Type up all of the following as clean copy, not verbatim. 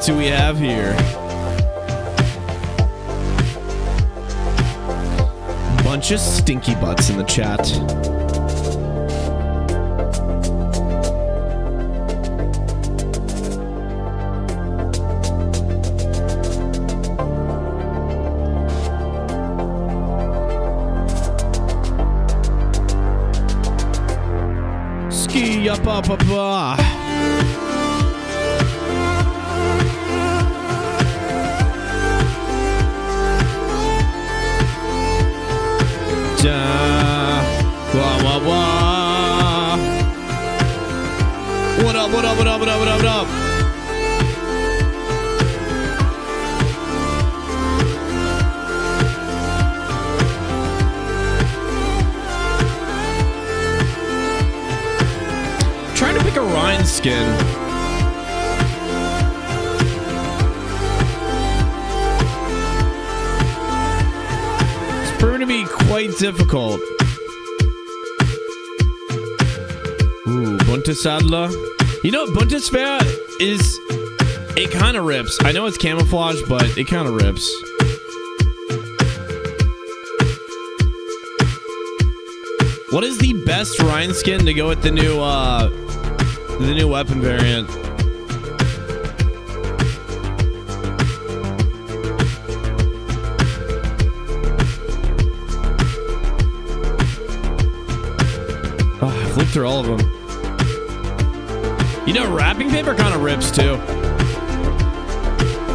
see what we have here. Bunch of stinky butts in the chat. Ski up up up. Wah, wah, wah. What up, what up, what up, what up, what up, what up? Trying to pick a Ryan skin. It's proven to be quite difficult. Ooh, Bundesadler. You know, Bundeswehr is... It kind of rips. I know it's camouflage, but it kind of rips. What is the best Ryan skin to go with the new weapon variant? Oh, I flipped through all of them. You know, wrapping paper kind of rips too.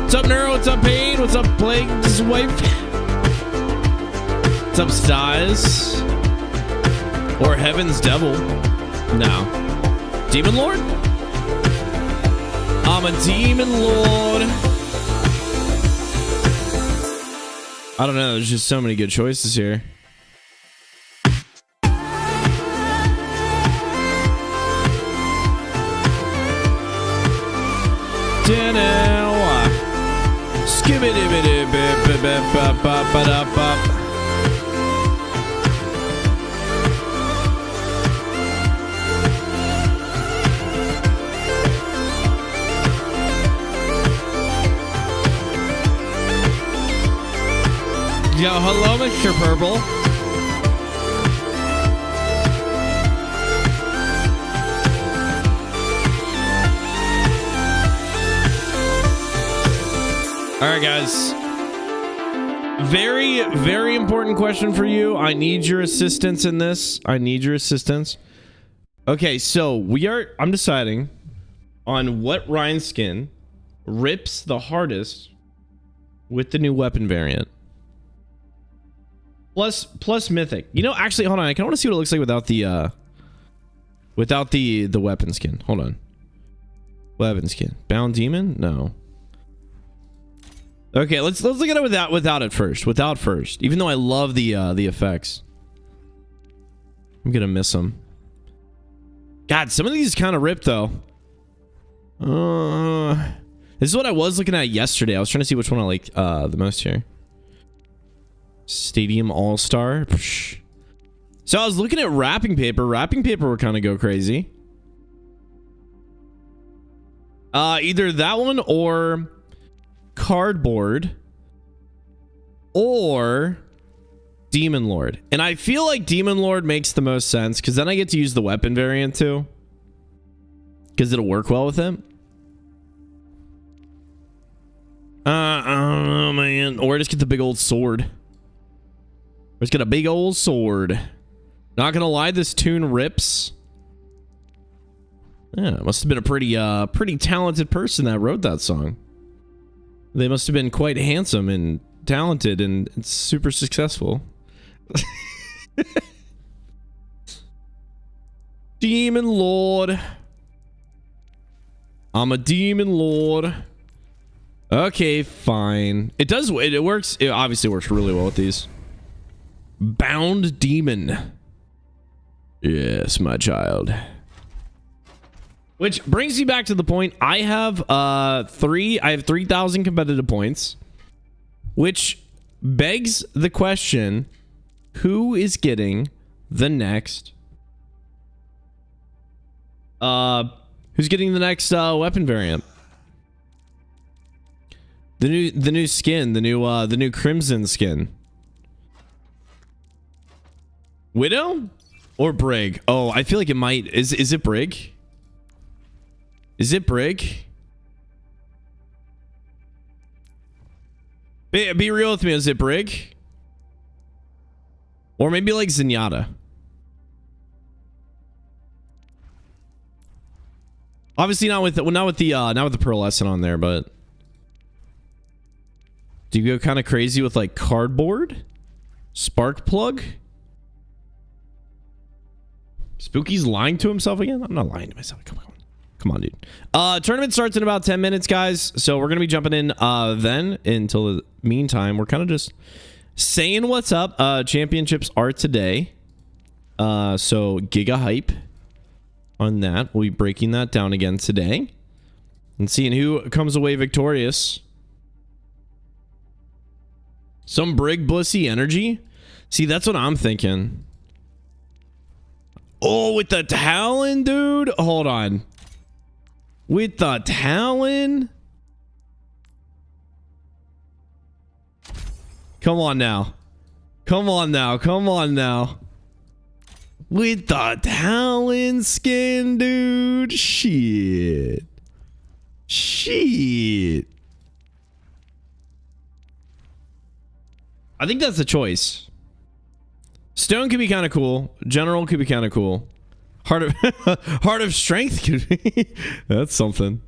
What's up, Neuro? What's up, Pain? What's up, Plague's wife? What's up, Styes? Or Heaven's Devil? No. Demon Lord? I'm a Demon Lord. I don't know. There's just so many good choices here. Yo, hello, Mr. Purple. All right, guys. Very, very important question for you. I need your assistance in this. I need your assistance. Okay, so I'm deciding on what Ryan skin rips the hardest with the new weapon variant. Plus mythic. You know, actually, hold on. I kind of want to see what it looks like without the weapon skin. Hold on. Weapon skin. Bound demon? No. Okay, let's look at it without it first. Without first. Even though I love the effects. I'm gonna miss them. God, some of these kind of rip though. This is what I was looking at yesterday. I was trying to see which one I liked the most here. Stadium All-Star. So I was looking at wrapping paper. Wrapping paper would kind of go crazy. Either that one or cardboard or Demon Lord. And I feel like Demon Lord makes the most sense because then I get to use the weapon variant too. Because it'll work well with him. I don't know, man. Or just get the big old sword. Let's get a big old sword. Not gonna lie, this tune rips. Yeah, must have been a pretty talented person that wrote that song. They must have been quite handsome and talented and super successful. Demon Lord. I'm a Demon Lord. Okay, fine. It works. It obviously works really well with these. Bound Demon. Yes, my child. Which brings me back to the point. I have 3,000 competitive points. Which begs the question, who is getting the next weapon variant? The new skin, the new crimson skin. Widow or Brig? Oh, I feel like it might. Is it Brig? Is it Brig? Be real with me. Is it Brig? Or maybe like Zenyatta. Obviously not with the Pearl Lesson on there, but do you go kind of crazy with like cardboard? Spark plug? Spooky's lying to himself again? I'm not lying to myself. Come on, dude. Tournament starts in about 10 minutes, guys. So we're gonna be jumping in then. Until the meantime, we're kind of just saying what's up. Championships are today. So giga hype on that. We'll be breaking that down again today and seeing who comes away victorious. Some Brig Bussy energy. See, that's what I'm thinking. Oh, with the Talon, dude. Hold on. With the Talon. Come on now. Come on now. Come on now. With the Talon skin, dude. Shit. Shit. I think that's the choice. Stone could be kind of cool. General could be kind of cool. Heart of Strength could be. That's something.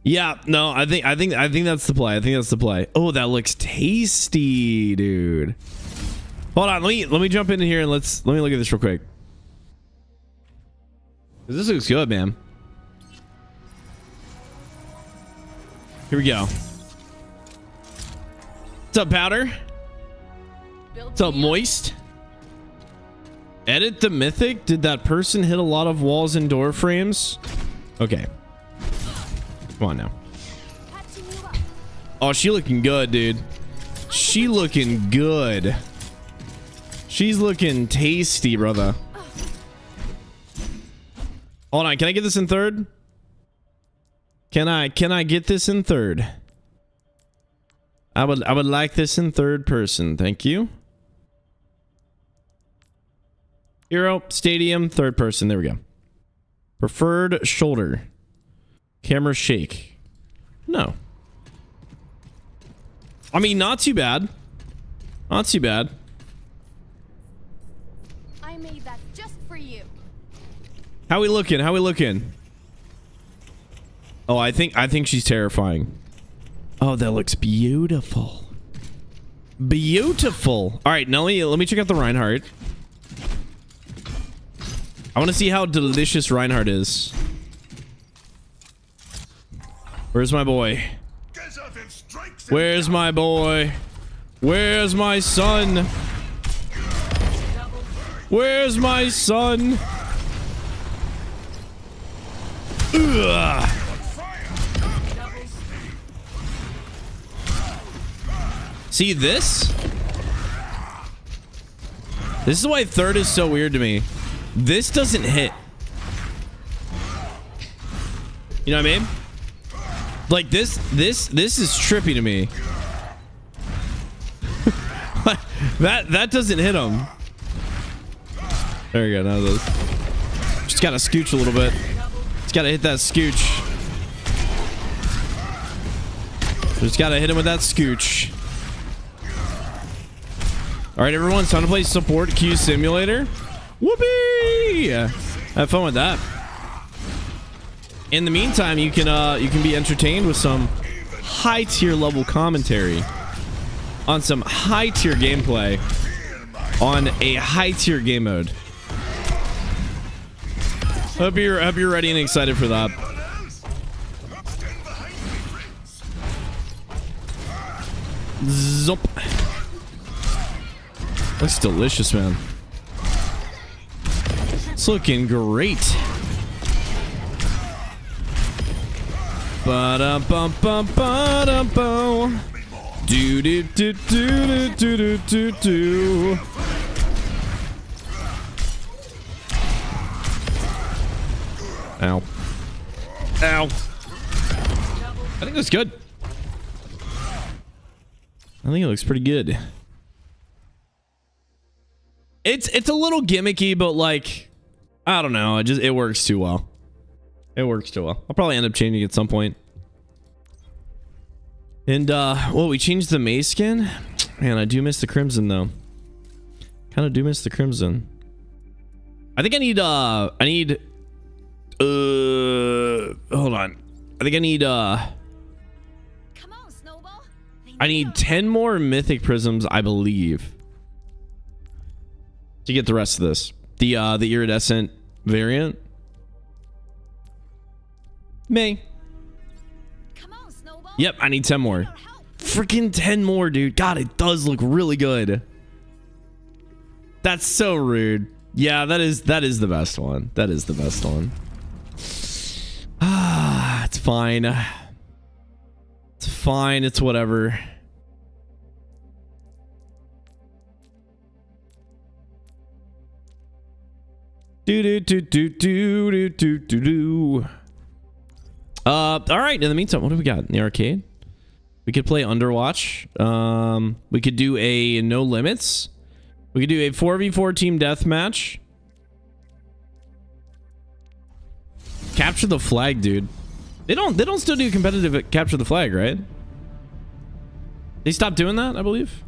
Yeah, no, I think that's the play. I think that's the play. Oh, that looks tasty, dude. Hold on, let me jump in here and let me look at this real quick. This looks good, man. Here we go. What's up, Powder? What's up, Moist? Edit the mythic? Did that person hit a lot of walls and door frames? Okay. Come on now. Oh, she looking good, dude. She looking good. She's looking tasty, brother. Hold on, can I get this in third? Can I get this in third? I would like this in third person. Thank you. Hero, stadium, third person. There we go. Preferred shoulder. Camera shake. No. I mean, not too bad. Not too bad. I made that just for you. How we looking? How we looking? Oh, I think she's terrifying. Oh, that looks beautiful. Beautiful. All right, now let me check out the Reinhardt. I want to see how delicious Reinhardt is. Where's my boy? Where's my boy? Where's my son? Where's my son? Ugh. See this? This is why third is so weird to me. This doesn't hit. You know what I mean? Like this is trippy to me. that doesn't hit him. There we go. Now those. Just gotta scooch a little bit. Just gotta hit that scooch. Just gotta hit him with that scooch. All right, everyone, it's time to play support Q simulator. Whoopee! Have fun with that. In the meantime, you can be entertained with some high tier level commentary on some high tier gameplay on a high tier game mode. Hope you're ready and excited for that. Zop. Looks delicious, man. It's looking great. Ba-dum-bum-bum-ba-dum-bum. Do-do-do-do-do-do-do-do. Ow. Ow. I think it looks good. I think it looks pretty good. It's a little gimmicky, but like, I don't know. It works too well. It works too well. I'll probably end up changing it at some point. And well, we changed the May skin. Man, I do miss the crimson though. Kind of do miss the crimson. I think I need hold on. I think I need Come on, Snowball. I need 10 more mythic prisms, I believe, to get the rest of this. The iridescent variant. May. Come on, Snowball. Yep, I need 10 more. Freaking 10 more, dude. God, it does look really good. That's so rude. Yeah, that is the best one. That is the best one. Ah, it's fine. It's fine. It's whatever. Do do do do do do do do do. All right. In the meantime, what do we got in the arcade? We could play Underwatch. We could do a no limits. We could do a 4v4 team deathmatch. Capture the flag, dude. They don't still do competitive capture the flag, right? They stopped doing that, I believe.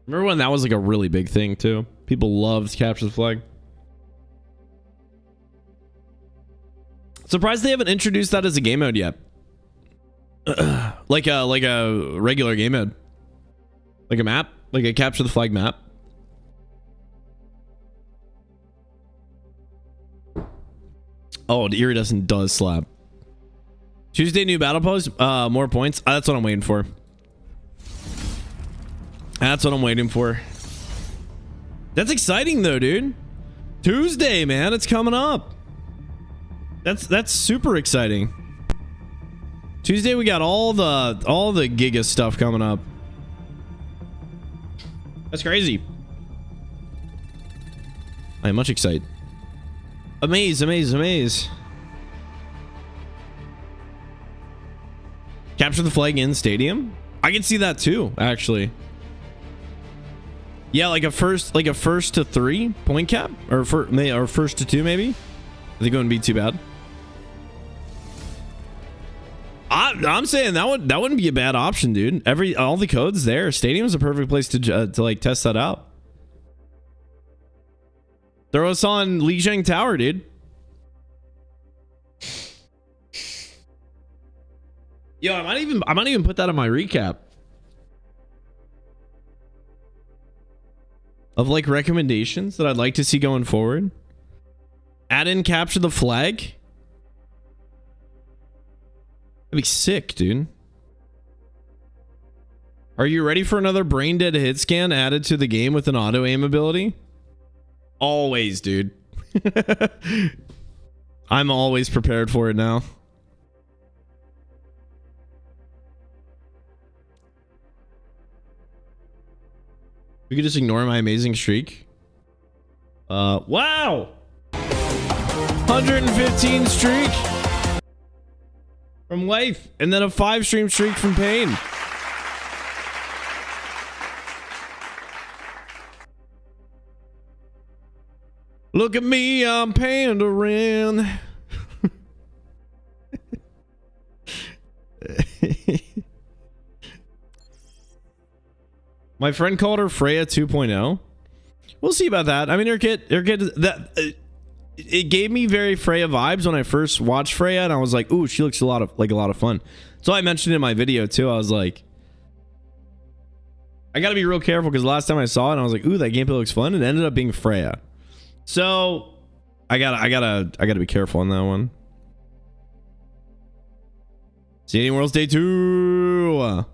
Remember when that was like a really big thing too? People loved capture the flag. Surprised they haven't introduced that as a game mode yet. like a regular game mode. Like a map, like a capture the flag map. Oh, the iridescent does slap. Tuesday new battle pose, more points. That's what I'm waiting for. That's what I'm waiting for. That's exciting though, dude. Tuesday, man, it's coming up. That's super exciting. Tuesday we got all the Giga stuff coming up. That's crazy. I am much excited. Amaze. Capture the flag in stadium. I can see that too, actually. Yeah, like a first to 3 point cap, or first to 2 maybe. I think it wouldn't be too bad. I'm saying that wouldn't be a bad option, dude. All the codes there. Stadium is a perfect place to like test that out. Throw us on Lijiang Tower, dude. Yo, I might even put that on my recap of like recommendations that I'd like to see going forward. Add in capture the flag. That'd be sick, dude. Are you ready for another brain dead hit scan added to the game with an auto aim ability? Always, dude. I'm always prepared for it now. We could just ignore my amazing streak. Wow! 115 streak from Life, and then a 5 stream streak from Pain. Look at me, I'm pandering. My friend called her Freya 2.0. We'll see about that. I mean, her kid that it gave me very Freya vibes when I first watched Freya, and I was like, "Ooh, she looks a lot of fun." So I mentioned in my video too. I was like, I got to be real careful because last time I saw it, I was like, "Ooh, that gameplay looks fun." It ended up being Freya. So I gotta be careful on that one. CD Worlds Day 2.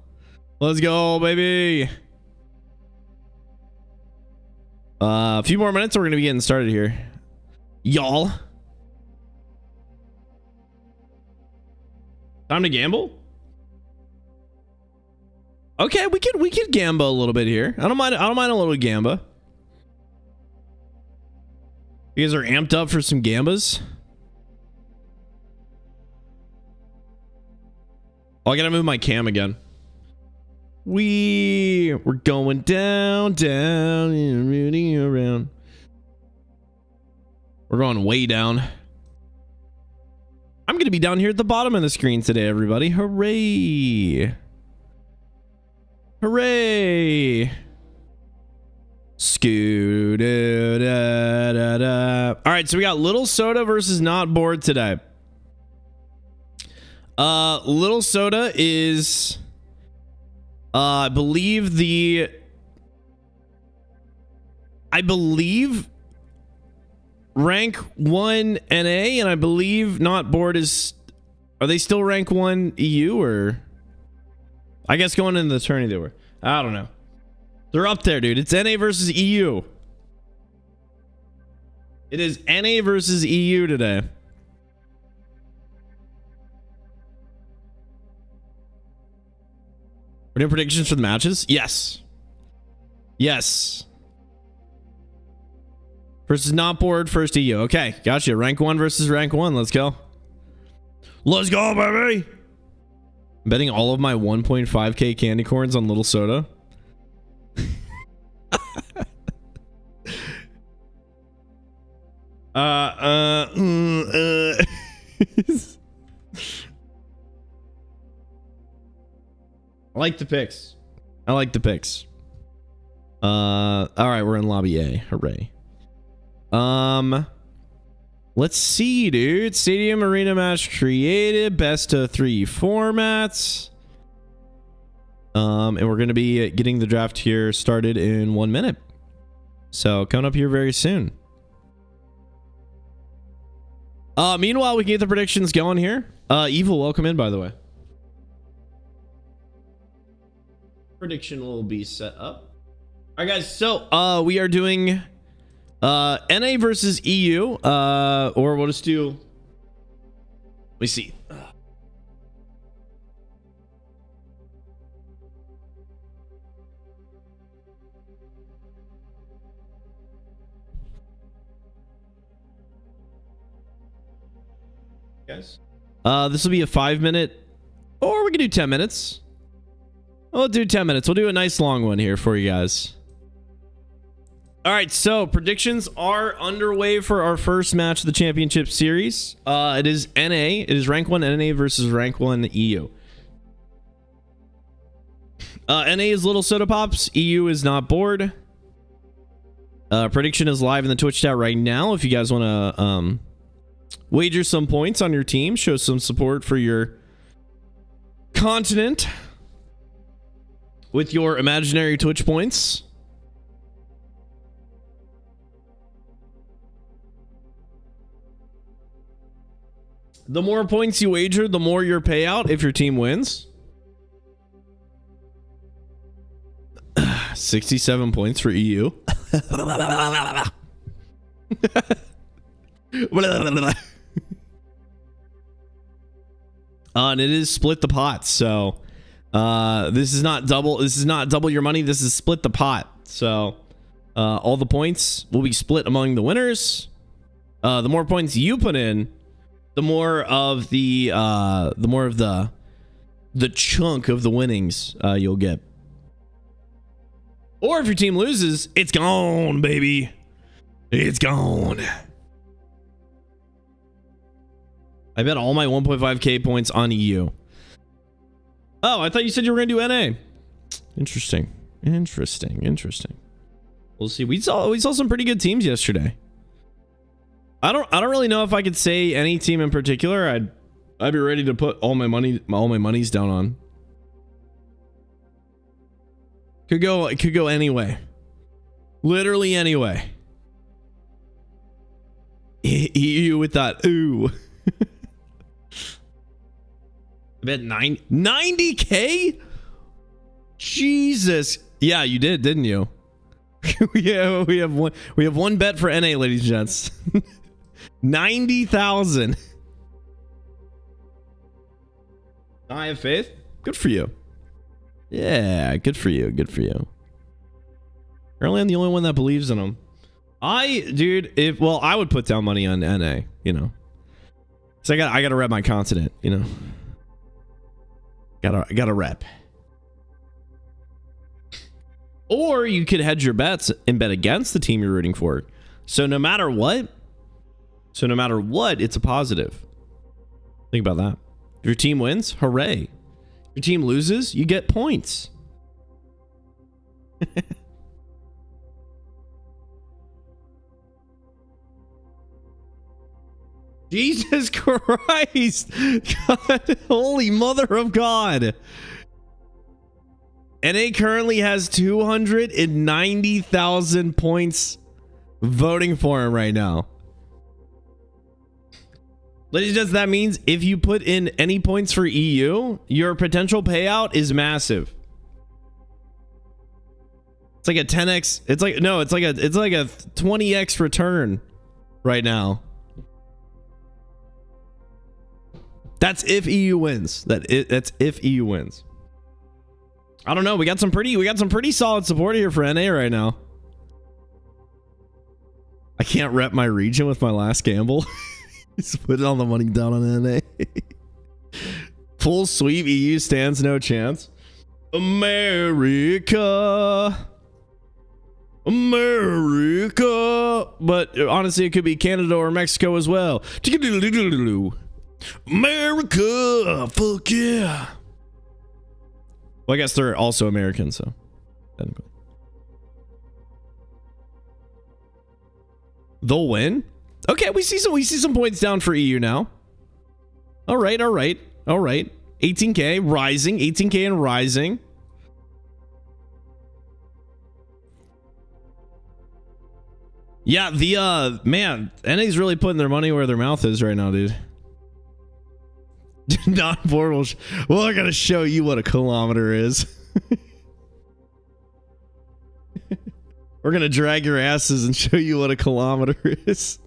Let's go, baby. A few more minutes, we're gonna be getting started here, y'all. Time to gamble. Okay, we could gamba a little bit here. I don't mind a little gamba. You guys are amped up for some gambas? Oh, I gotta move my cam again. We're going down, down, and rooting around. We're going way down. I'm gonna be down here at the bottom of the screen today, everybody. Hooray! Hooray! Scoo da da da da. All right, so we got Little Soda versus Not Bored today. Little Soda is, I believe rank 1 NA, and I believe Not Bored is, are they still rank 1 EU, or I guess going into the tourney they were. I don't know. They're up there, dude. It's NA versus EU. It is NA versus EU today. We're doing predictions for the matches? Yes. Yes. Versus Not Bored, first EU. Okay, gotcha. Rank 1 versus rank 1. Let's go. Let's go, baby. I'm betting all of my 1.5k candy corns on Little Soda. I like the picks. I like the picks. All right, we're in lobby A. Hooray. Let's see, dude. Stadium arena match created, best of 3 formats. And we're going to be getting the draft here started in 1 minute. So coming up here very soon. Meanwhile, we can get the predictions going here. Evil, welcome in, by the way. Prediction will be set up. All right, guys. So we are doing NA versus EU, or we'll just do. Let me see. Guys, this will be a 5-minute, or we can do 10 minutes. We'll do 10 minutes. We'll do a nice long one here for you guys. All right, so predictions are underway for our first match of the championship series. It is NA. It is rank 1 NA versus rank 1 EU. NA is Little Soda Pops. EU is Not Bored. Prediction is live in the Twitch chat right now. If you guys want to wager some points on your team, show some support for your continent with your imaginary Twitch points. The more points you wager, the more your payout if your team wins. 67 points for EU. And it is split the pot, so this is not double your money. This is split the pot. So all the points will be split among the winners. The more points you put in, the more of the chunk of the winnings you'll get. Or if your team loses, it's gone, baby. It's gone. I bet all my 1.5k points on EU. Oh, I thought you said you were gonna do NA. Interesting. We'll see. We saw some pretty good teams yesterday. I don't really know if I could say any team in particular I'd be ready to put all my monies down on. Could go anyway. Literally anyway. EU with that ooh. I bet 90k? Jesus. Yeah, you did, didn't you? Yeah, we have one bet for NA, ladies and gents. 90,000. I have faith. Good for you. Yeah, good for you. Apparently I'm the only one that believes in them. I would put down money on NA, 'cause I got to rep my continent, Gotta rep. Or you could hedge your bets and bet against the team you're rooting for. So no matter what, it's a positive. Think about that. If your team wins, hooray. If your team loses, you get points. Jesus Christ. God, holy mother of God. NA currently has 290,000 points voting for him right now. Ladies and gents, that means if you put in any points for EU, your potential payout is massive. It's like a 10x. It's like a 20x return right now. That's if EU wins. That's if EU wins. I don't know. We got some pretty solid support here for NA right now. I can't rep my region with my last gamble. Just put all the money down on NA. Full sweep. EU stands no chance. America. But honestly, it could be Canada or Mexico as well. America. Fuck yeah. Well, I guess they're also American, so technically. They'll win. Okay, we see some points down for EU now. All right. 18k rising, 18k and rising. Yeah, the man, NA's really putting their money where their mouth is right now, dude. Non-portable. Well, I gotta show you what a kilometer is. We're gonna drag your asses and show you what a kilometer is.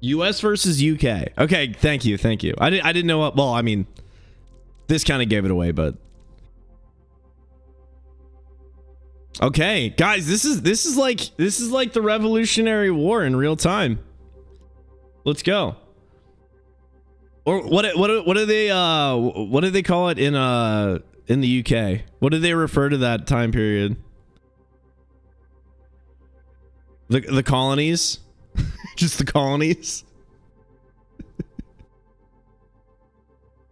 US versus UK. Okay, thank you. I didn't know what. Well, I mean, this kind of gave it away, but okay, guys, this is like the Revolutionary War in real time. Let's go. Or what do they call it in the UK? What do they refer to that time period? The colonies? Just the colonies?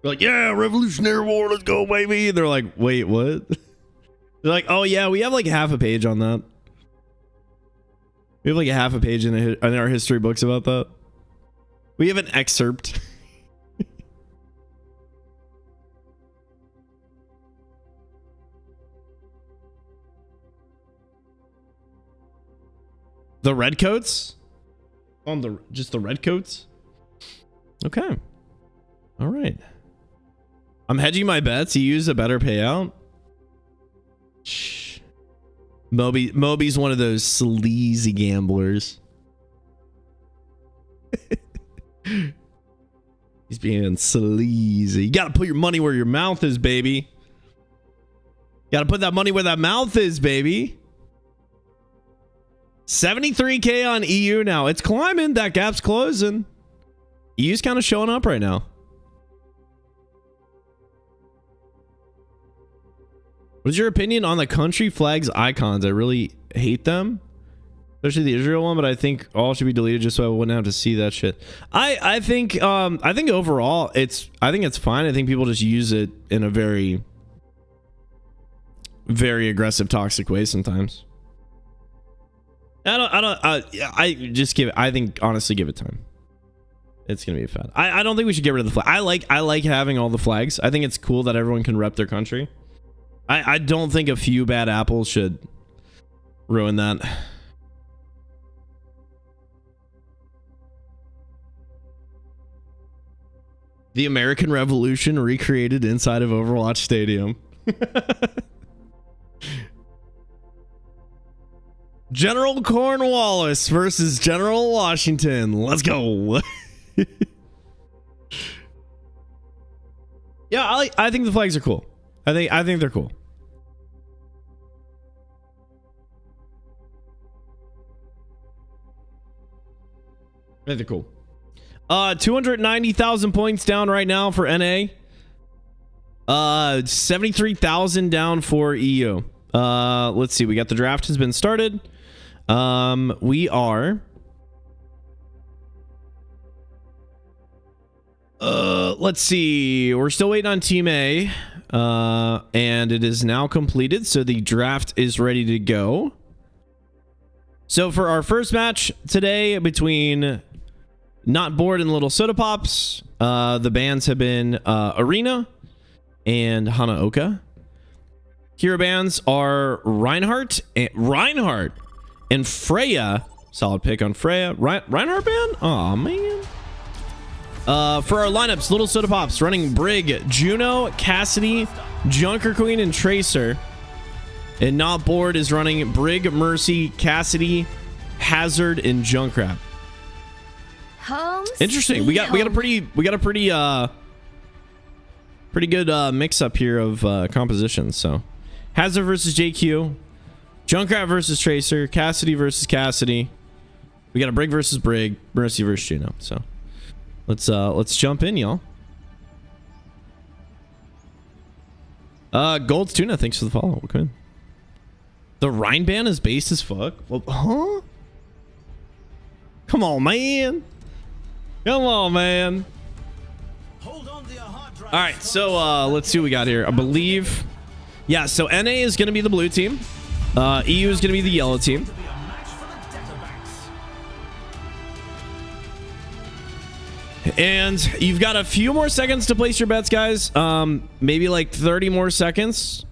They're like, yeah, Revolutionary War, let's go, baby. And they're like, wait, what? They're like, oh yeah, we have like half a page on that. We have like a half a page in our history books about that. We have an excerpt. The redcoats? Just the redcoats? Okay. All right. I'm hedging my bets. You use a better payout. Shh. Moby's one of those sleazy gamblers. He's being sleazy. You gotta put your money where your mouth is, baby. Gotta put that money where that mouth is, baby. 73k on EU now. It's climbing. That gap's closing. EU's kind of showing up right now. What's your opinion on the country flags icons? I really hate them, especially the Israel one, but I think all should be deleted just so I wouldn't have to see that shit. I think overall it's fine. I think people just use it in a very, very aggressive, toxic way sometimes. I just give it. I think honestly, give it time. It's gonna be a fad. I don't think we should get rid of the flag. I like having all the flags. I think it's cool that everyone can rep their country. I don't think a few bad apples should ruin that. The American Revolution recreated inside of Overwatch Stadium. General Cornwallis versus General Washington. Let's go. Yeah, I think the flags are cool. I think they're cool. I think they're cool. 290,000 points down right now for NA. 73,000 down for EU. Let's see. We got the draft has been started. We are. Let's see. We're still waiting on Team A. And it is now completed. So the draft is ready to go. So for our first match today between Not Bored and Little Soda Pops, the bands have been Arena and Hanaoka. Hero bands are Reinhardt and Freya. Solid pick on Freya. Reinhardt band? Oh man. For our lineups, Little Soda Pops running Brig, Juno, Cassidy, Junker Queen, and Tracer. And Not Bored is running Brig, Mercy, Cassidy, Hazard, and Junkrat. Interesting. We got a pretty good mix up here of compositions. So Hazard versus JQ, Junkrat versus Tracer, Cassidy versus Cassidy. We got a Brig versus Brig, Mercy versus Juno. So let's jump in, y'all. Gold's Tuna, thanks for the follow. Okay. The Rhine band is based as fuck. Well, huh? Come on, man. Come on, man. Hold on to your hard drive. All right, so let's see what we got here. I believe, yeah. So NA is going to be the blue team. EU is going to be the yellow team. And you've got a few more seconds to place your bets, guys. Maybe like 30 more seconds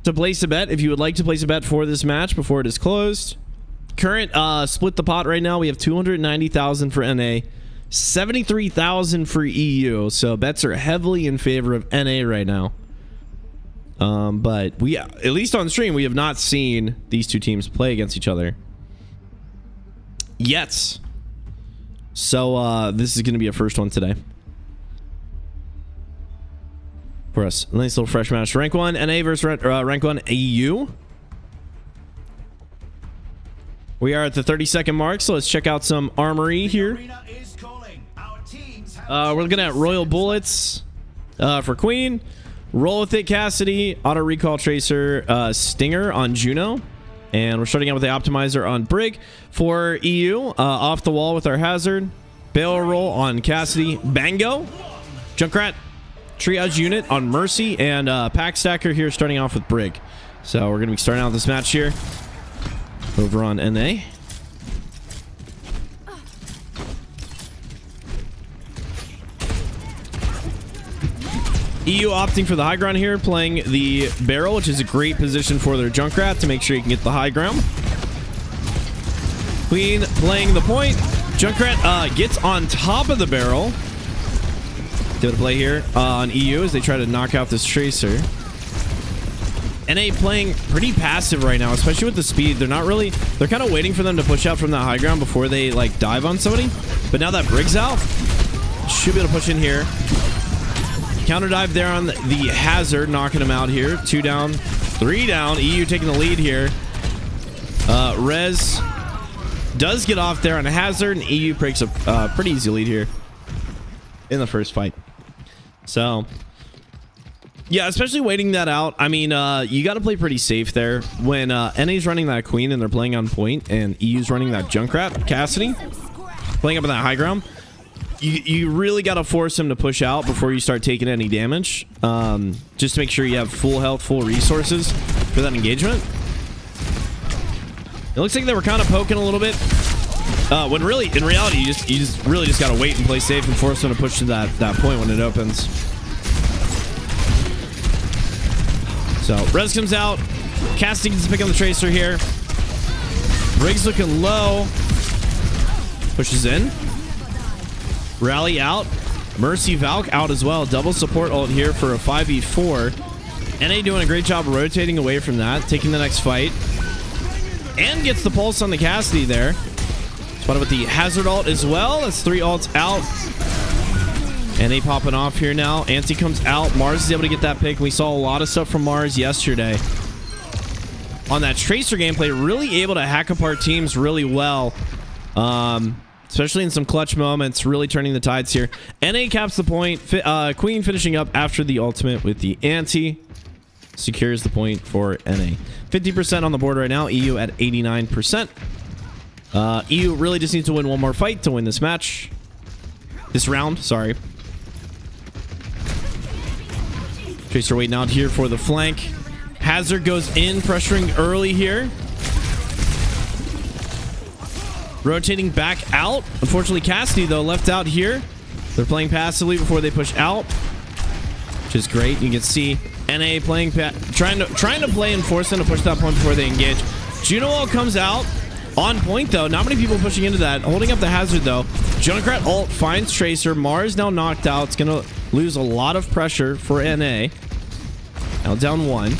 to place a bet if you would like to place a bet for this match before it is closed. Current split the pot right now, we have 290,000 for NA, 73,000 for EU. So bets are heavily in favor of NA right now. But we, at least on stream, we have not seen these two teams play against each other yet. So this is going to be a first one today for us. Nice little fresh match. Rank 1 NA versus rank 1 EU. We are at the 30-second mark, so let's check out some armory here. We're looking at Royal Bullets for Queen. Roll with it, Cassidy. Auto Recall Tracer, Stinger on Juno. And we're starting out with the Optimizer on Brig. For EU, off the wall with our Hazard. Barrel Roll on Cassidy. Bango. Junkrat. Triage Unit on Mercy. And Pack Stacker here starting off with Brig. So we're going to be starting out this match here over on NA. EU opting for the high ground here, playing the barrel, which is a great position for their Junkrat to make sure you can get the high ground. Queen playing the point. Junkrat gets on top of the barrel. Give it a play here on EU as they try to knock out this Tracer. NA playing pretty passive right now, especially with the speed. They're not really, they're kind of waiting for them to push out from that high ground before they like dive on somebody. But now that Brig's out, should be able to push in here. Counter dive there on the Hazard, knocking him out here. 2 down, 3 down. EU taking the lead here. Rez does get off there on a Hazard, and EU breaks a pretty easy lead here in the first fight. So, yeah, especially waiting that out. I mean, you got to play pretty safe there. When NA's running that Queen and they're playing on point, and EU's running that Junkrat, Cassidy, playing up on that high ground, you really got to force him to push out before you start taking any damage. Just to make sure you have full health, full resources for that engagement. It looks like they were kind of poking a little bit. When really, in reality, you just really got to wait and play safe and force them to push to that point when it opens. So, Rez comes out. Cassidy gets to pick on the Tracer here. Briggs looking low. Pushes in. Rally out. Mercy Valk out as well. Double support ult here for a 5v4. NA doing a great job rotating away from that. Taking the next fight. And gets the pulse on the Cassidy there. Spotted with the Hazard ult as well. That's 3 ults out. NA popping off here now. Anti comes out. Mars is able to get that pick. We saw a lot of stuff from Mars yesterday on that Tracer gameplay. Really able to hack apart teams really well. especially in some clutch moments, really turning the tides here. NA caps the point. Queen finishing up after the ultimate with the anti. Secures the point for NA. 50% on the board right now. EU at 89%. EU really just needs to win one more fight to win this match. This round, sorry. Tracer waiting out here for the flank. Hazard goes in, pressuring early here. Rotating back out. Unfortunately, Cassidy, though, left out here. They're playing passively before they push out, which is great. You can see NA playing, trying to play and force them to push that point before they engage. Juno comes out on point, though. Not many people pushing into that. Holding up the hazard, though. Junkrat ult finds Tracer. Mars now knocked out. It's going to lose a lot of pressure for NA. Now down 1.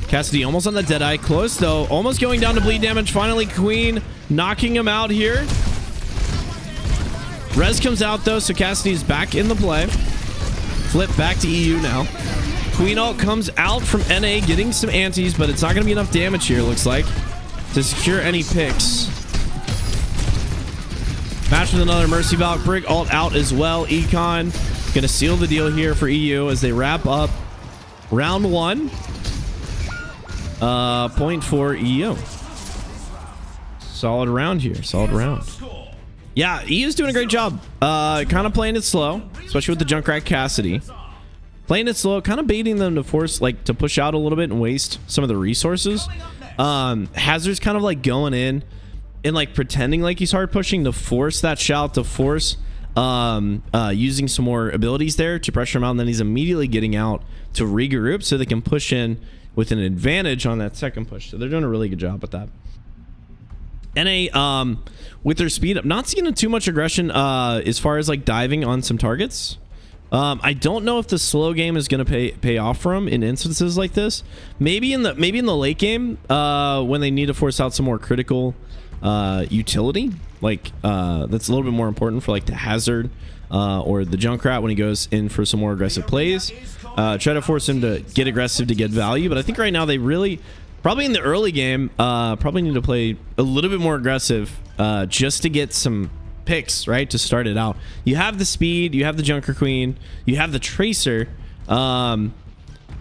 Cassidy almost on the Deadeye. Close, though. Almost going down to bleed damage. Finally, Queen knocking him out here. Rez comes out, though, so Cassidy's back in the play. Flip back to EU now. Queen ult comes out from NA, getting some antis, but it's not going to be enough damage here, looks like, to secure any picks. Match with another Mercy Valk. Brig ult out as well. Econ going to seal the deal here for EU as they wrap up round 1. Point for EU. Solid round here. Solid round. Yeah, EU's doing a great job. Kind of playing it slow, especially with the Junkrat Cassidy. Playing it slow, kind of baiting them to force, like, to push out a little bit and waste some of the resources. Hazard's kind of like going in and like pretending like he's hard pushing to force that shout, to force using some more abilities there to pressure him out, and then he's immediately getting out to regroup so they can push in with an advantage on that second push. So they're doing a really good job with that. NA, with their speed up, not seeing too much aggression as far as like diving on some targets. I don't know if the slow game is going to pay off for them in instances like this. Maybe in the late game when they need to force out some more critical utility, like that's a little bit more important for like the Hazard or the Junkrat when he goes in for some more aggressive plays. Try to force him to get aggressive to get value, but I think right now they really, probably in the early game, probably need to play a little bit more aggressive just to get some picks, right, to start it out. You have the speed, you have the Junker Queen, you have the Tracer, and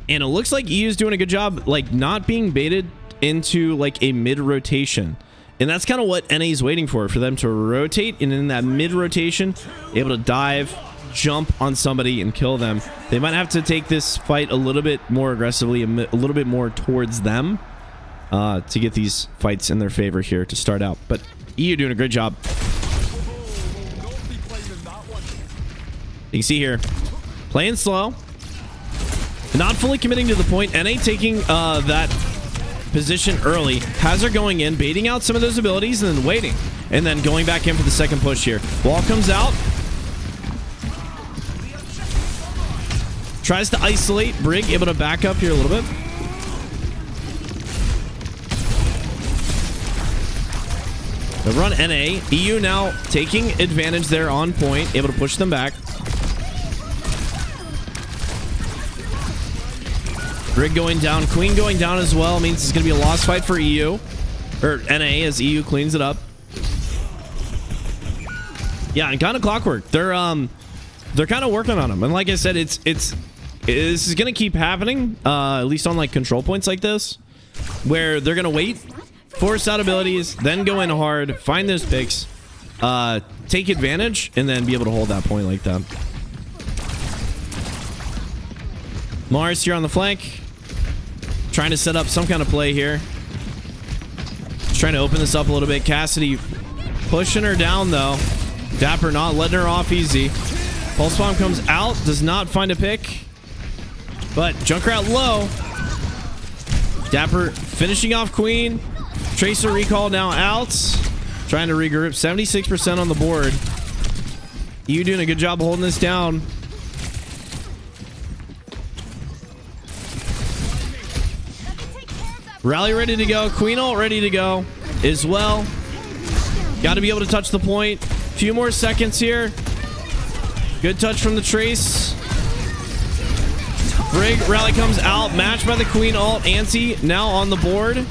it looks like EU's doing a good job like not being baited into like a mid rotation, and that's kind of what NA's waiting for them to rotate, and in that mid rotation able to dive, jump on somebody and kill them. They might have to take this fight a little bit more aggressively, a little bit more towards them to get these fights in their favor here to start out. But EU doing a great job. You can see here, playing slow, not fully committing to the point. NA taking that position early. Hazard going in, baiting out some of those abilities, and then waiting, and then going back in for the second push here. Wall comes out, tries to isolate. Brig able to back up here a little bit. The run NA. EU now taking advantage there on point, able to push them back. Brig going down, Queen going down as well. Means it's going to be a lost fight for EU, or NA, as EU cleans it up. Yeah, and kind of clockwork. They're kind of working on them, and like I said, this is going to keep happening, at least on like control points like this, where they're going to wait, force out abilities, then go in hard, find those picks, take advantage, and then be able to hold that point like that. Mars here on the flank, trying to set up some kind of play here. Just trying to open this up a little bit. Cassidy pushing her down, though. Dapper not letting her off easy. Pulse Bomb comes out, does not find a pick, but Junkrat low. Dapper finishing off Queen. Tracer recall now out, trying to regroup. 76% on the board. You doing a good job holding this down. Rally ready to go. Queen ult ready to go as well. Got to be able to touch the point. Few more seconds here. Good touch from the Trace. Brig rally comes out. Matched by the Queen ult. Anti now on the board.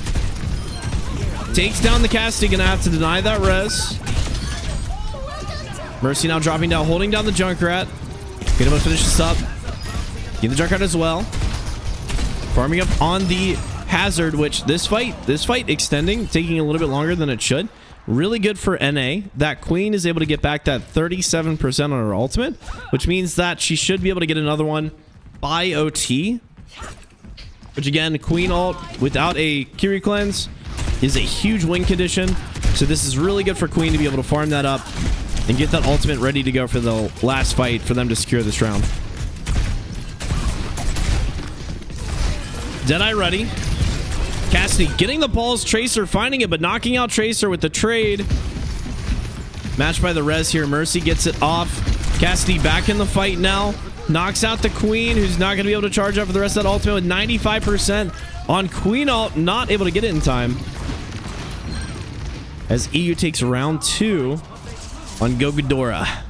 takes down the Cassidy. Gonna have to deny that res. Mercy now dropping down, holding down the Junkrat. Gonna finish this up. Get the Junkrat as well. Farming up on the Hazard, which this fight extending, taking a little bit longer than it should. Really good for NA. That Queen is able to get back that 37% on her ultimate, which means that she should be able to get another one by OT. Which again, Queen ult without a Kiri cleanse is a huge win condition. So this is really good for Queen to be able to farm that up and get that ultimate ready to go for the last fight for them to secure this round. Deadeye ready. Cassidy getting the balls. Tracer finding it, but knocking out Tracer with the trade. Matched by the res here. Mercy gets it off. Cassidy back in the fight now. Knocks out the Queen, who's not going to be able to charge up for the rest of that ultimate with 95% on Queen ult. Not able to get it in time. As EU takes round 2 on Gogadora.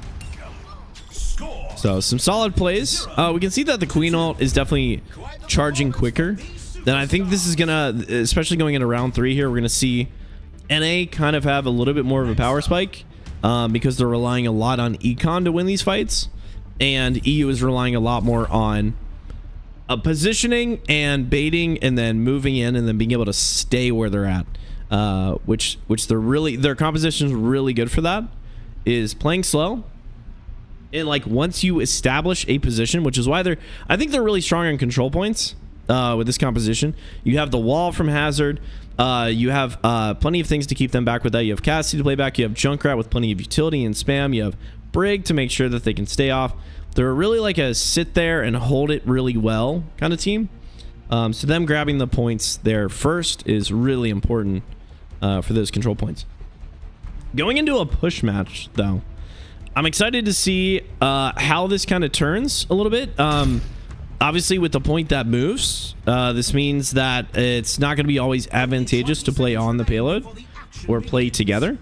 So some solid plays. We can see that the Queen ult is definitely charging quicker. Then I think this is gonna, especially going into round 3 here, we're gonna see NA kind of have a little bit more of a power spike because they're relying a lot on econ to win these fights, and EU is relying a lot more on positioning and baiting, and then moving in, and then being able to stay where they're at. Which their composition is really good for that. Is playing slow. And like once you establish a position, which is why I think they're really strong on control points with this composition. You have the wall from Hazard. You have plenty of things to keep them back with that. You have Cassidy to play back. You have Junkrat with plenty of utility and spam. You have Brig to make sure that they can stay off. They're really like a sit there and hold it really well kind of team. So them grabbing the points there first is really important for those control points. Going into a push match, though, I'm excited to see how this kind of turns a little bit. Obviously, with the point that moves, this means that it's not going to be always advantageous to play on the payload or play together,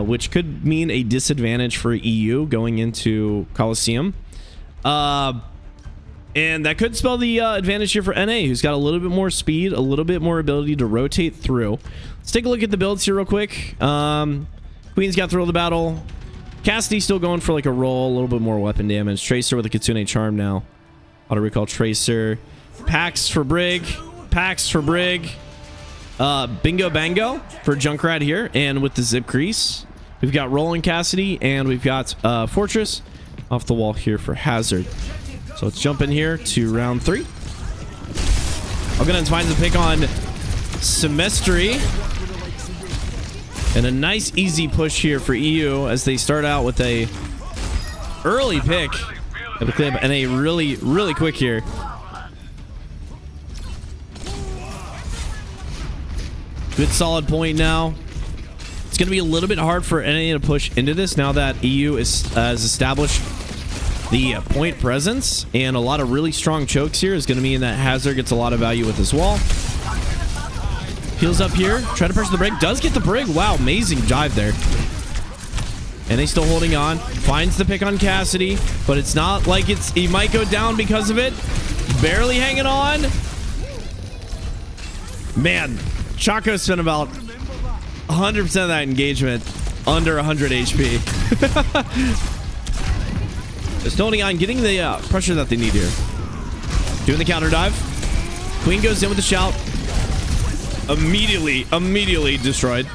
which could mean a disadvantage for EU going into Coliseum. And that could spell the advantage here for NA, who's got a little bit more speed, a little bit more ability to rotate through. Let's take a look at the builds here real quick. Queen's got Thrill of the Battle. Cassidy still going for like a roll, a little bit more weapon damage. Tracer with a Kitsune Charm now. Auto recall Tracer. Pax for Brig. Pax for Brig. Bingo Bango for Junkrat here. And with the Zip Crease, we've got Rolling Cassidy, and we've got Fortress off the wall here for Hazard. So let's jump in here to round 3. I'm going to find the pick on Semestry. And a nice easy push here for EU as they start out with a early pick of the clip and a really quick here. Good solid point now. It's going to be a little bit hard for NA to push into this now that EU has established the point presence, and a lot of really strong chokes here is going to mean that Hazard gets a lot of value with this wall. Heals up here, try to pressure the Brig, does get the Brig. Wow, amazing dive there. And they still holding on. Finds the pick on Cassidy, but it's not like he might go down because of it. Barely hanging on. Man, Chaco spent about 100% of that engagement under 100 HP. Just holding on, getting the pressure that they need here. Doing the counter dive. Queen goes in with the shout. Immediately destroyed.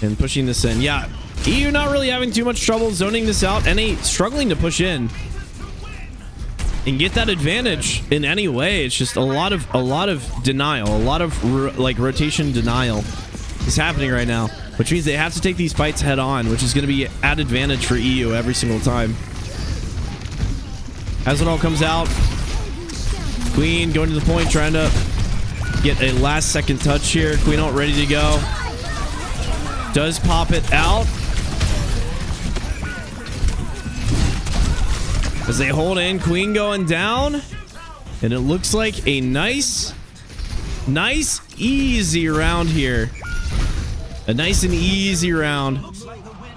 And pushing this in. Yeah, EU not really having too much trouble zoning this out. NA struggling to push in and get that advantage in any way. It's just a lot of denial, a lot of like rotation denial is happening right now, which means they have to take these fights head on, which is going to be at advantage for EU every single time. As it all comes out, Queen going to the point, trying to get a last second touch here. Queen ult ready to go. Does pop it out. As they hold in, Queen going down. And it looks like a nice easy round here. A nice and easy round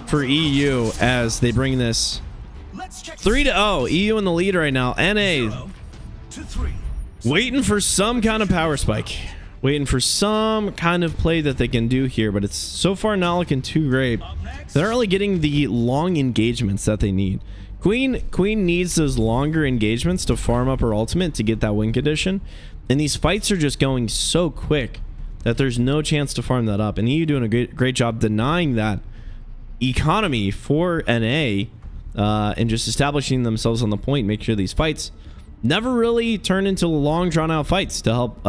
for EU as they bring this 3-0. EU in the lead right now. NA Waiting for some kind of power spike. Waiting for some kind of play that they can do here, but it's so far not looking too great. They're not really getting the long engagements that they need. Queen needs those longer engagements to farm up her ultimate to get that win condition. And these fights are just going so quick that there's no chance to farm that up. And EU doing a great job denying that economy for NA and just establishing themselves on the point, make sure these fights never really turn into long drawn out fights to help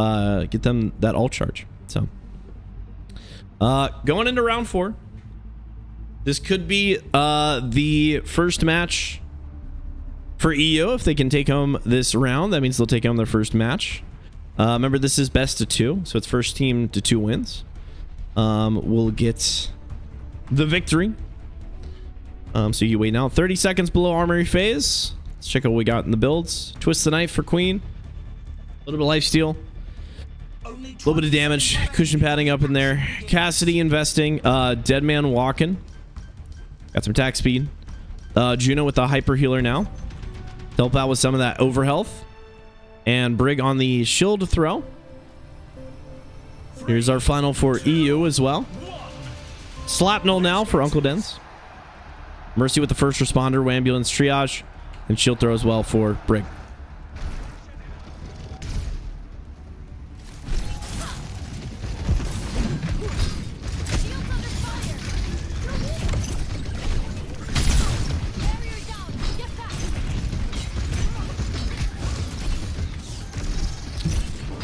get them that ult charge. So going into round 4, this could be the first match for EU. If they can take home this round, that means they'll take home their first match. Remember, this is best of 2, so it's first team to 2 wins will get the victory. So you wait now 30 seconds below armory phase. Let's check out what we got in the builds. Twist the knife for Queen. A little bit of lifesteal. A little bit of damage. Cushion padding up in there. Cassidy investing. Dead man walking. Got some attack speed. Juno with the hyper healer now. Help out with some of that overhealth. And Brig on the shield throw. Here's our final for EU as well. Slapnull now for Uncle Dens. Mercy with the first responder, ambulance triage. And shield throw as well for Brig.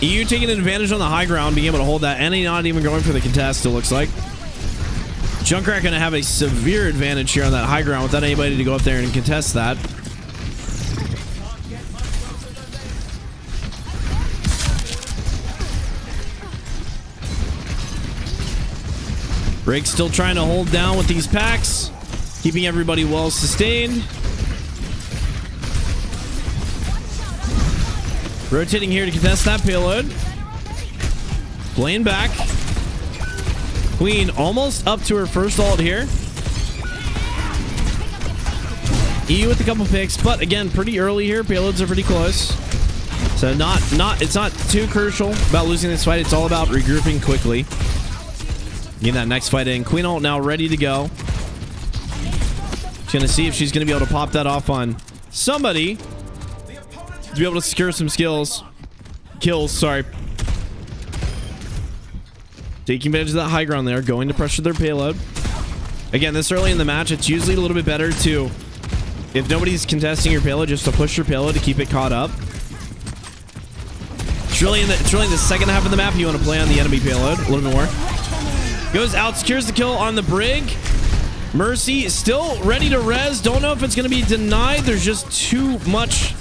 EU taking advantage on the high ground, being able to hold that, and not even going for the contest, it looks like. Junkrat going to have a severe advantage here on that high ground without anybody to go up there and contest that. Brig still trying to hold down with these packs, keeping everybody well sustained. Rotating here to contest that payload. Playing back. Queen almost up to her first ult here. EU with a couple picks, but again, pretty early here. Payloads are pretty close. So it's not too crucial about losing this fight. It's all about regrouping quickly. Getting that next fight in. Queen ult now ready to go. She's gonna see if she's gonna be able to pop that off on somebody to be able to secure some kills, sorry. Taking advantage of that high ground there, going to pressure their payload. Again, this early in the match, it's usually a little bit better to, if nobody's contesting your payload, just to push your payload to keep it caught up. It's really in the second half of the map you want to play on the enemy payload a little bit more. Goes out, secures the kill on the Brig. Mercy still ready to res. Don't know if it's going to be denied. There's just too much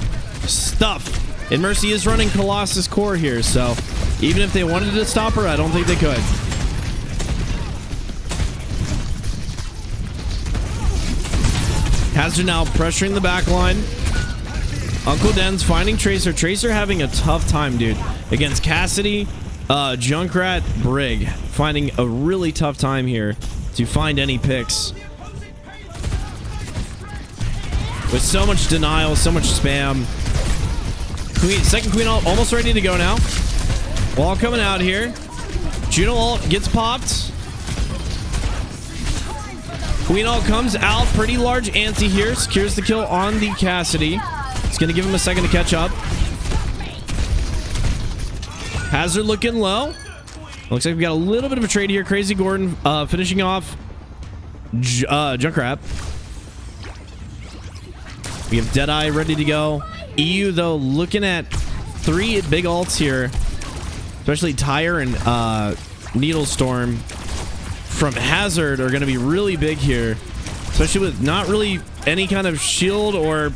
stuff. And Mercy is running Colossus Core here, so even if they wanted to stop her, I don't think they could. Hazard now pressuring the back line. Uncle Den's finding Tracer. Tracer having a tough time, dude, against Cassidy, Junkrat, Brig. Finding a really tough time here to find any picks. With so much denial, so much spam. Second Queen ult almost ready to go now. Wall coming out here. Juno ult gets popped. Queen ult comes out. Pretty large ante here. Secures the kill on the Cassidy. It's going to give him a second to catch up. Hazard looking low. Looks like we got a little bit of a trade here. Crazy Gordon finishing off Junkrat. We have Deadeye ready to go. EU, though, looking at 3 big ults here. Especially Tyre and Needlestorm from Hazard are going to be really big here. Especially with not really any kind of shield or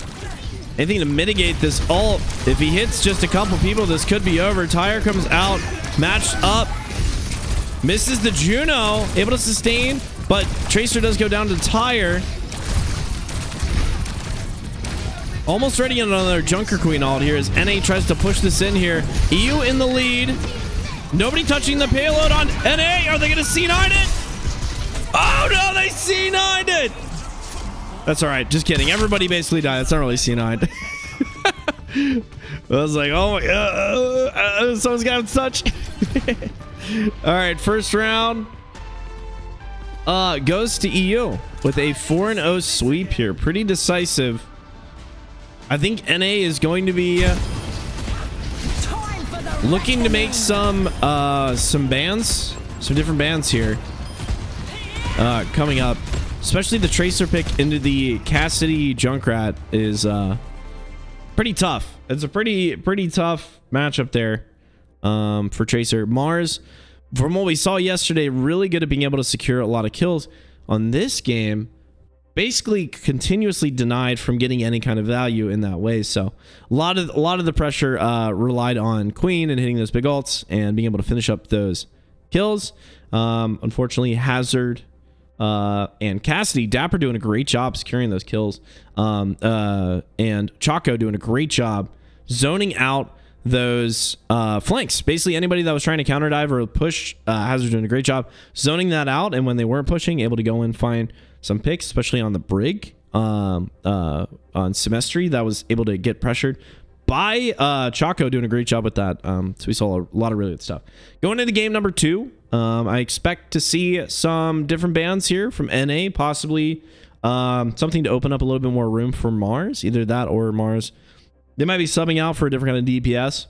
anything to mitigate this ult. If he hits just a couple people, this could be over. Tyre comes out, matched up. Misses the Juno, able to sustain, but Tracer does go down to Tyre. Almost ready on another Junker Queen ult here as NA tries to push this in here. EU in the lead. Nobody touching the payload on NA. Are they going to C9 it? Oh no, they C9'd it. That's all right. Just kidding. Everybody basically died. That's not really C9. was like, oh my god, someone's got to touch. All right, first round goes to EU with a 4-0 sweep here. Pretty decisive. I think NA is going to be looking to make some bans, some different bans here coming up. Especially the Tracer pick into the Cassidy Junkrat is pretty tough. It's a pretty tough matchup there for Tracer. Mars, from what we saw yesterday, really good at being able to secure a lot of kills. On this game, basically continuously denied from getting any kind of value in that way. So a lot of the pressure relied on Queen and hitting those big ults and being able to finish up those kills. Unfortunately, Hazard and Cassidy, Dapper doing a great job securing those kills, and Choco doing a great job zoning out those flanks. Basically anybody that was trying to counter dive or push, Hazard doing a great job zoning that out, and when they weren't pushing, able to go and find some picks, especially on the Brig, on Semestry, that was able to get pressured by Choco, doing a great job with that. So we saw a lot of really good stuff. Going into game number 2, I expect to see some different bans here from NA, possibly something to open up a little bit more room for Mars. Either that or Mars, they might be subbing out for a different kind of DPS.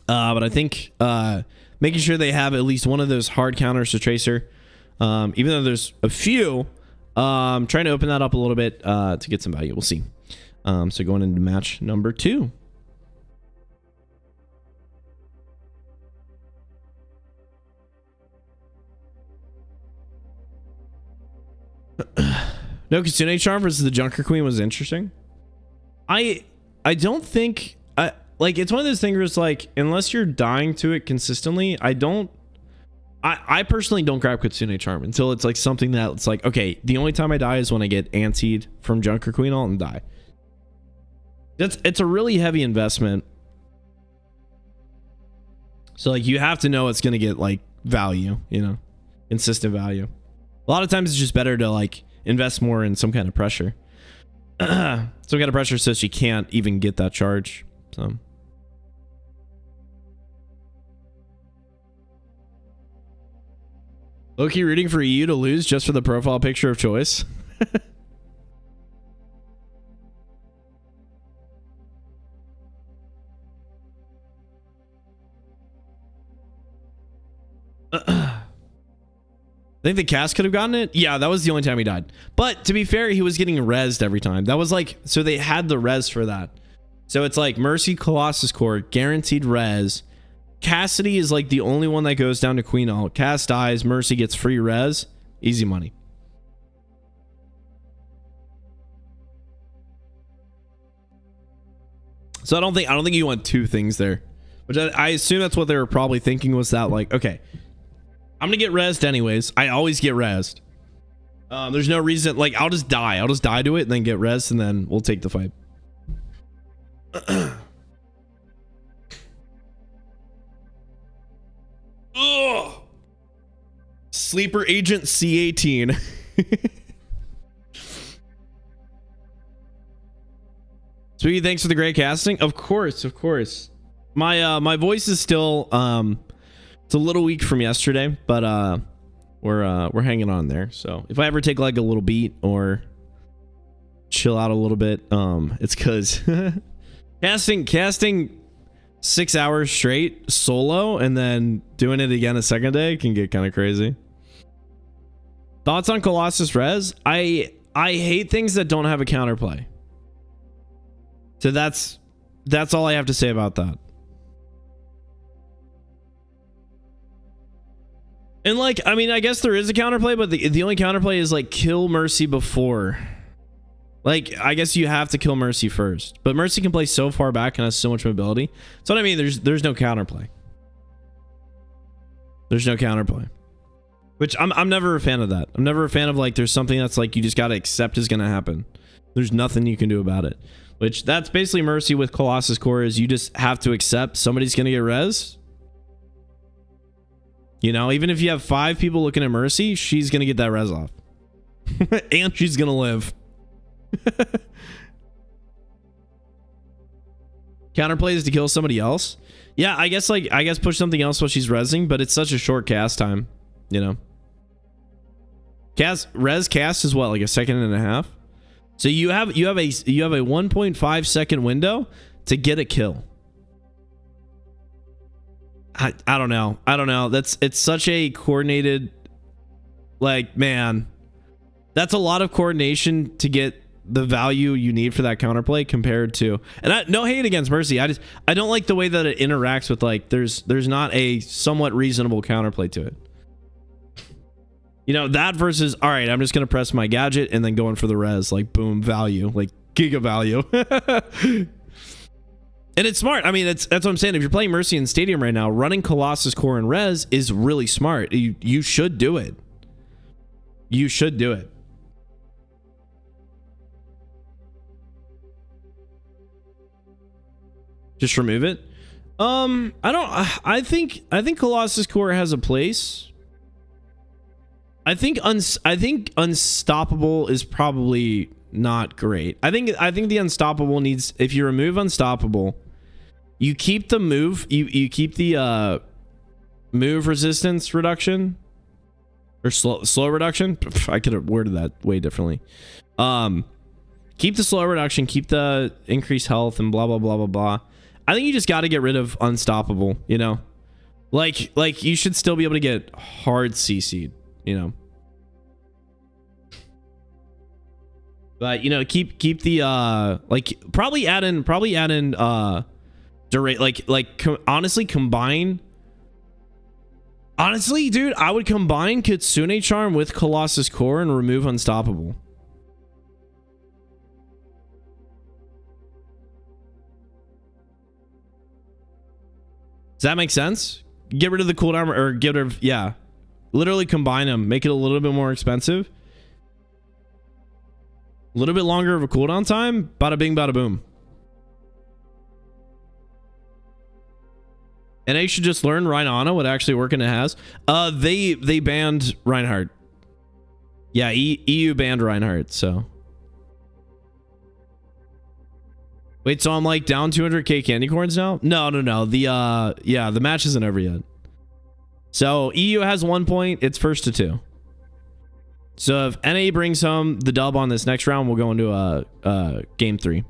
But I think making sure they have at least one of those hard counters to Tracer, even though there's a few, trying to open that up a little bit to get some value. We'll see. So going into match number 2. No, Kitsune Charm versus the Junker Queen was interesting. I don't think like, it's one of those things where it's like, unless you're dying to it consistently, I personally don't grab Kitsune Charm until it's like something that it's like, okay, the only time I die is when I get antied from Junker Queen ult and die. It's a really heavy investment. So like, you have to know it's gonna get like value, you know, consistent value. A lot of times it's just better to like invest more in some kind of pressure. Some kind of pressure so she can't even get that charge. So Loki rooting for EU to lose just for the profile picture of choice. I think the cast could have gotten it. Yeah, that was the only time he died. But to be fair, he was getting rezzed every time. That was like, so they had the res for that. So it's like Mercy, Colossus Core, guaranteed res. Cassidy is like the only one that goes down to Queen ult. Cass dies, Mercy gets free res. Easy money. So I don't think you want two things there. Which I assume that's what they were probably thinking, was that like, okay, I'm gonna get rezzed anyways. I always get rezzed. There's no reason, like, I'll just die to it and then get rezzed, and then we'll take the fight. Ugh. Sleeper Agent C18. Sweetie, thanks for the great casting. Of course. My voice is still it's a little weak from yesterday, but we're hanging on there. So if I ever take like a little beat or chill out a little bit, it's because casting 6 hours straight solo and then doing it again a second day can get kind of crazy. Thoughts on Colossus res? I hate things that don't have a counterplay. So that's all I have to say about that. And like, I mean, I guess there is a counterplay, but the only counterplay is like kill Mercy before. Like, I guess you have to kill Mercy first, but Mercy can play so far back and has so much mobility. So what I mean, there's no counterplay. There's no counterplay, which I'm never a fan of that. I'm never a fan of like, there's something that's like, you just got to accept is going to happen. There's nothing you can do about it, which that's basically Mercy with Colossus Core, is you just have to accept somebody's going to get res. You know, even if you have 5 people looking at Mercy, she's going to get that res off. And she's going to live. Counterplay is to kill somebody else. Yeah, I guess push something else while she's rezzing, but it's such a short cast time, you know. Res cast is what, like a second and a half? So you have a 1.5 second window to get a kill. I don't know. It's such a coordinated, like, man, that's a lot of coordination to get the value you need for that counterplay compared to, and no hate against Mercy. I don't like the way that it interacts with, like, there's not a somewhat reasonable counterplay to it. You know, that versus, all right, I'm just going to press my gadget and then going for the res, like, boom, value, like giga value. And it's smart. I mean, that's what I'm saying. If you're playing Mercy in Stadium right now, running Colossus Core and res is really smart. You should do it. You should do it. Just remove it. I think Colossus Core has a place. I think Unstoppable is probably not great. I think the Unstoppable needs, if you remove Unstoppable, you keep the move, you keep the move resistance reduction or slow reduction. I could have worded that way differently. Keep the slow reduction, keep the increased health and blah blah blah blah blah. I think you just got to get rid of Unstoppable, you know? Like you should still be able to get hard CC'd, you know? But, you know, keep the like probably add in honestly combine. Honestly, dude, I would combine Kitsune Charm with Colossus Core and remove Unstoppable. Does that make sense? Get rid of the cooldown, or get rid of, yeah. Literally combine them. Make it a little bit more expensive. A little bit longer of a cooldown time. Bada bing, bada boom. And they should just learn Rhinana, what actually working it has. They banned Reinhardt. Yeah, EU banned Reinhardt, so. Wait, so I'm like down 200k candy corns now? No. The match isn't over yet. So EU has 1 point. It's first to 2. So if NA brings home the dub on this next round, we'll go into game 3.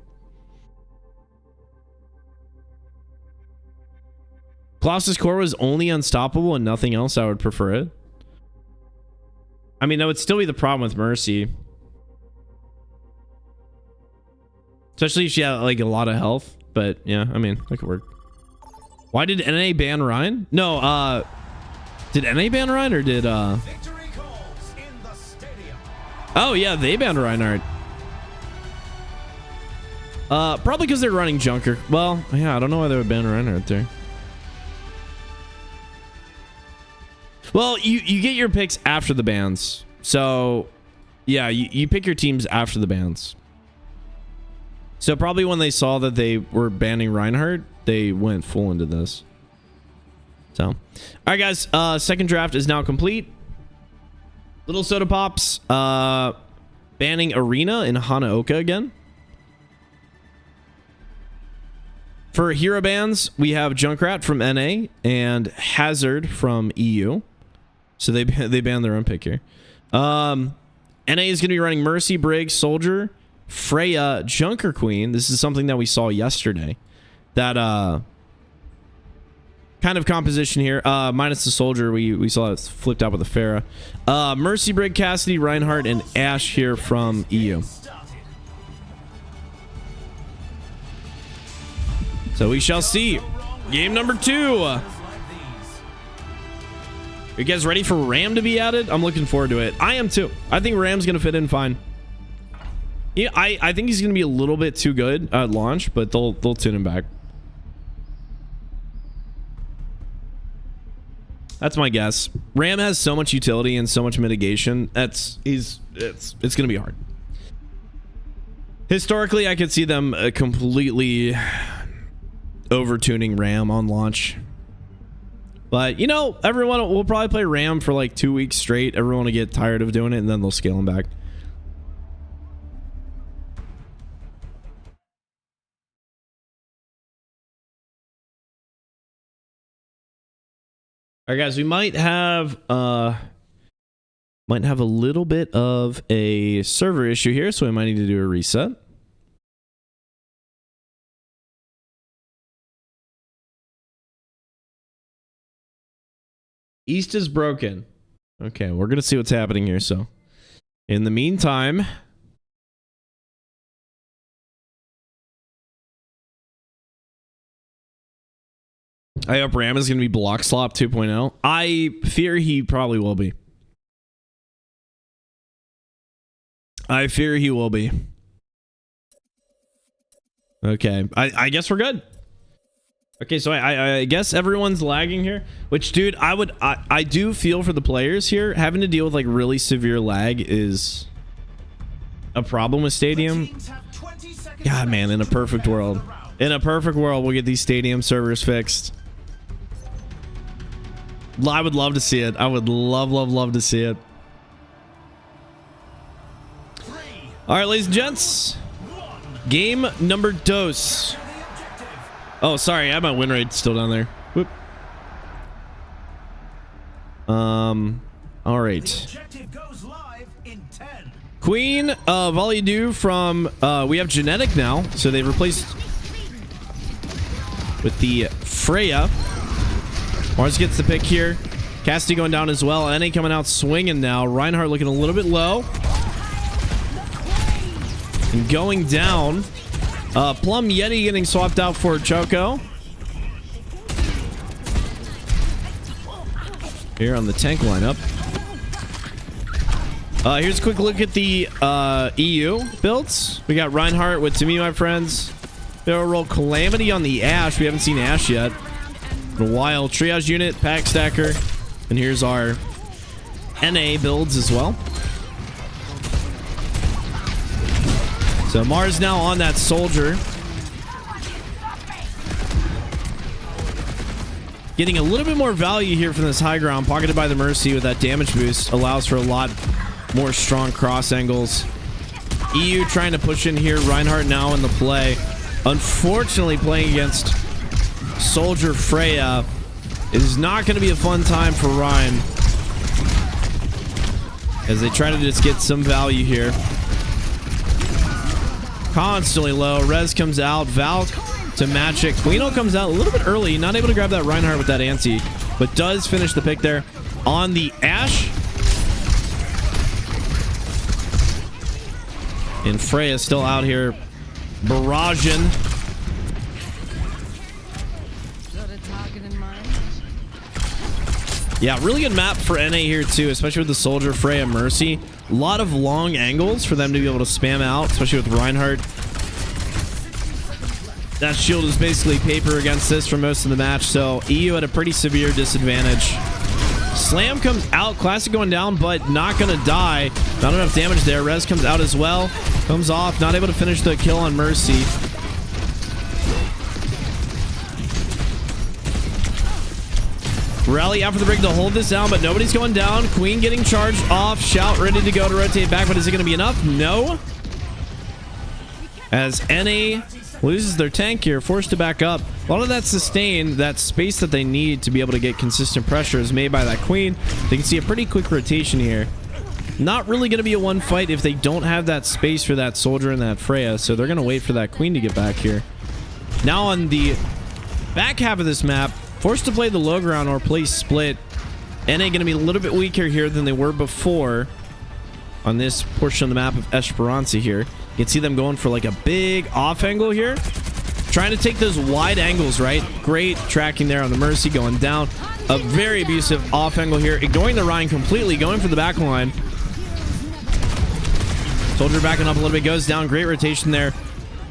Colossus Core was only Unstoppable and nothing else. I would prefer it. I mean, that would still be the problem with Mercy. Especially if she had like a lot of health. But yeah, I mean, that could work. Why did NA ban Ryan? No, did NA ban Ryan or did Oh yeah, they banned Reinhardt. Probably because they're running Junker. Well, yeah, I don't know why they would ban Reinhardt there. Well, you get your picks after the bans. So yeah, you pick your teams after the bans. So probably when they saw that they were banning Reinhardt, they went full into this. So, all right, guys. Second draft is now complete. Little Soda Pops banning Arena in Hanaoka again. For hero bans, we have Junkrat from NA and Hazard from EU. So they banned their own pick here. NA is going to be running Mercy, Brig, Soldier, Freya, Junker Queen. This is something that we saw yesterday. That kind of composition here. Minus the Soldier, we saw it flipped out with the Pharah. Mercy, Brig, Cassidy, Reinhardt, and Ashe here from EU. So we shall see. Game number 2. You guys ready for Ram to be added? I'm looking forward to it. I am too. I think Ram's going to fit in fine. Yeah, I think he's going to be a little bit too good at launch, but they'll tune him back. That's my guess. Ram has so much utility and so much mitigation. It's going to be hard. Historically, I could see them completely over-tuning Ram on launch. But, you know, everyone will probably play Ram for like 2 weeks straight. Everyone will get tired of doing it, and then they'll scale him back. All right, guys, we might have a little bit of a server issue here, so we might need to do a reset. East is broken. Okay, we're gonna see what's happening here. So, in the meantime, I hope Ram is gonna be block slop 2.0. I fear he probably will be. I fear he will be. Okay, I guess we're good. Okay, so I guess everyone's lagging here. Which, dude, I do feel for the players here. Having to deal with like really severe lag is a problem with Stadium. God, man, in a perfect world. In a perfect world, we'll get these Stadium servers fixed. I would love to see it. I would love to see it. All right, ladies and gents. Game number dos. Oh, sorry, I have my win rate still down there. Whoop. All right. Queen Volley Do from we have Genetic now, so they replaced with the Freya. Mars gets the pick here. Cassidy going down as well. NA coming out swinging now. Reinhardt looking a little bit low. And going down. Plum Yeti getting swapped out for Choco. Here on the tank lineup. Here's a quick look at the EU builds. We got Reinhardt with To Me, My Friends. They'll roll Calamity on the Ashe. We haven't seen Ashe yet in a while. Triage unit, Pack Stacker. And here's our NA builds as well. So Mars now on that soldier. Getting a little bit more value here from this high ground. Pocketed by the Mercy with that damage boost. Allows for a lot more strong cross angles. EU trying to push in here. Reinhardt now in the play. Unfortunately, playing against Soldier Freya is not going to be a fun time for Ryan. As they try to just get some value here. Constantly low. Rez comes out. Val to match it. Quino comes out a little bit early. Not able to grab that Reinhardt with that anti. But does finish the pick there on the Ashe. And Freya still out here barraging. Yeah, really good map for NA here too, especially with the Soldier, Freya, Mercy. A lot of long angles for them to be able to spam out, especially with Reinhardt. That shield is basically paper against this for most of the match, so EU at a pretty severe disadvantage. Slam comes out, Classic going down, but not gonna die. Not enough damage there. Rez comes out as well. Comes off, not able to finish the kill on Mercy. Rally out for the brig to hold this down, but nobody's going down. Queen getting charged off. Shout ready to go to rotate back, but is it going to be enough? No. As NA loses their tank here, forced to back up. A lot of that sustain, that space that they need to be able to get consistent pressure is made by that Queen. They can see a pretty quick rotation here. Not really going to be a one fight if they don't have that space for that Soldier and that Freya, so they're going to wait for that Queen to get back here. Now on the back half of this map, forced to play the low ground or play split. NA going to be a little bit weaker here than they were before on this portion of the map of Esperanza here. You can see them going for like a big off angle here. Trying to take those wide angles, right? Great tracking there on the Mercy going down. A very abusive off angle here. Ignoring the Ryan completely, going for the back line. Soldier backing up a little bit, goes down. Great rotation there.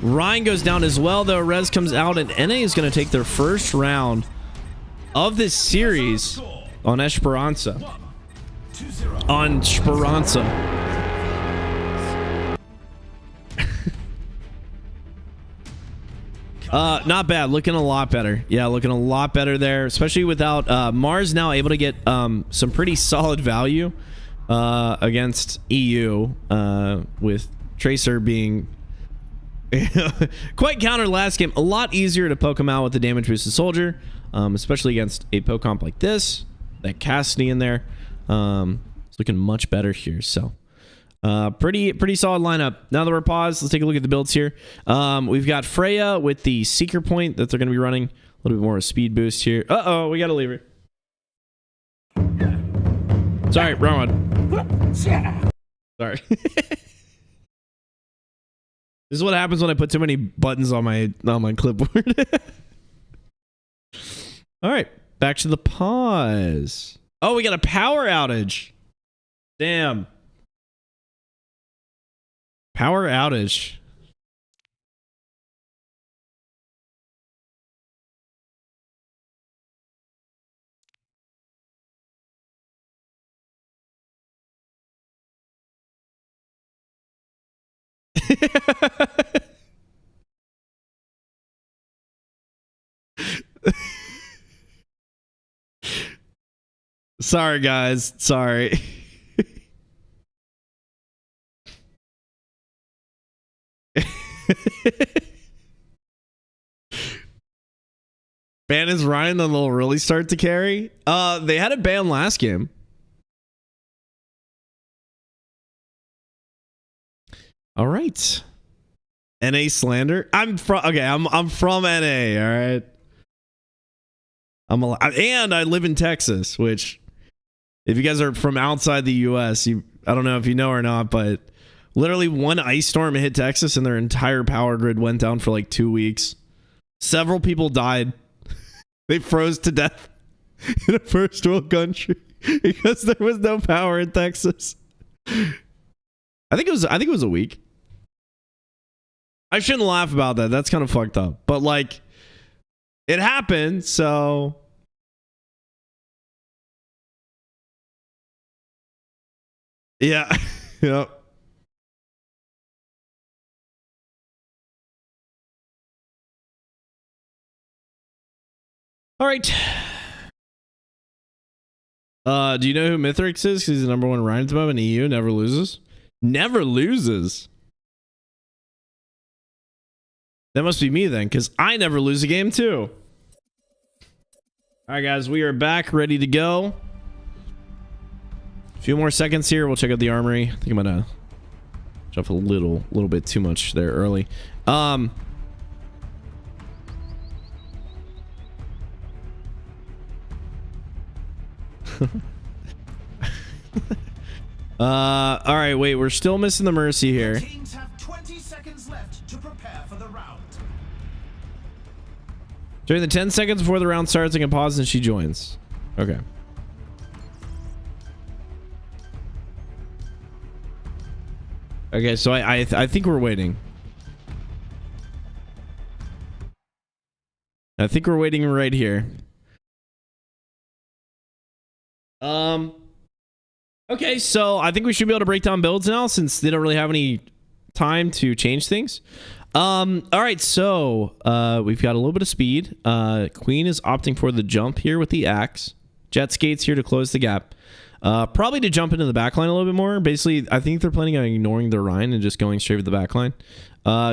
Ryan goes down as well, though. Rez comes out, and NA is going to take their first round of this series on Esperanza. On Esperanza. Not bad. Looking a lot better. Yeah, looking a lot better there, especially without Mars now able to get some pretty solid value against EU with Tracer being quite counter last game. A lot easier to poke him out with the damage boosted Soldier. Especially against a poke comp like this. that Cassidy in there. It's looking much better here. So pretty solid lineup. Now that we're paused, let's take a look at the builds here. We've got Freya with the Seeker Point that they're going to be running. A little bit more of a speed boost here. Uh-oh, we got to leave her. Sorry, wrong one. Sorry. This is what happens when I put too many buttons on my clipboard. All right, back to the pause. Oh, we got a power outage. Damn. Power outage. Sorry, guys. Sorry. Ban is Ryan, then they'll really start to carry. They had a ban last game. All right. NA slander. I'm from NA, all right. And I live in Texas, which if you guys are from outside the US, I don't know if you know or not, but literally one ice storm hit Texas and their entire power grid went down for like 2 weeks. Several people died. They froze to death in a first world country because there was no power in Texas. I think it was a week. I shouldn't laugh about that. That's kind of fucked up. But like, it happened, so yeah. Yep. All right. Do you know who Mithrix is? He's the number one Ryan at the moment in EU. Never loses. Never loses. That must be me then, because I never lose a game too. All right, guys, we are back, ready to go. A few more seconds here. We'll check out the armory. I think I'm gonna jump a little bit too much there early. All right, wait, we're still missing the Mercy here. Teams have 20 seconds left to prepare for the round. During the 10 seconds before the round starts, I can pause and she joins. Okay. Okay, so I think we're waiting. I think we're waiting right here. Okay, so I think we should be able to break down builds now since they don't really have any time to change things. All right, so we've got a little bit of speed. Queen is opting for the jump here with the axe. Jet skates here to close the gap. Probably to jump into the backline a little bit more. Basically, I think they're planning on ignoring the Rhine and just going straight for the backline.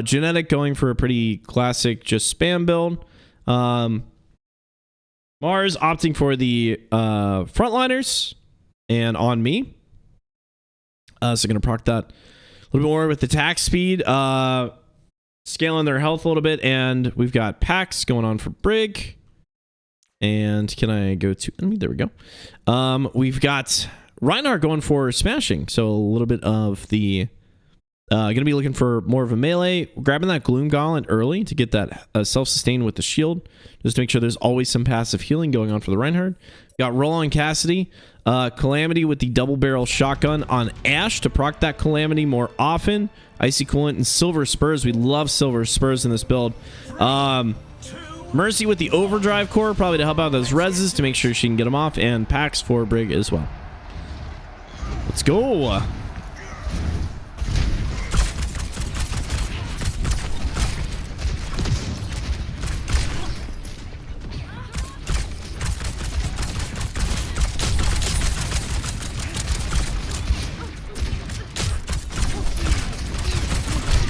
Genetic going for a pretty classic just spam build. Mars opting for the frontliners and on me. So going to proc that a little bit more with attack speed. Scaling their health a little bit. And we've got Pax going on for Brig. And can I go to enemy? There we go. We've got Reinhardt going for smashing. So a little bit of the... going to be looking for more of a melee. Grabbing that Gloom Gauntlet early to get that self-sustain with the shield. Just to make sure there's always some passive healing going on for the Reinhardt. Got Roll-On Cassidy. Calamity with the double barrel shotgun on Ashe to proc that Calamity more often. Icy Coolant and Silver Spurs. We love Silver Spurs in this build. Mercy with the Overdrive Core, probably to help out those reses to make sure she can get them off. And Pax for Brig as well. Let's go.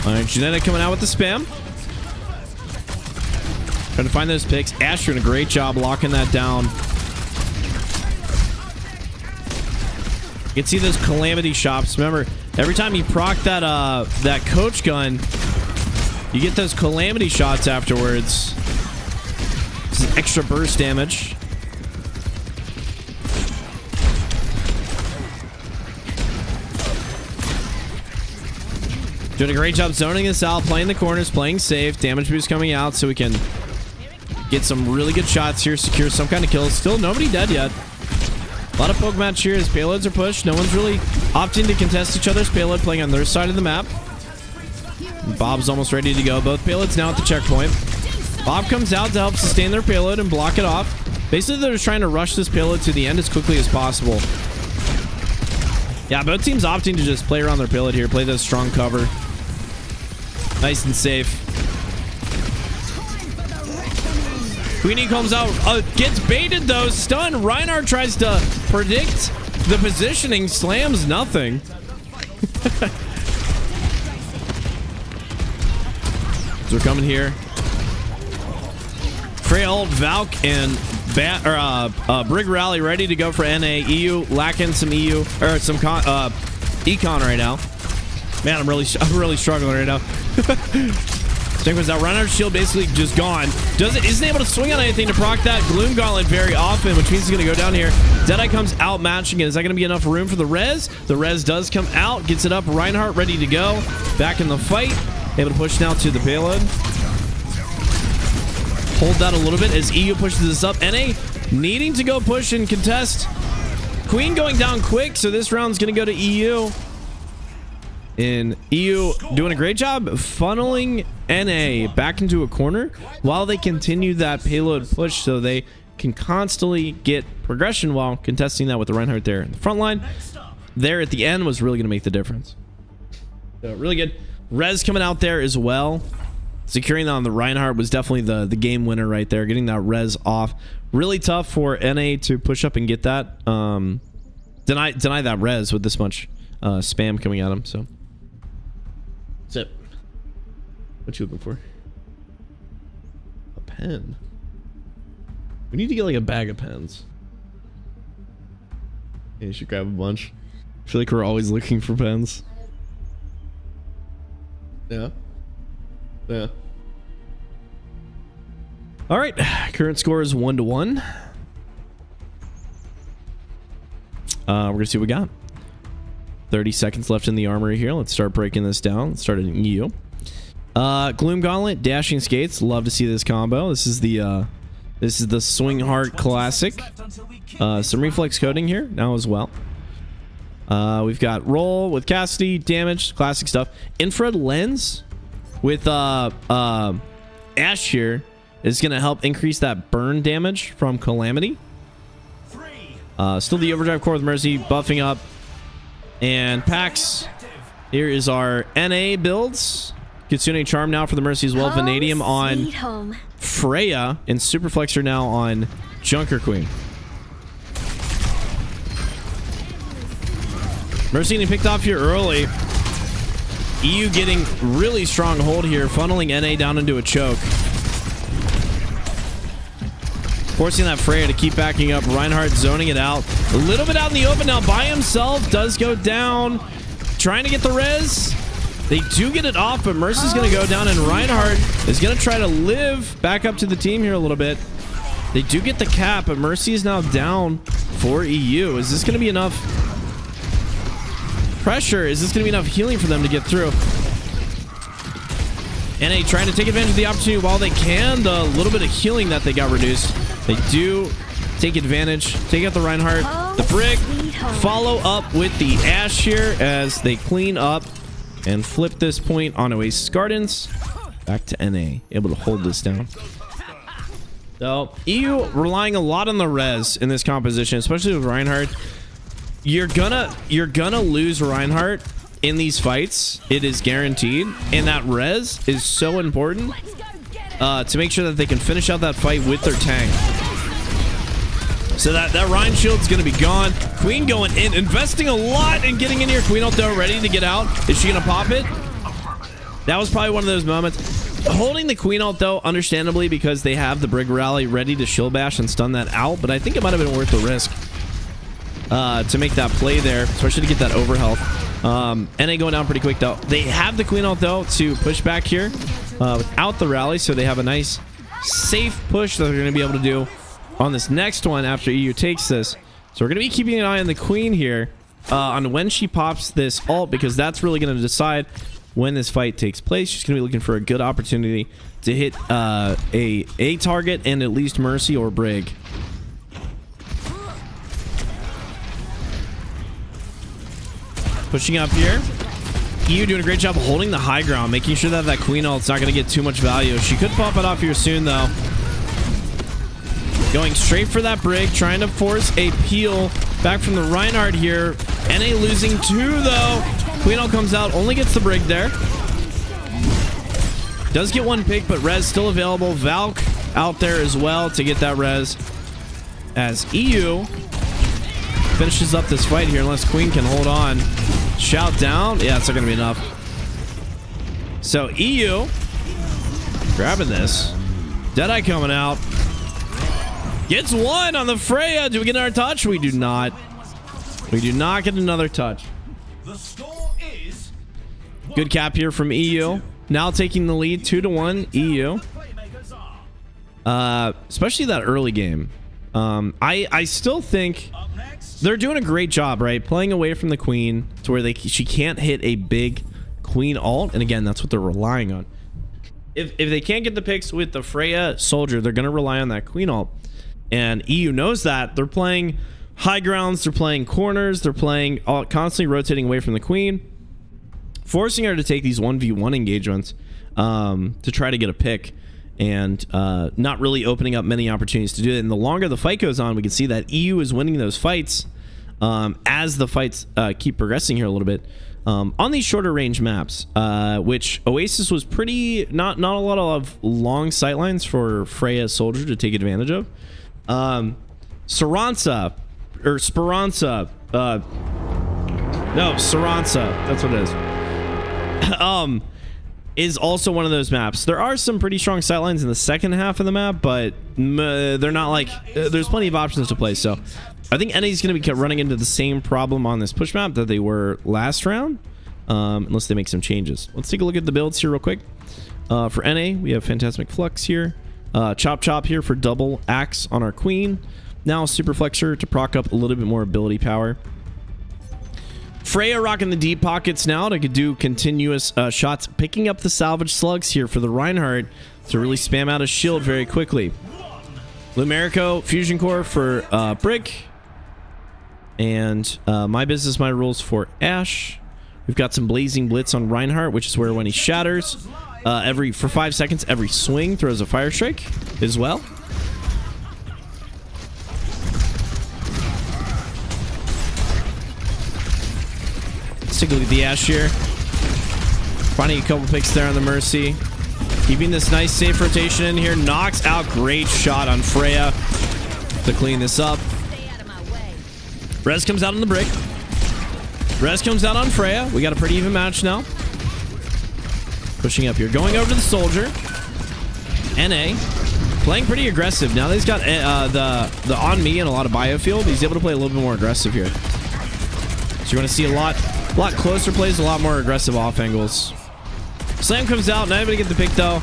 Alright, Genetic coming out with the spam. Trying to find those picks. Ashe doing a great job locking that down. You can see those calamity shops. Remember, every time you proc that that coach gun, you get those calamity shots afterwards. This is extra burst damage. Doing a great job zoning this out, playing the corners, playing safe. Damage boost coming out so we can get some really good shots here, secure some kind of kills. Still nobody dead yet. A lot of poke match here as payloads are pushed. No one's really opting to contest each other's payload, playing on their side of the map. Bob's almost ready to go. Both payloads now at the checkpoint. Bob comes out to help sustain their payload and block it off. Basically, they're just trying to rush this payload to the end as quickly as possible. Yeah, both teams opting to just play around their payload here, play this strong cover. Nice and safe. Queenie comes out, gets baited though, stunned. Reinhardt tries to predict the positioning, slams nothing. So we're coming here. Freya ult, Valk, and Brig Rally ready to go for NA. EU lacking some EU or some econ right now. Man, I'm really struggling right now. Snake was out. Reinhardt's shield basically just gone. Isn't able to swing on anything to proc that Gloom Gauntlet very often, which means he's going to go down here. Deadeye comes out matching it. Is that going to be enough room for the res? The res does come out, gets it up. Reinhardt ready to go. Back in the fight. Able to push now to the payload. Hold that a little bit as EU pushes this up. NA needing to go push and contest. Queen going down quick, so this round's going to go to EU. And EU doing a great job funneling NA back into a corner while they continue that payload push so they can constantly get progression while contesting that with the Reinhardt there in the front line. There at the end was really going to make the difference. So really good. Res coming out there as well. Securing that on the Reinhardt was definitely the game winner right there. Getting that res off. Really tough for NA to push up and get that. Deny that res with this much spam coming at him. So that's it. What you looking for? A pen. We need to get like a bag of pens. Yeah, you should grab a bunch. I feel like we're always looking for pens. Yeah. Yeah. All right. Current score is 1-1. We're gonna see what we got. 30 seconds left in the armory here. Let's start breaking this down. Let's start in EU. Gloom Gauntlet, Dashing Skates. Love to see this combo. This is the Swing Heart Classic. Some reflex coding here now as well. We've got Roll with Cassidy, damage, classic stuff. Infrared Lens with Ash here is going to help increase that burn damage from Calamity. Still the Overdrive Core with Mercy buffing up. And Pax, here is our NA builds. Kitsune Charm now for the Mercy as well. Vanadium on Freya and Superflexor now on Junker Queen. Mercy getting picked off here early. EU getting really strong hold here, funneling NA down into a choke. Forcing that Freya to keep backing up. Reinhardt zoning it out. A little bit out in the open now by himself. Does go down. Trying to get the res. They do get it off, but Mercy's going to go down, and Reinhardt is going to try to live back up to the team here a little bit. They do get the cap, but Mercy is now down for EU. Is this going to be enough pressure? Is this going to be enough healing for them to get through? NA trying to take advantage of the opportunity while they can. The little bit of healing that they got reduced. They do take advantage. Take out the Reinhardt. The Brig. Follow up with the Ash here as they clean up and flip this point on Oasis Gardens. Back to NA. Able to hold this down. So EU relying a lot on the res in this composition, especially with Reinhardt. You're gonna lose Reinhardt in these fights. It is guaranteed, and that res is so important to make sure that they can finish out that fight with their tank. So that Rein shield's gonna be gone. Queen going in, investing a lot in getting in here. Queen ult though, ready to get out. Is she gonna pop it? That was probably one of those moments. Holding the Queen ult though, understandably, because they have the Brig Rally ready to shield bash and stun that out, but I think it might have been worth the risk. to make that play there, especially to get that overhealth. NA going down pretty quick though. They have the queen ult though to push back here without the rally, so they have a nice safe push that they're going to be able to do on this next one after EU takes this. So we're going to be keeping an eye on the queen here on when she pops this ult, because that's really going to decide when this fight takes place. She's going to be looking for a good opportunity to hit a target and at least Mercy or Brig. Pushing up here. EU doing a great job holding the high ground, making sure that that queen ult's not going to get too much value. She could pop it off here soon though. Going straight for that Brig, trying to force a peel back from the Reinhardt here. NA losing 2 though. Queen ult comes out, only gets the Brig there. Does get 1 pick, but res still available. Valk out there as well to get that res. As EU finishes up this fight here, unless Queen can hold on. Shout down. Yeah, it's not going to be enough. So EU grabbing this. Deadeye coming out. Gets 1 on the Freya. Do we get another touch? We do not. We do not get another touch. The score is good cap here from EU. Now taking the lead 2-1 EU. Especially that early game. I still think they're doing a great job, right? Playing away from the queen to where she can't hit a big queen ult. And again, that's what they're relying on. If they can't get the picks with the Freya soldier, they're going to rely on that queen ult. And EU knows that. They're playing high grounds, they're playing corners, they're playing constantly rotating away from the queen, forcing her to take these 1v1 engagements to try to get a pick, and not really opening up many opportunities to do it. And the longer the fight goes on, we can see that EU is winning those fights as the fights keep progressing here a little bit on these shorter range maps, which Oasis was pretty not a lot of long sightlines for Freya soldier to take advantage of. Speranza, no, Speranza, that's what it is also one of those maps. There are some pretty strong sightlines in the second half of the map, but they're not like there's plenty of options to play. So I think NA is going to be running into the same problem on this push map that they were last round, unless they make some changes. Let's take a look at the builds here real quick. For NA, we have Phantasmic Flux here, Chop Chop here for double axe on our queen. Now Super Flexor to proc up a little bit more ability power. Freya rocking the deep pockets now to do continuous shots, picking up the salvage slugs here for the Reinhardt to really spam out his shield very quickly. Lumerico Fusion Core for Brick, and My Business My Rules for Ashe. We've got some Blazing Blitz on Reinhardt, which is where when he shatters, for 5 seconds, every swing throws a fire strike as well. Let's take a look at the Ashe here. Finding a couple picks there on the Mercy. Keeping this nice safe rotation in here. Knocks out. Great shot on Freya to clean this up. Res comes out on the Brick. Res comes out on Freya. We got a pretty even match now. Pushing up here. Going over to the soldier. NA. Playing pretty aggressive. Now that he's got the on me and a lot of biofield, he's able to play a little bit more aggressive here. So you're going to see a lot closer plays, a lot more aggressive off angles. Slam comes out, not able to get the pick though.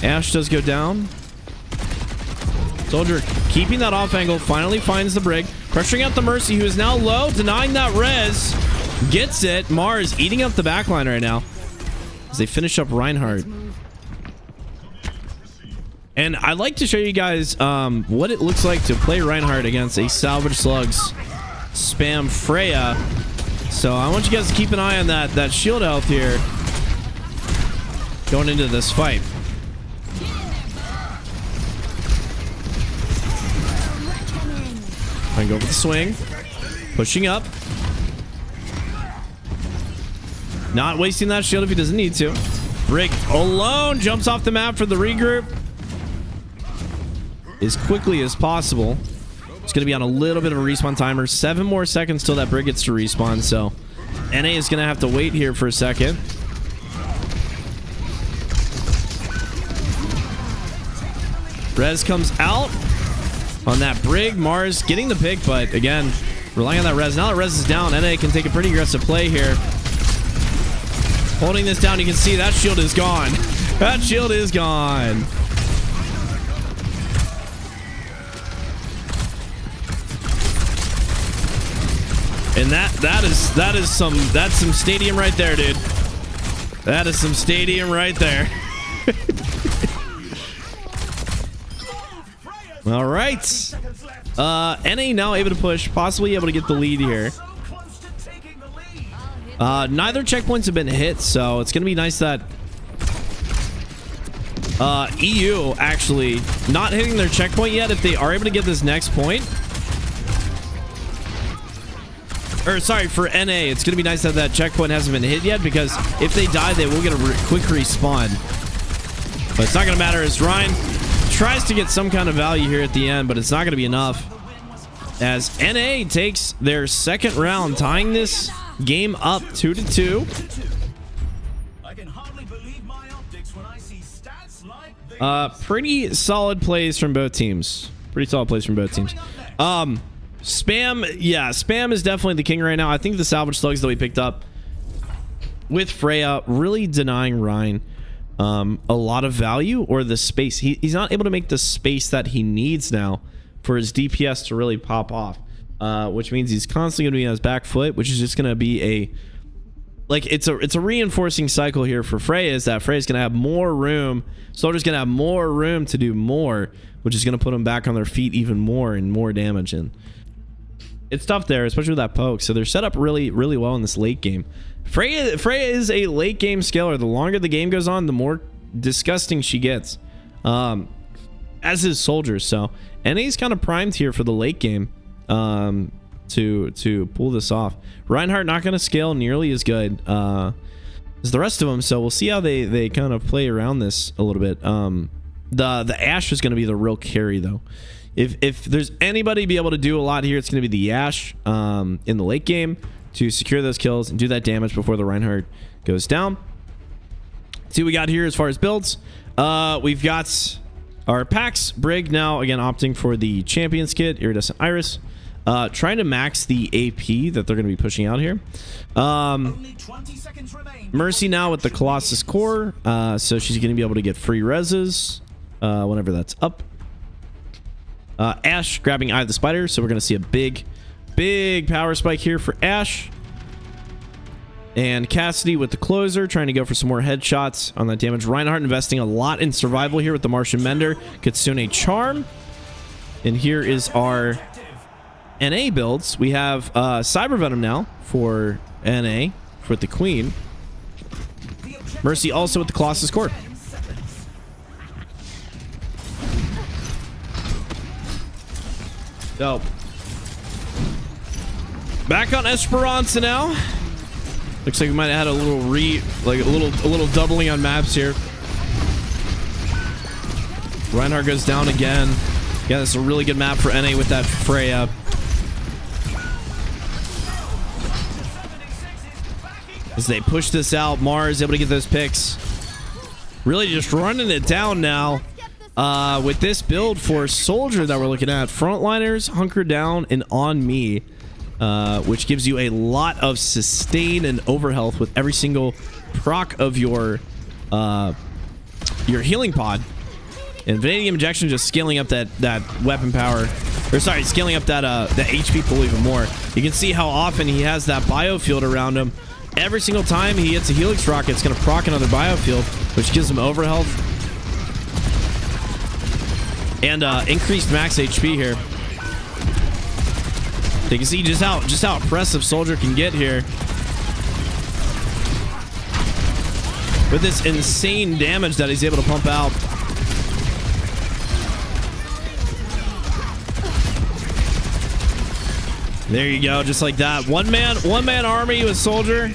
Ashe does go down. Soldier keeping that off angle, finally finds the Brig. Pressuring out the Mercy, who is now low, denying that res. Gets it. Mars eating up the backline right now as they finish up Reinhardt. And I'd like to show you guys what it looks like to play Reinhardt against a Salvage Slugs spam Freya. So I want you guys to keep an eye on that shield health here going into this fight. I go for the swing. Pushing up. Not wasting that shield if he doesn't need to. Rick alone jumps off the map for the regroup as quickly as possible. It's going to be on a little bit of a respawn timer. 7 more seconds till that Brig gets to respawn. So NA is going to have to wait here for a second. Rez comes out on that Brig. Mars getting the pick, but again, Relying on that res. Now that res is down, NA can take a pretty aggressive play here. Holding this down, you can see that shield is gone. That shield is gone. And that's some stadium right there, dude. That is some stadium right there. All right. NA now able to push, possibly able to get the lead here. Neither checkpoints have been hit, so it's gonna be nice that EU actually not hitting their checkpoint yet. If they are able to get this next point, or sorry, for NA, it's gonna be nice that that checkpoint hasn't been hit yet, because if they die, they will get a quick respawn. But it's not gonna matter as Ryan tries to get some kind of value here at the end, but it's not gonna be enough, as NA takes their second round, tying this game up 2-2. Pretty solid plays from both teams. Spam, yeah, Spam is definitely the king right now. I think the salvage slugs that we picked up with Freya really denying Ryan a lot of value, or the space. He's not able to make the space that he needs now for his DPS to really pop off, which means he's constantly going to be on his back foot, which is just going to be a, like, it's a reinforcing cycle here for Freya, is that Freya's going to have more room, Soldier's going to have more room to do more, which is going to put them back on their feet even more and more damage. And it's tough there, especially with that poke. So they're set up really, really well in this late game. Freya is a late game scaler. The longer the game goes on, the more disgusting she gets, as is Soldier. So NA's kind of primed here for the late game to pull this off. Reinhardt not going to scale nearly as good as the rest of them, so we'll see how they kind of play around this a little bit. The Ashe is going to be the real carry, though. If there's anybody be able to do a lot here, it's going to be the Ashe in the late game to secure those kills and do that damage before the Reinhardt goes down. Let's see what we got here as far as builds. We've got our Pax Brig now, again, opting for the Champions Kit, Iridescent Iris. Trying to max the AP that they're going to be pushing out here. Mercy now with the Colossus Core, so she's going to be able to get free reses whenever that's up. Ashe grabbing Eye of the Spider, so we're going to see a big power spike here for Ashe. And Cassidy with the Closer, trying to go for some more headshots on that damage. Reinhardt investing a lot in survival here with the Martian Mender. Kitsune Charm. And here is our NA builds. We have Cyber Venom now for NA with the Queen. Mercy also with the Colossus Core. So back on Esperanza now. Looks like we might have had a little doubling on maps here. Reinhardt goes down again. Yeah, this is a really good map for NA with that Freya. As they push this out, Mars able to get those picks. Really just running it down now with this build for Soldier that we're looking at. Frontliners, hunker down, and on me, which gives you a lot of sustain and overhealth with every single proc of your healing pod. And Vanadium Injection just scaling up that weapon power, or sorry, scaling up that HP pool even more. You can see how often he has that biofield around him. Every single time he hits a Helix rocket, it's going to proc another biofield, which gives him overhealth and increased max HP here. So you can see just how impressive Soldier can get here with this insane damage that he's able to pump out. There you go, just like that. One man army with Soldier.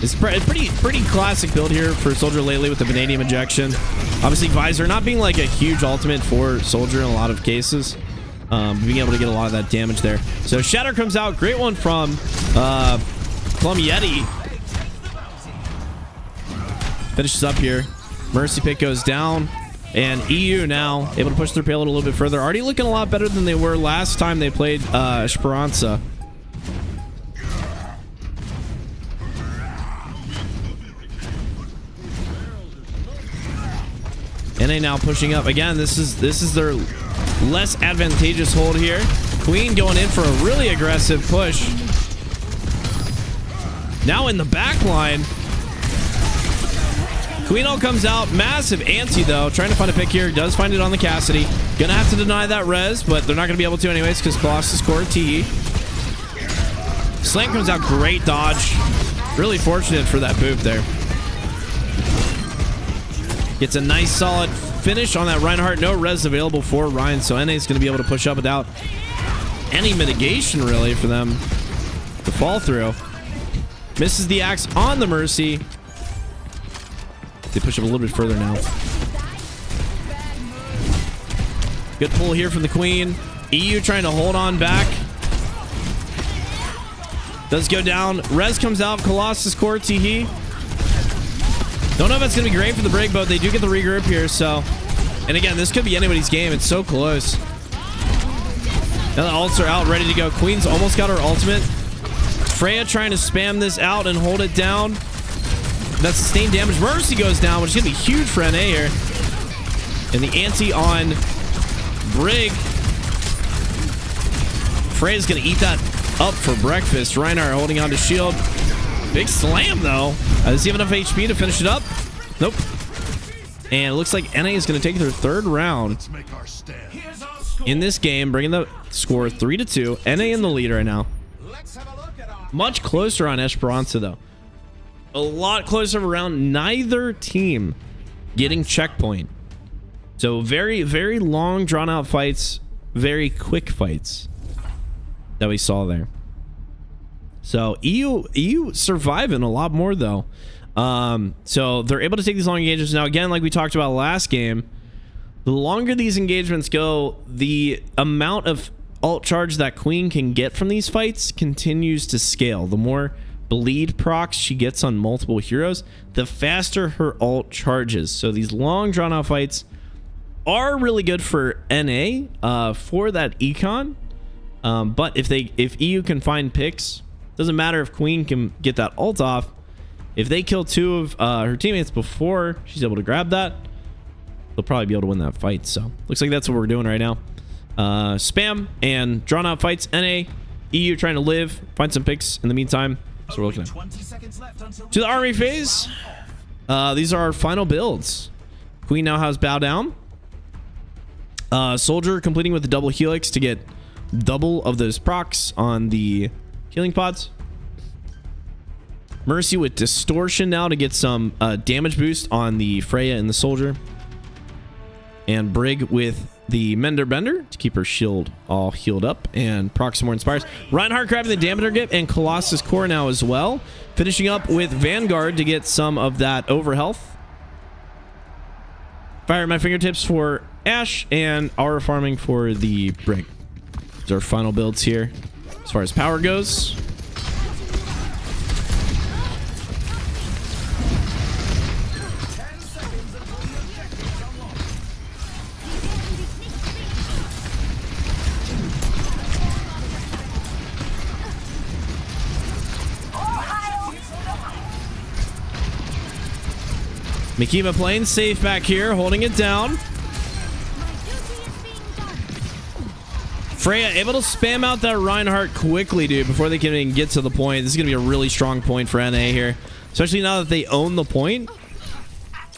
It's pretty classic build here for Soldier lately with the Vanadium Injection. Obviously, Visor not being like a huge ultimate for Soldier in a lot of cases. Being able to get a lot of that damage there. So Shatter comes out. Great one from Plum Yeti. Finishes up here. Mercy pick goes down. And EU now able to push their payload a little bit further. Already looking a lot better than they were last time they played Esperanza. NA now pushing up. Again, this is their less advantageous hold here. Queen going in for a really aggressive push. Now in the back line. Queen all comes out. Massive anti, though. Trying to find a pick here. Does find it on the Cassidy. Gonna have to deny that res, but they're not gonna be able to anyways because Colossus scored TE. Slam comes out. Great dodge. Really fortunate for that boop there. Gets a nice solid finish on that Reinhardt. No res available for Ryan, so NA is going to be able to push up without any mitigation really for them to fall through. Misses the axe on the Mercy. They push up a little bit further now. Good pull here from the Queen. EU trying to hold on back. Does go down. Res comes out. Colossus core Teehee. Don't know if it's going to be great for the Brig, but they do get the regroup here, so... And again, this could be anybody's game. It's so close. Now the ults are out, ready to go. Queen's almost got her ultimate. Freya trying to spam this out and hold it down. That sustained damage. Mercy goes down, which is going to be huge for NA here. And the ante on Brig. Freya's going to eat that up for breakfast. Reinhardt holding on to shield. Big slam, though. Does he have enough HP to finish it up? Nope. And it looks like NA is going to take their third round in this game, bringing the score 3-2. NA in the lead right now. Much closer on Esperanza, though. A lot closer of a round. Neither team getting checkpoint. So very, very long, drawn-out fights. Very quick fights that we saw there. So EU surviving a lot more though. So they're able to take these long engagements. Now again, like we talked about last game, the longer these engagements go, the amount of ult charge that Queen can get from these fights continues to scale. The more bleed procs she gets on multiple heroes, the faster her ult charges. So these long drawn out fights are really good for NA for that econ. But if EU can find picks, doesn't matter if Queen can get that ult off. If they kill two of her teammates before she's able to grab that, they'll probably be able to win that fight. So looks like that's what we're doing right now. Spam and drawn out fights. NA, EU trying to live, find some picks in the meantime. So we're looking at to the army phase. These are our final builds. Queen now has bow down. Soldier completing with the double helix to get double of those procs on the healing pods. Mercy with distortion now to get some damage boost on the Freya and the soldier. And Brig with the Mender Bender to keep her shield all healed up and proc some more inspires. Reinhardt grabbing the Dampener Grip and Colossus Core now as well. Finishing up with Vanguard to get some of that over health. Fire at my fingertips for Ashe and Aura farming for the Brig. These are our final builds here as far as power goes. Mikiva playing safe back here, holding it down. Freya able to spam out that Reinhardt quickly, dude, before they can even get to the point. This is going to be a really strong point for NA here, especially now that they own the point.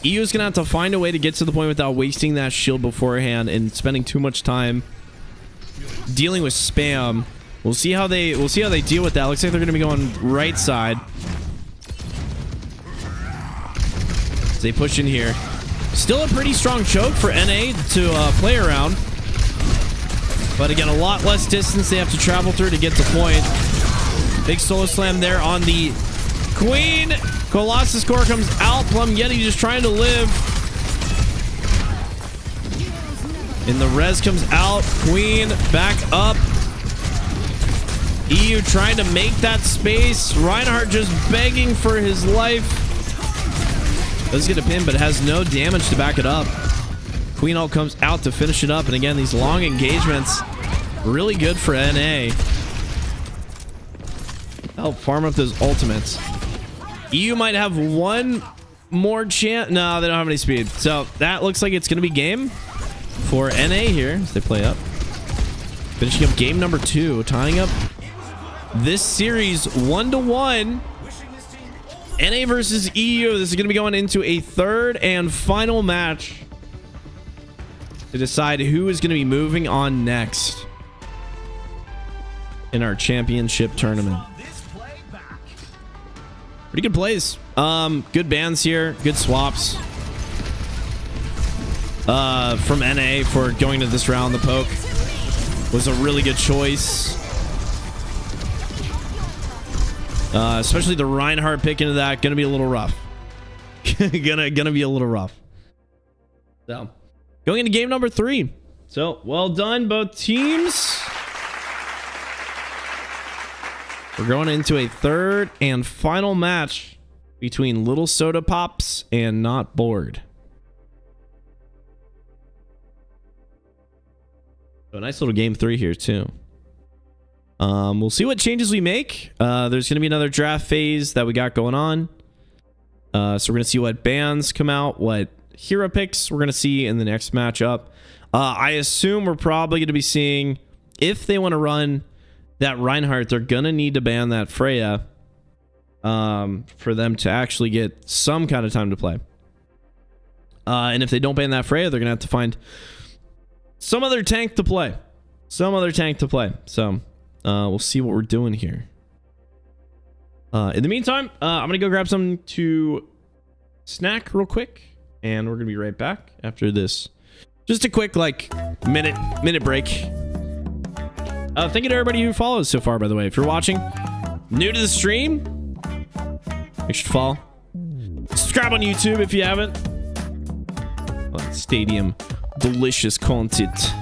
EU is going to have to find a way to get to the point without wasting that shield beforehand and spending too much time dealing with spam. We'll see how they deal with that. Looks like they're going to be going right side. As they push in here. Still a pretty strong choke for NA to play around. But again, a lot less distance they have to travel through to get to point. Big solo slam there on the Queen. Colossus Core comes out. Plum Yeti just trying to live. And the res comes out. Queen back up. EU trying to make that space. Reinhardt just begging for his life. Does get a pin, but has no damage to back it up. Queen ult comes out to finish it up. And again, these long engagements, really good for NA. Help farm up those ultimates. EU might have one more chance. No, they don't have any speed. So that looks like it's going to be game for NA here as they play up. Finishing up game number 2, tying up this series 1-1. NA versus EU. This is going to be going into a third and final match to decide who is going to be moving on next in our championship tournament. Pretty good plays. Good bans here. Good swaps. From NA for going to this round. The poke was a really good choice. Especially the Reinhardt pick into that. Gonna be a little rough. gonna be a little rough. So, going into game number 3. So, well done, both teams. We're going into a third and final match between Little Soda Pops and Not Bored. So a nice little game 3 here too. We'll see what changes we make. There's going to be another draft phase that we got going on. So we're going to see what bans come out, what hero picks we're going to see in the next matchup. I assume we're probably going to be seeing, if they want to run that Reinhardt, they're going to need to ban that Freya for them to actually get some kind of time to play. And if they don't ban that Freya, they're going to have to find some other tank to play. So we'll see what we're doing here. In the meantime, I'm going to go grab something to snack real quick. And we're going to be right back after this. Just a quick, like, minute break. Thank you to everybody who follows so far, by the way. If you're watching, new to the stream, make sure to follow. Subscribe on YouTube if you haven't. Stadium, delicious content.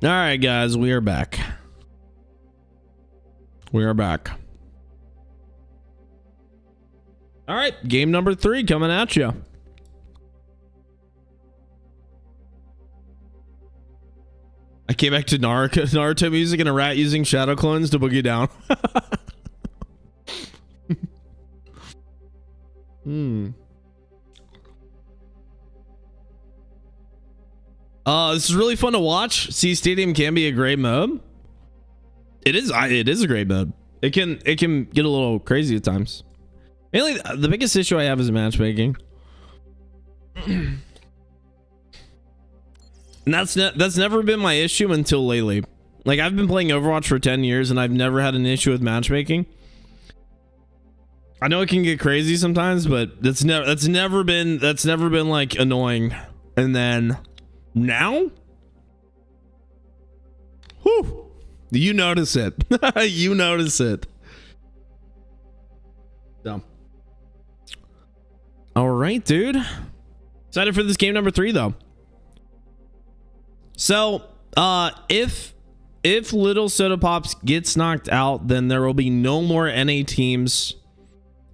All right, guys, we are back. All right, game number 3 coming at you. I came back to Naruto music and a rat using shadow clones to boogie down. This is really fun to watch. Sea Stadium can be a great mode. It is a great mode. It can get a little crazy at times. Mainly, the biggest issue I have is matchmaking. And that's never been my issue until lately. Like, I've been playing Overwatch for 10 years and I've never had an issue with matchmaking. I know it can get crazy sometimes, but that's never been like annoying. And then now, whew, you notice it. You notice it. So, all right, dude. Excited for this game number 3 though. So, if Little Soda Pops gets knocked out, then there will be no more NA teams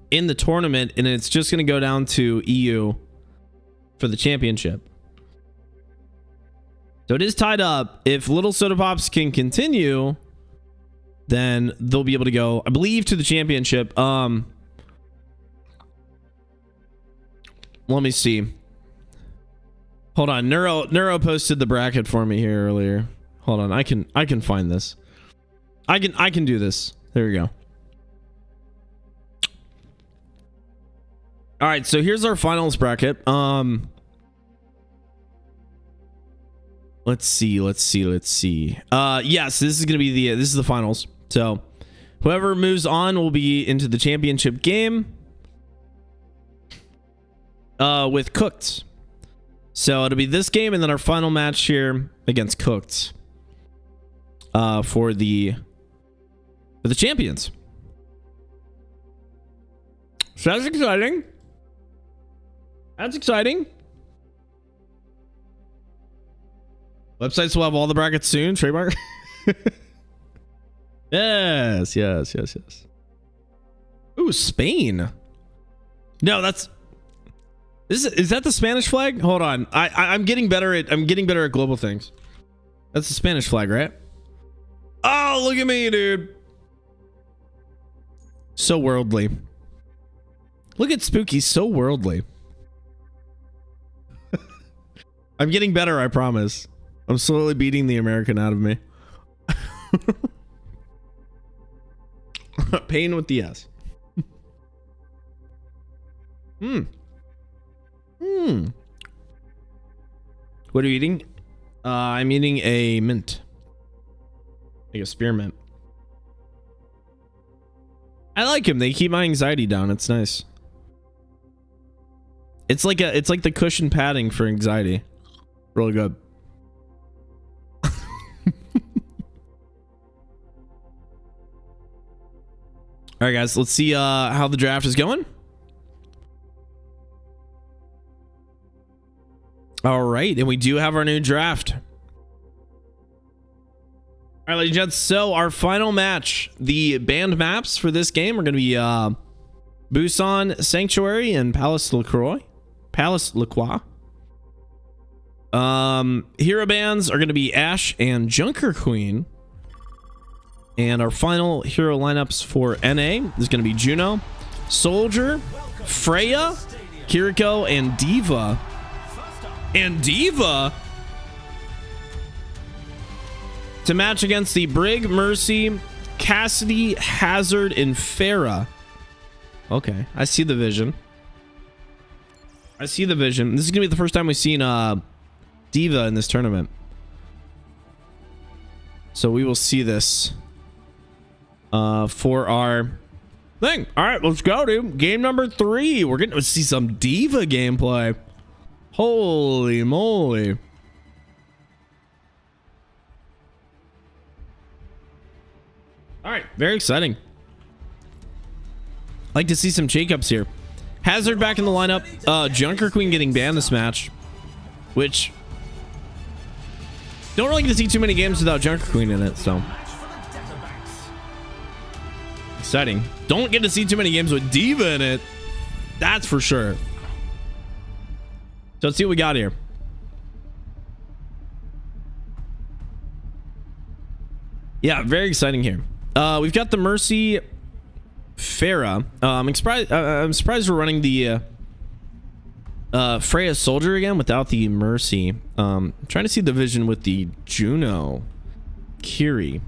in the tournament, and it's just going to go down to EU for the championship. So it is tied up. If Little Soda Pops can continue, then they'll be able to go, I believe, to the championship. Let me see. Hold on. Neuro posted the bracket for me here earlier. Hold on. I can find this. I can do this. There we go. All right, so here's our finals bracket. Let's see. Yes, this is going to be this is the finals. So, whoever moves on will be into the championship game with Cooked. So, it'll be this game and then our final match here against Cooked for the champions. So that's exciting. That's exciting. Websites will have all the brackets soon. Trademark. Yes. Ooh, Spain. No, that's. Is that the Spanish flag? Hold on. I'm getting better at global things. That's the Spanish flag, right? Oh, look at me, dude. So worldly. Look at Spooky, so worldly. I'm getting better, I promise. I'm slowly beating the American out of me. Pain with the S. What are you eating? I'm eating a mint. Like a spearmint. I like them. They keep my anxiety down. It's nice. It's like the cushion padding for anxiety. Really good. All right, guys, let's see how the draft is going. All right, and we do have our new draft. All right, ladies and gents, so our final match, the banned maps for this game are going to be Busan Sanctuary and Palace LaCroix. Hero bands are going to be Ashe and Junker Queen. And our final hero lineups for NA is going to be Juno, Soldier, Freya, Kiriko, and Diva. And Diva to match against the Brig, Mercy, Cassidy, Hazard, and Farah. Okay, I see the vision. This is going to be the first time we've seen Diva in this tournament. So we will see this for our thing. All right, let's go, dude. Game number 3. We're getting to see some Diva gameplay. Holy moly. All right, very exciting. Like to see some shakeups here. Hazard back in the lineup. Junker Queen getting banned this match, which don't really get to see too many games without Junker Queen in it, so exciting. Don't get to see too many games with Diva in it. That's for sure. So let's see what we got here. Yeah, very exciting here. We've got the Mercy Farah. I'm surprised we're running the Freya Soldier again without the Mercy. Trying to see the vision with the Juno Kiri.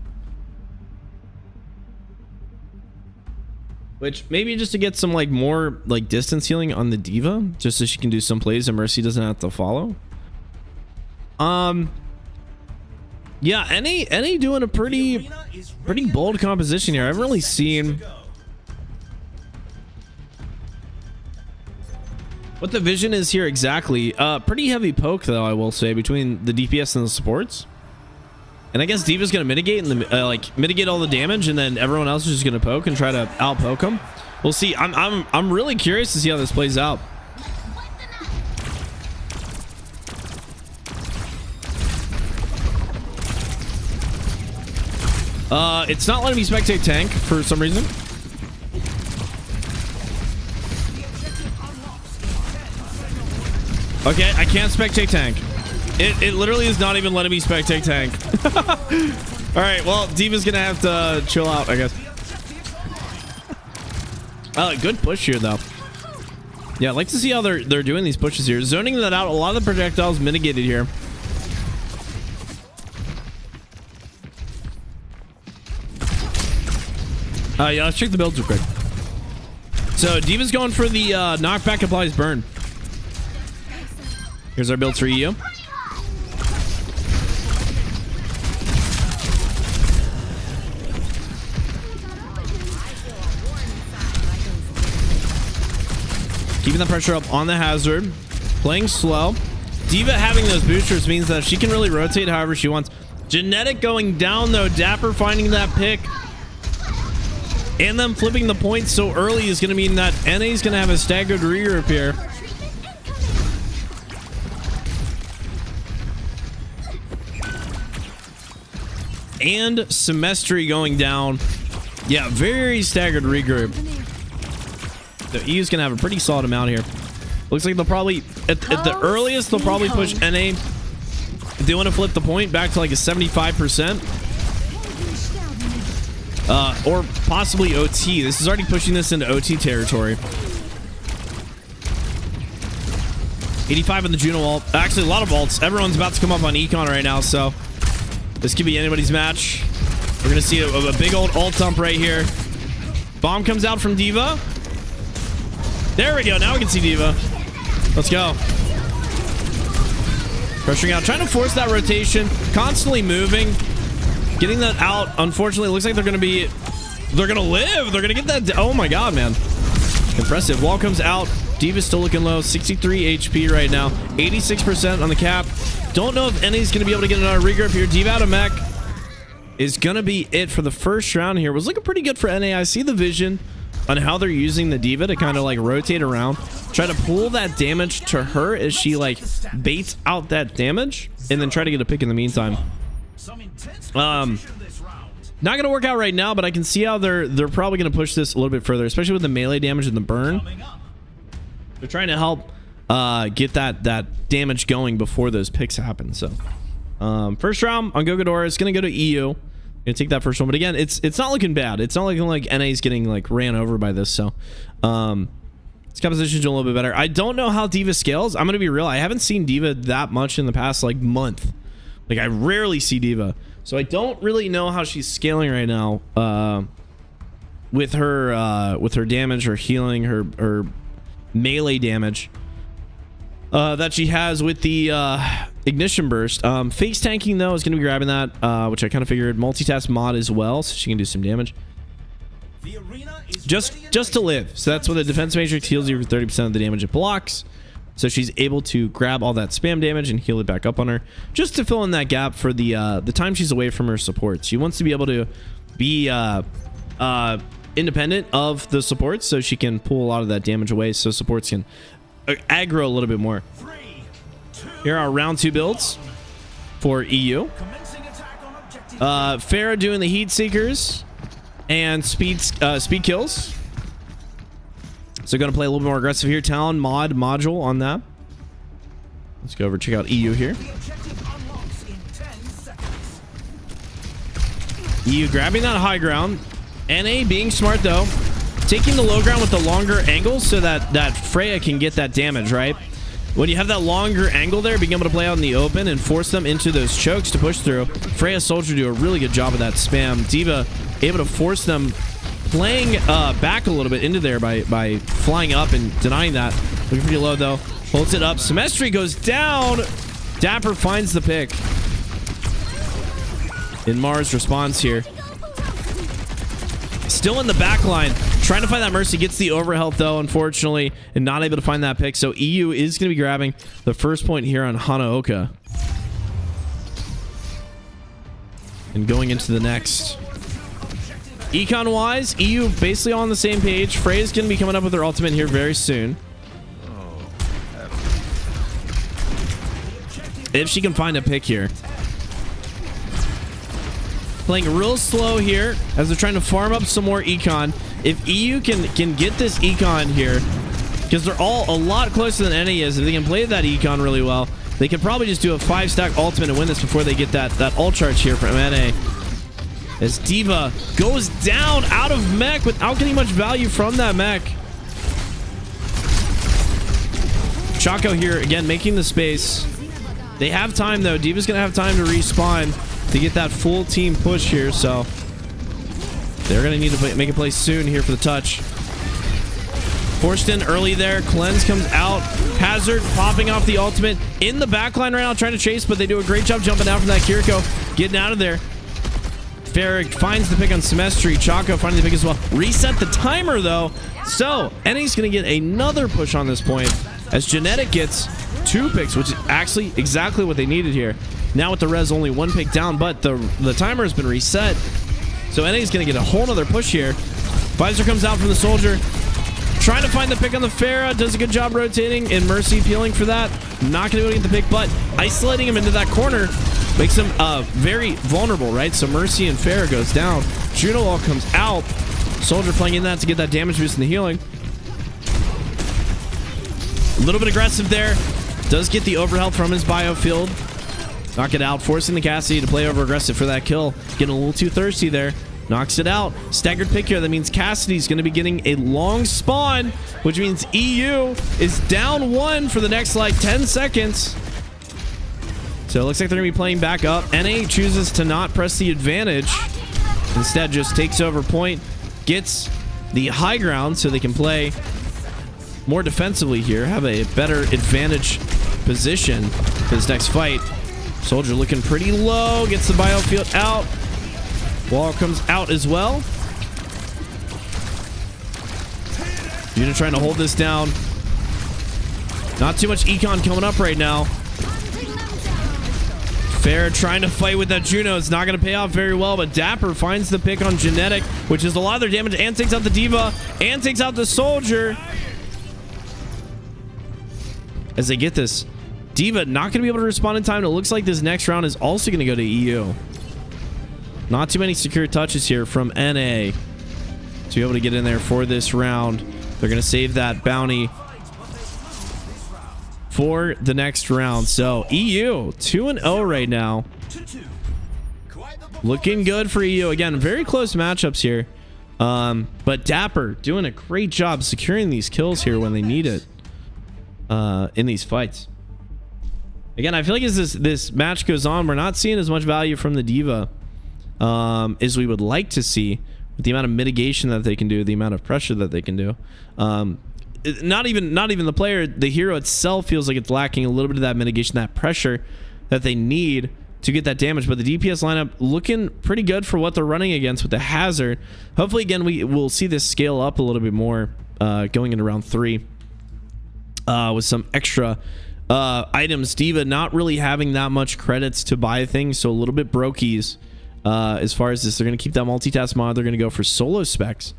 Which maybe just to get some like more like distance healing on the diva, just so she can do some plays and Mercy doesn't have to follow. Yeah, NA doing a pretty bold composition here. I haven't really seen what the vision is here exactly. Pretty heavy poke though, I will say, between the DPS and the supports. And I guess Diva's gonna mitigate and mitigate all the damage, and then everyone else is just gonna poke and try to out poke them. We'll see. I'm really curious to see how this plays out. It's not letting me spectate tank for some reason. Okay, I can't spectate tank. It literally is not even letting me spectate tank. All right, well, Diva's gonna have to chill out, I guess. Good push here, though. Yeah, I'd like to see how they're doing these pushes here. Zoning that out, a lot of the projectiles mitigated here. Yeah, let's check the builds real quick. So Diva's going for the knockback applies burn. Here's our builds for EU. Keeping the pressure up on the hazard. Playing slow. Diva having those boosters means that she can really rotate however she wants. Genetic going down though. Dapper finding that pick. And them flipping the point so early is going to mean that NA is going to have a staggered regroup here. And Semestry going down. Yeah, very staggered regroup. So EU's going to have a pretty solid amount here. Looks like they'll probably, at the earliest, they'll probably push NA. If they want to flip the point back to like a 75%. Or possibly OT. This is already pushing this into OT territory. 85 on the Juno ult. Actually, a lot of ults. Everyone's about to come up on Econ right now, so this could be anybody's match. We're going to see a big old ult dump right here. Bomb comes out from Diva. There we go. Now we can see Diva. Let's go. Pressuring out. Trying to force that rotation. Constantly moving. Getting that out. Unfortunately, it looks like they're going to live. They're going to get that. Oh my God, man. Impressive. Wall comes out. Diva's still looking low. 63 HP right now. 86% on the cap. Don't know if NA's going to be able to get another regroup here. Diva out of mech is going to be it for the first round here. Was looking pretty good for NA. I see the vision on how they're using the Diva to kind of like rotate around. Try to pull that damage to her as she like baits out that damage. And then try to get a pick in the meantime. Not gonna work out right now, but I can see how they're probably gonna push this a little bit further, especially with the melee damage and the burn. They're trying to help get that damage going before those picks happen. So first round on Gogadora, it's gonna go to EU. Gonna take that first one, but again, it's not looking bad. It's not looking like NA is getting like ran over by this. So this composition's doing a little bit better. I don't know how Diva scales. I'm gonna be real. I haven't seen Diva that much in the past like month. Like I rarely see Diva. So I don't really know how she's scaling right now with her damage, her healing, her melee damage that she has with the ignition burst. Face tanking though is going to be grabbing that, which I kind of figured. Multitask mod as well, so she can do some damage. Just to live. So that's what the defense matrix heals you for 30% of the damage it blocks. So she's able to grab all that spam damage and heal it back up on her, just to fill in that gap for the time she's away from her supports. She wants to be able to be independent of the supports, so she can pull a lot of that damage away, so supports can aggro a little bit more. Here are round 2 builds for EU. Farah doing the heat seekers and speed kills. So going to play a little bit more aggressive here. Talon module on that. Let's go over check out EU here. The objective unlocks in 10 seconds. EU grabbing that high ground. NA being smart though. Taking the low ground with the longer angle so that Freya can get that damage, right? When you have that longer angle there, being able to play out in the open and force them into those chokes to push through. Freya Soldier do a really good job of that spam. D.Va able to force them playing back a little bit into there by flying up and denying that. Looking pretty low though. Holds it up. Semestry goes down. Dapper finds the pick. And Mars responds here. Still in the back line. Trying to find that Mercy. Gets the overhealth though, unfortunately, and not able to find that pick. So EU is going to be grabbing the first point here on Hanaoka. And going into the next. Econ wise, EU basically on the same page. Freya's going to be coming up with her ultimate here very soon. If she can find a pick here. Playing real slow here as they're trying to farm up some more econ. If EU can get this econ here, because they're all a lot closer than NA is, if they can play that econ really well, they could probably just do a 5-stack ultimate and win this before they get that ult charge here from NA. As D.Va goes down out of mech without getting much value from that mech. Chaco here again making the space. They have time though. D.Va's gonna have time to respawn to get that full team push here, so they're gonna need to make a play soon here for the touch. Forced in early there. Cleanse comes out. Hazard popping off the ultimate in the backline right now, trying to chase, but they do a great job jumping out from that Kiriko, getting out of there. Farrick finds the pick on Semestry. Chaco finding the pick as well. Reset the timer though, so NA's gonna get another push on this point as Genetic gets 2 picks, which is actually exactly what they needed here. Now with the res only 1 pick down, but the timer has been reset. So NA's going to get a whole nother push here. Visor comes out from the Soldier. Trying to find the pick on the Pharah. Does a good job rotating, and Mercy peeling for that. Not going to be able to get the pick, but isolating him into that corner makes him very vulnerable, right? So Mercy and Pharah goes down. Juno Wall comes out. Soldier playing in that to get that damage boost in the healing. A little bit aggressive there. Does get the overhealth from his biofield. Knock it out, forcing the Cassidy to play over aggressive for that kill. Getting a little too thirsty there. Knocks it out. Staggered pick here. That means Cassidy's going to be getting a long spawn, which means EU is down 1 for the next like 10 seconds. So it looks like they're going to be playing back up. NA chooses to not press the advantage. Instead just takes over point. Gets the high ground so they can play more defensively here. Have a better advantage position for this next fight. Soldier looking pretty low. Gets the biofield out. Wall comes out as well. Unit trying to hold this down. Not too much econ coming up right now. Fair trying to fight with that Juno. It's not going to pay off very well, but Dapper finds the pick on Genetic, which is a lot of their damage, and takes out the D.Va, and takes out the Soldier. As they get this, D.Va not going to be able to respond in time. It looks like this next round is also going to go to EU. Not too many secure touches here from NA to be able to get in there for this round. They're going to save that bounty for the next round. So EU 2-0 right now. Looking good for EU. Again, very close matchups here. But Dapper doing a great job securing these kills here when they need it in these fights. Again, I feel like as this match goes on, we're not seeing as much value from the D.Va as we would like to see, with the amount of mitigation that they can do, the amount of pressure that they can do. Not even the player, the hero itself feels like it's lacking a little bit of that mitigation, that pressure that they need to get that damage. But the DPS lineup looking pretty good for what they're running against with the Hazard. Hopefully, again, we'll see this scale up a little bit more going into round 3 with some extra items. D.Va not really having that much credits to buy things, so a little bit brokies as far as this. They're going to keep that multitask mod. They're going to go for solo specs,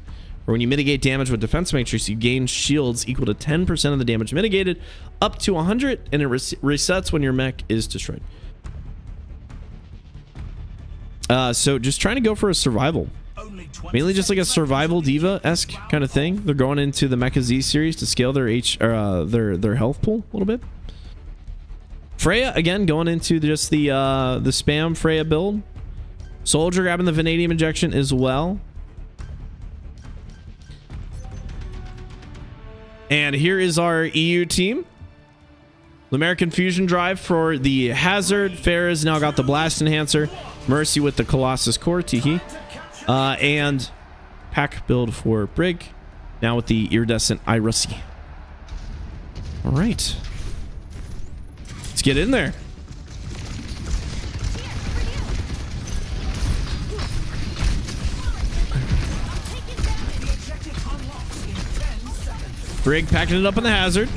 where when you mitigate damage with defense matrix, you gain shields equal to 10% of the damage mitigated, up to 100, and it resets when your mech is destroyed. So just trying to go for a survival. mainly just like a survival diva-esque kind of thing. They're going into the Mecha Z series to scale their their health pool a little bit. Freya again going into just the spam Freya build. Soldier grabbing the vanadium injection as well. And here is our EU team. The American Fusion Drive for the Hazard. Farah's now got the Blast Enhancer. Mercy with the Colossus Core, Tiki. And pack build for Brig. Now with the Iridescent Irasi. All right. Let's get in there. Brig packing it up on the Hazard.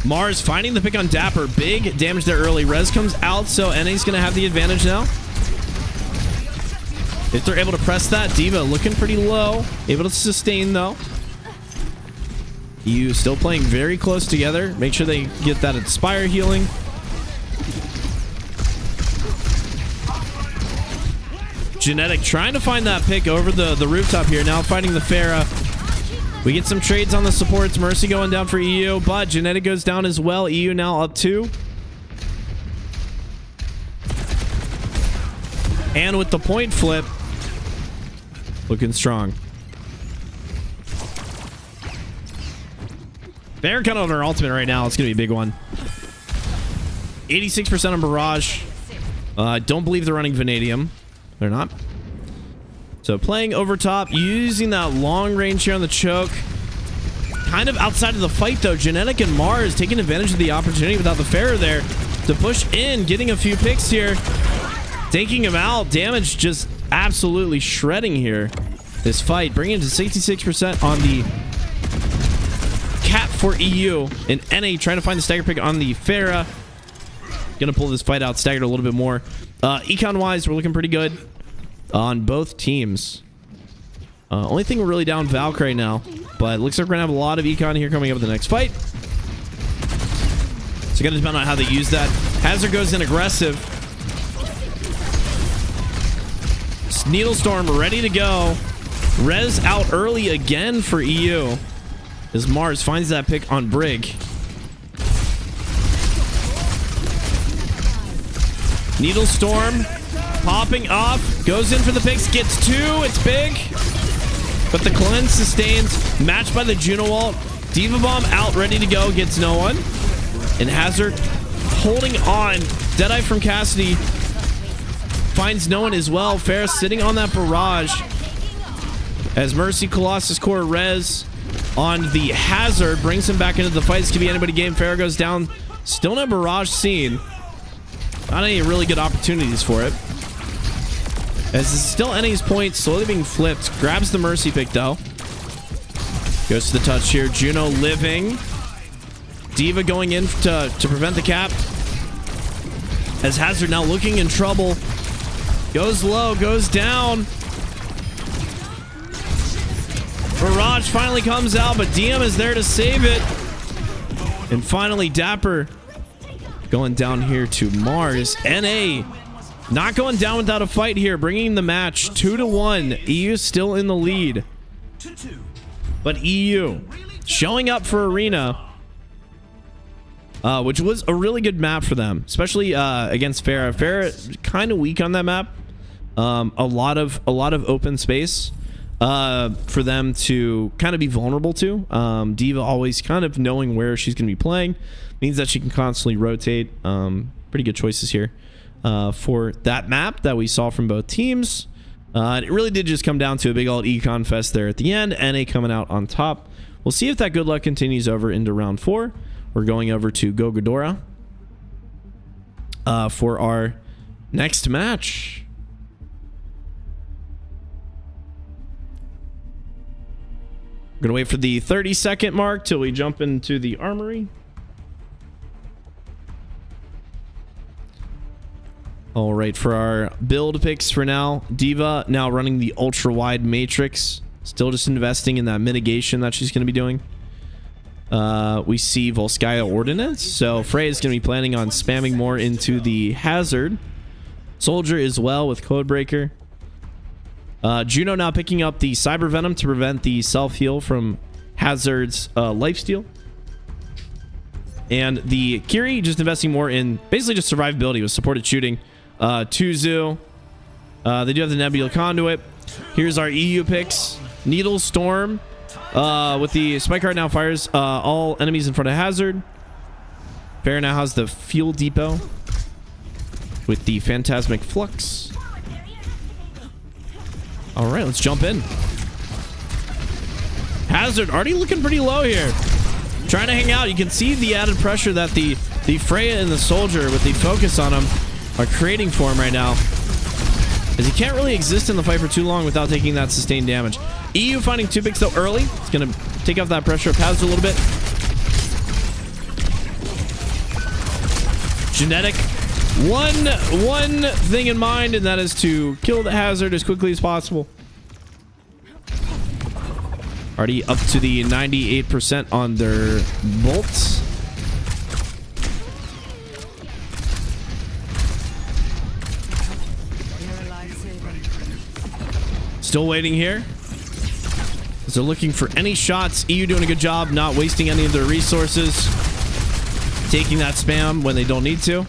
Mars finding the pick on Dapper. Big damage there early. Res comes out, so NA's going to have the advantage now. If they're able to press that, Diva looking pretty low. Able to sustain, though. EU still playing very close together. Make sure they get that Inspire healing. Genetic trying to find that pick over the rooftop here. Now fighting the Farah. We get some trades on the supports. Mercy going down for EU, but Genetic goes down as well. EU now up 2. And with the point flip, looking strong. They're kind of on her ultimate right now. It's going to be a big one. 86% on Barrage. Don't believe they're running Vanadium. They're not. So playing over top, using that long range here on the choke. Kind of outside of the fight though. Genetic and Mars taking advantage of the opportunity without the Pharaoh there to push in, getting a few picks here. Taking him out. Damage just absolutely shredding here. This fight, bringing it to 66% on the cap for EU. And NA trying to find the stagger pick on the Farah. Gonna pull this fight out staggered a little bit more. Econ wise, we're looking pretty good on both teams. Only thing we're really down Valk right now, but it looks like we're gonna have a lot of econ here coming up in the next fight. So gonna depend on how they use that. Hazard goes in aggressive. Needle Storm ready to go. Res out early again for EU as Mars finds that pick on Brig. Needle Storm popping off, goes in for the picks, gets 2. It's big, but the cleanse sustains, matched by the Juno ult. Diva Bomb out, ready to go, gets no one. And Hazard holding on. Deadeye from Cassidy finds no one as well. Ferris sitting on that barrage as Mercy Colossus Core res on the Hazard brings him back into the fight. This could be anybody game. Farah goes down. Still no barrage seen. Not any really good opportunities for it. As it's still NA's point, slowly being flipped. Grabs the Mercy pick though. Goes to the touch here. Juno living. Diva going in to prevent the cap. As Hazard now looking in trouble. Goes low, goes down. Barrage finally comes out, but DM is there to save it. And finally, Dapper going down here to Mars. NA not going down without a fight here, bringing the match 2-1. EU still in the lead. But EU showing up for Arena, which was a really good map for them, especially against Farah. Farah kind of weak on that map. A lot of open space for them to kind of be vulnerable to. Diva always kind of knowing where she's going to be playing means that she can constantly rotate. Pretty good choices here for that map that we saw from both teams. And it really did just come down to a big old econ fest there at the end. NA coming out on top. We'll see if that good luck continues over into round 4. We're going over to Go Ghidorah for our next match. We're gonna wait for the 30-second mark till we jump into the armory. All right, for our build picks for now, Diva now running the ultra wide matrix, still just investing in that mitigation that she's going to be doing. We see Volskaya Ordnance, so Frey is going to be planning on spamming more into the Hazard. Soldier as well with Codebreaker. Juno now picking up the Cyber Venom to prevent the self-heal from Hazard's lifesteal. And the Kiri just investing more in basically just survivability with supported shooting. Tuzu. They do have the Nebula Conduit. Here's our EU picks. Needle Storm. With the Spike Heart now fires all enemies in front of Hazard. Pharah now has the Fuel Depot with the Phantasmic Flux. All right, let's jump in. Hazard already looking pretty low here. Trying to hang out. You can see the added pressure that the Freya and the Soldier with the focus on him are creating for him right now. As he can't really exist in the fight for too long without taking that sustained damage. EU finding 2 picks though early. It's going to take off that pressure of Hazard a little bit. Genetic. One thing in mind, and that is to kill the Hazard as quickly as possible. Already up to the 98% on their bolts. Still waiting here. As they're looking for any shots. EU doing a good job not wasting any of their resources. Taking that spam when they don't need to.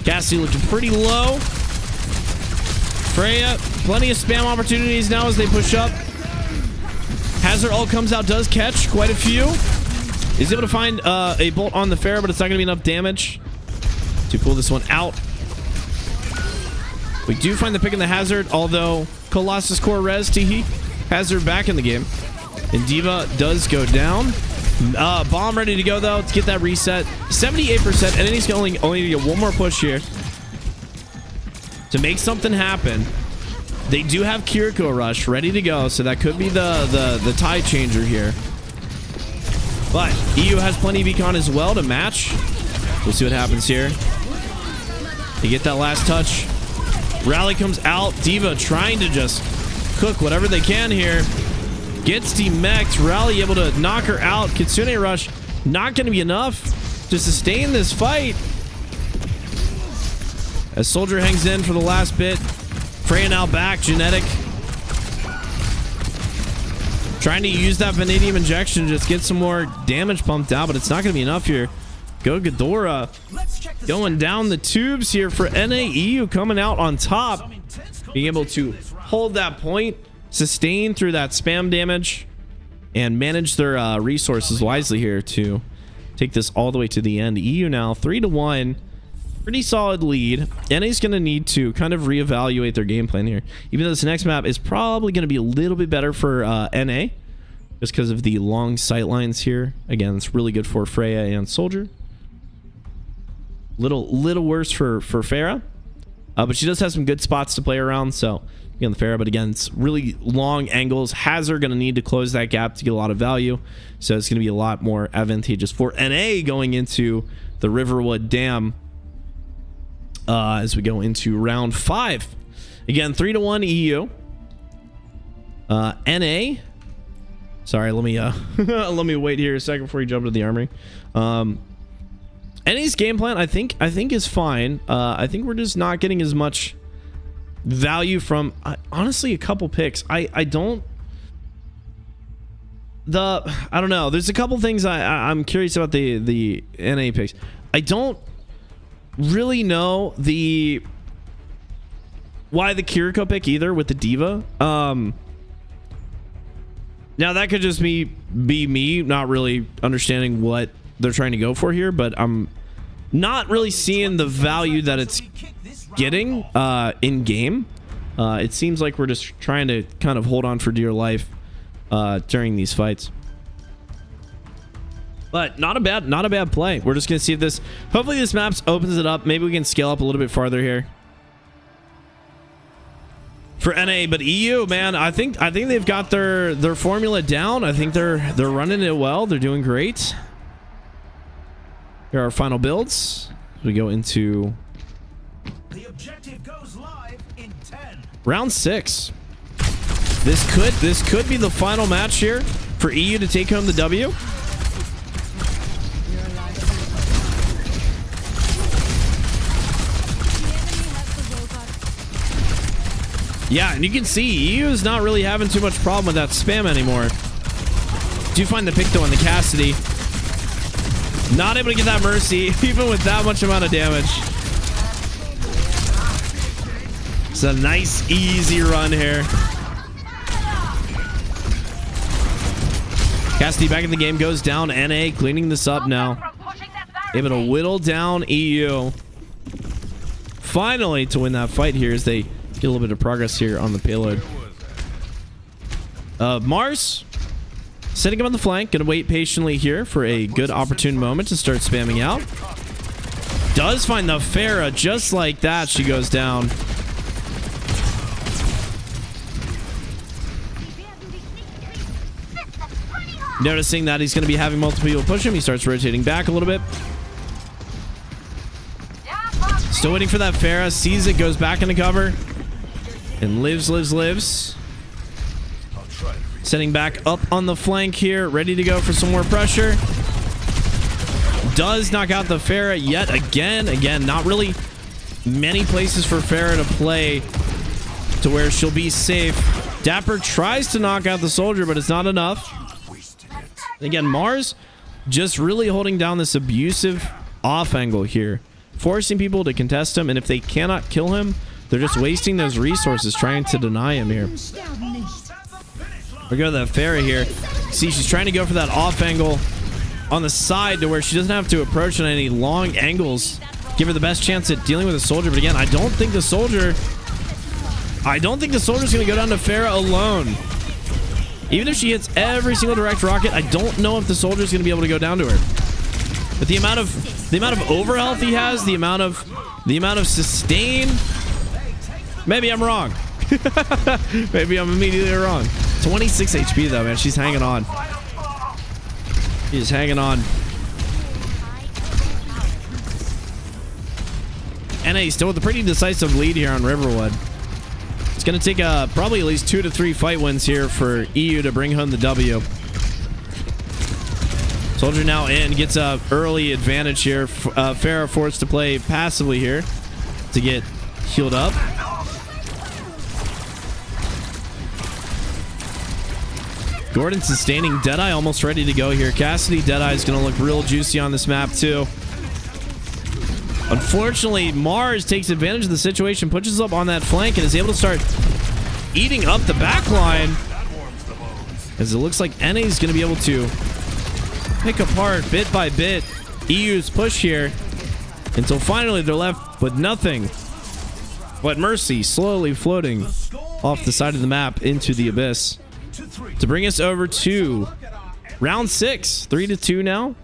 Cassidy looking pretty low. Freya, plenty of spam opportunities now as they push up. Hazard ult comes out, does catch quite a few. He's able to find a bolt on the Pharah, but it's not going to be enough damage to pull this one out. We do find the pick in the Hazard, although Colossus Core res Teehee. Hazard back in the game. And Diva does go down. Bomb ready to go, though. Let's get that reset. 78%, and then he's only to get one more push here to make something happen. They do have Kiriko Rush ready to go, so that could be the tide changer here. But EU has plenty of econ as well to match. We'll see what happens here. They get that last touch. Rally comes out. Diva trying to just cook whatever they can here. Gets demech'd. Rally able to knock her out. Kitsune Rush not going to be enough to sustain this fight. As Soldier hangs in for the last bit. Freya now back. Genetic. Trying to use that vanadium injection to just get some more damage pumped out, but it's not going to be enough here. Go Ghidorah. Going down the tubes here for NAEU, coming out on top. Being able to hold that point, sustain through that spam damage, and manage their resources wisely here to take this all the way to the end. EU now 3-1. Pretty solid lead. NA's going to need to kind of reevaluate their game plan here. Even though this next map is probably going to be a little bit better for NA. Just because of the long sight lines here. Again, it's really good for Freya and Soldier. Little worse for Pharah. But she does have some good spots to play around. So, again, the Pharah. But again, it's really long angles. Hazard going to need to close that gap to get a lot of value. So it's going to be a lot more advantageous for NA going into the Riverwood Dam. As we go into round 5. Again, 3-1 EU. NA. Sorry, let me let me wait here a second before you jump into the armory. NA's game plan, I think is fine. I think we're just not getting as much value from honestly a couple picks. I don't know. There's a couple things I'm curious about the NA picks. I don't really know why the Kiriko pick either with the Diva. Now that could just be me not really understanding what they're trying to go for here, but I'm not really seeing the value that it's getting in game. It seems like we're just trying to kind of hold on for dear life during these fights. But not a bad play. We're just gonna see if this. Hopefully this map opens it up. Maybe we can scale up a little bit farther here for NA. But EU, man, I think they've got their formula down. I think they're running it well. They're doing great. Here are our final builds. We go into The objective goes live in 10. round 6. This could be the final match here for EU to take home the W. Yeah, and you can see EU is not really having too much problem with that spam anymore. Do find the pick though on the Cassidy. Not able to get that Mercy, even with that much amount of damage. It's a nice, easy run here. Cassidy back in the game, goes down. NA cleaning this up now. Able to whittle down EU. Finally to win that fight here as they get a little bit of progress here on the payload. Mars setting up on the flank. Gonna wait patiently here for a good opportune moment to start spamming out. Does find the Pharah just like that. She goes down. Noticing that he's going to be having multiple people push him, he starts rotating back a little bit. Still waiting for that Pharah. Sees it, goes back into cover. And lives. Setting back up on the flank here. Ready to go for some more pressure. Does knock out the Pharah yet again. Again, not really many places for Pharah to play to where she'll be safe. Dapper tries to knock out the soldier, but it's not enough. Again, Mars just really holding down this abusive off angle here, forcing people to contest him, and if they cannot kill him, they're just wasting those resources trying to deny him here. We go to that Pharah here. See, she's trying to go for that off angle on the side to where she doesn't have to approach on any long angles. Give her the best chance at dealing with a soldier, but again, I don't think the soldier's going to go down to Pharah alone. Even if she hits every single direct rocket, I don't know if the soldier's going to be able to go down to her. But the amount of overhealth he has, the amount of sustain, maybe I'm wrong. Maybe I'm immediately wrong. 26 HP though, man. She's hanging on. She's hanging on. NA still with a pretty decisive lead here on Riverwood. It's going to take probably at least 2 to 3 fight wins here for EU to bring home the W. Soldier now in, gets a early advantage here. Pharah forced to play passively here to get healed up. Gordon sustaining. Deadeye almost ready to go here. Cassidy Deadeye is going to look real juicy on this map too. Unfortunately, Mars takes advantage of the situation, pushes up on that flank, and is able to start eating up the back line. As it looks like NA is going to be able to pick apart bit by bit EU's push here until finally they're left with nothing but Mercy slowly floating off the side of the map into the abyss to bring us over to round 6. 3-2 now.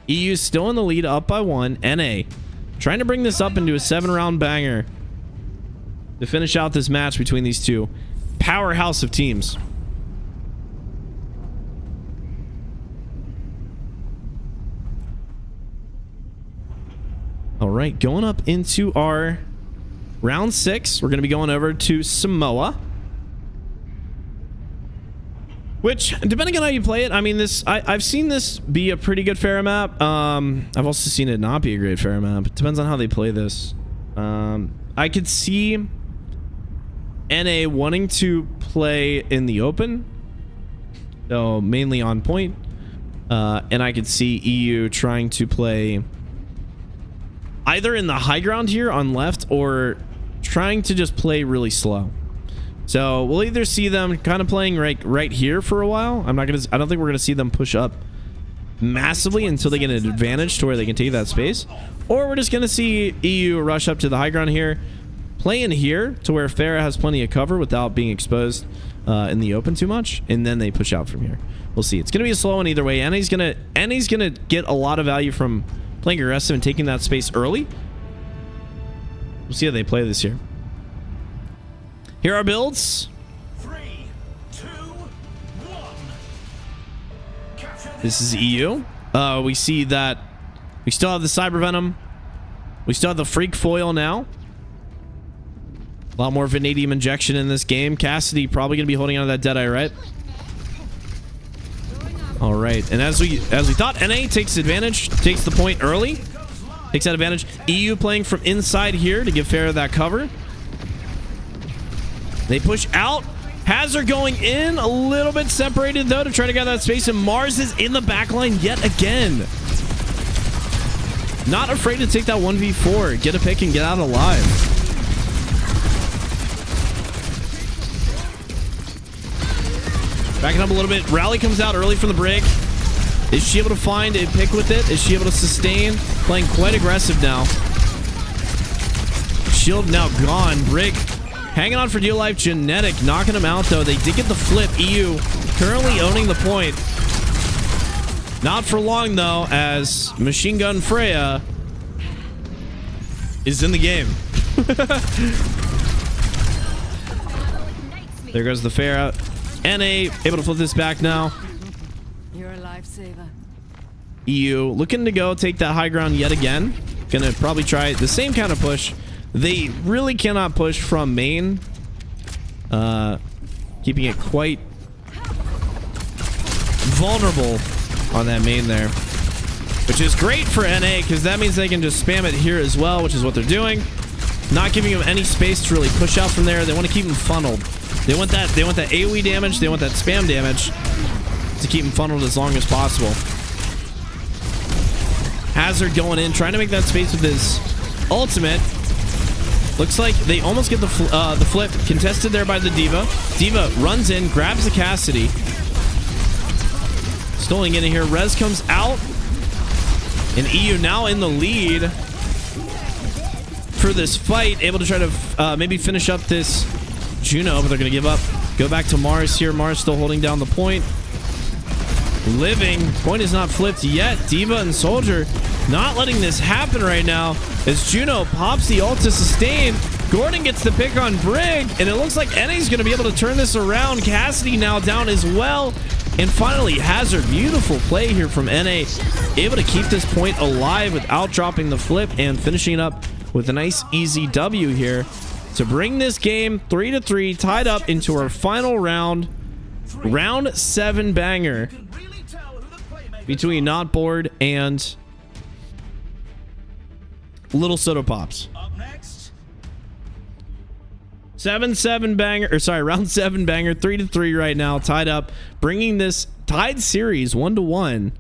EU still in the lead, up by 1. NA trying to bring this up into a 7-round banger to finish out this match between these two powerhouse of teams. All right, going up into our round 6. We're going to be going over to Samoa. Which, depending on how you play it, I mean, I've seen this be a pretty good Pharah map. I've also seen it not be a great Pharah map. It depends on how they play this. I could see NA wanting to play in the open, so mainly on point. And I could see EU trying to play either in the high ground here on left or trying to just play really slow. So we'll either see them kind of playing right here for a while. I don't think we're gonna see them push up massively until they get an advantage to where they can take that space, or we're just gonna see EU rush up to the high ground here, play in here to where Pharah has plenty of cover without being exposed in the open too much, and then they push out from here. We'll see. It's gonna be a slow one either way. NA's gonna get a lot of value from playing aggressive and taking that space early. We'll see how they play this year. Here are builds. 3, 2, 1. This is EU. We see that we still have the Cyber Venom. We still have the Freak Foil now. A lot more vanadium injection in this game. Cassidy probably going to be holding on to that Deadeye, right? All right. And as we thought, NA takes advantage, takes the point early. Takes that advantage. EU playing from inside here to give Pharah that cover. They push out. Hazard going in a little bit separated though to try to get that space, and Mars is in the back line yet again. Not afraid to take that 1v4, get a pick and get out alive. Backing up a little bit. Rally comes out early from the Brig. Is she able to find a pick with it? Is she able to sustain? Playing quite aggressive now. Shield now gone. Brig hanging on for dear life. Genetic knocking him out though. They did get the flip. EU currently owning the point. Not for long though, as Machine Gun Freya is in the game. There goes the fair out. NA able to flip this back now. You're a lifesaver. EU looking to go take that high ground yet again. Gonna probably try the same kind of push. They really cannot push from main. Keeping it quite vulnerable on that main there, which is great for NA because that means they can just spam it here as well, which is what they're doing. Not giving them any space to really push out from there. They want to keep them funneled. They want that AoE damage. They want that spam damage to keep them funneled as long as possible. Hazard going in, trying to make that space with his ultimate. Looks like they almost get the flip. Contested there by the D.Va. D.Va runs in, grabs the Cassidy. Stoling in here. Rez comes out. And EU now in the lead for this fight. Able to try to maybe finish up this Juno, but they're going to give up. Go back to Mars here. Mars still holding down the point. Living. Point is not flipped yet. D.Va and Soldier not letting this happen right now as Juno pops the ult to sustain. Gordon gets the pick on Brig, and it looks like NA's going to be able to turn this around. Cassidy now down as well. And finally, Hazard. Beautiful play here from NA. Able to keep this point alive without dropping the flip and finishing it up with a nice easy W here to bring this game 3-3 tied up into our final round. Round 7 banger between Not Bored and Little Soda Pops. Up next, 7-7 banger, or sorry, round 7 banger, 3-3 right now, tied up, bringing this tied series 1-1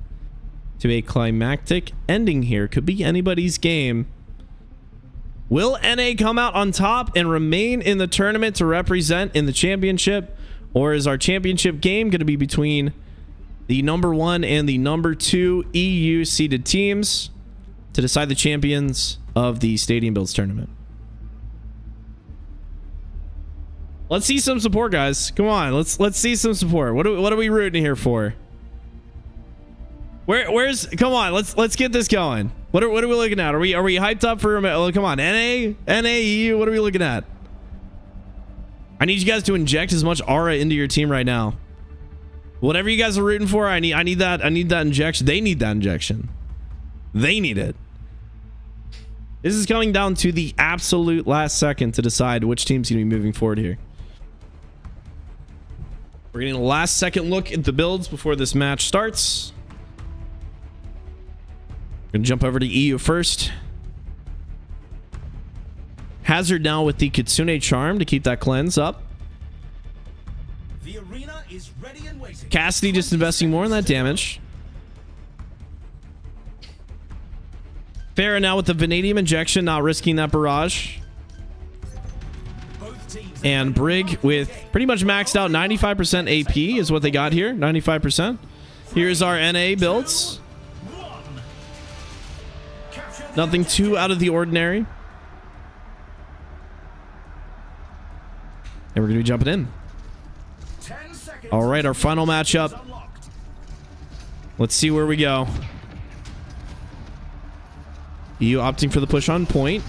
to a climactic ending here. Could be anybody's game. Will NA come out on top and remain in the tournament to represent in the championship, or is our championship game going to be between the number 1 and the number 2 EU seeded teams to decide the champions of the Stadium Builds tournament? Let's see some support, guys. Come on, let's see some support. What are we rooting here for? Where's come on, let's get this going. What are we looking at? Are we hyped up for come on, NA EU, what are we looking at? I need you guys to inject as much aura into your team right now. Whatever you guys are rooting for, I need that injection. They need that injection. They need it. This is coming down to the absolute last second to decide which team's going to be moving forward here. We're getting a last second look at the builds before this match starts. Gonna jump over to EU first. Hazard now with the Kitsune Charm to keep that cleanse up. the arena is ready and waiting. Cassidy just investing more in that damage. Farah now with the Vanadium injection, not risking that barrage. And Brig with pretty much maxed out 95% AP is what they got here. 95%. Here's our NA builds. Nothing too out of the ordinary. And we're going to be jumping in. All right, our final matchup. Let's see where we go. EU opting for the push on point.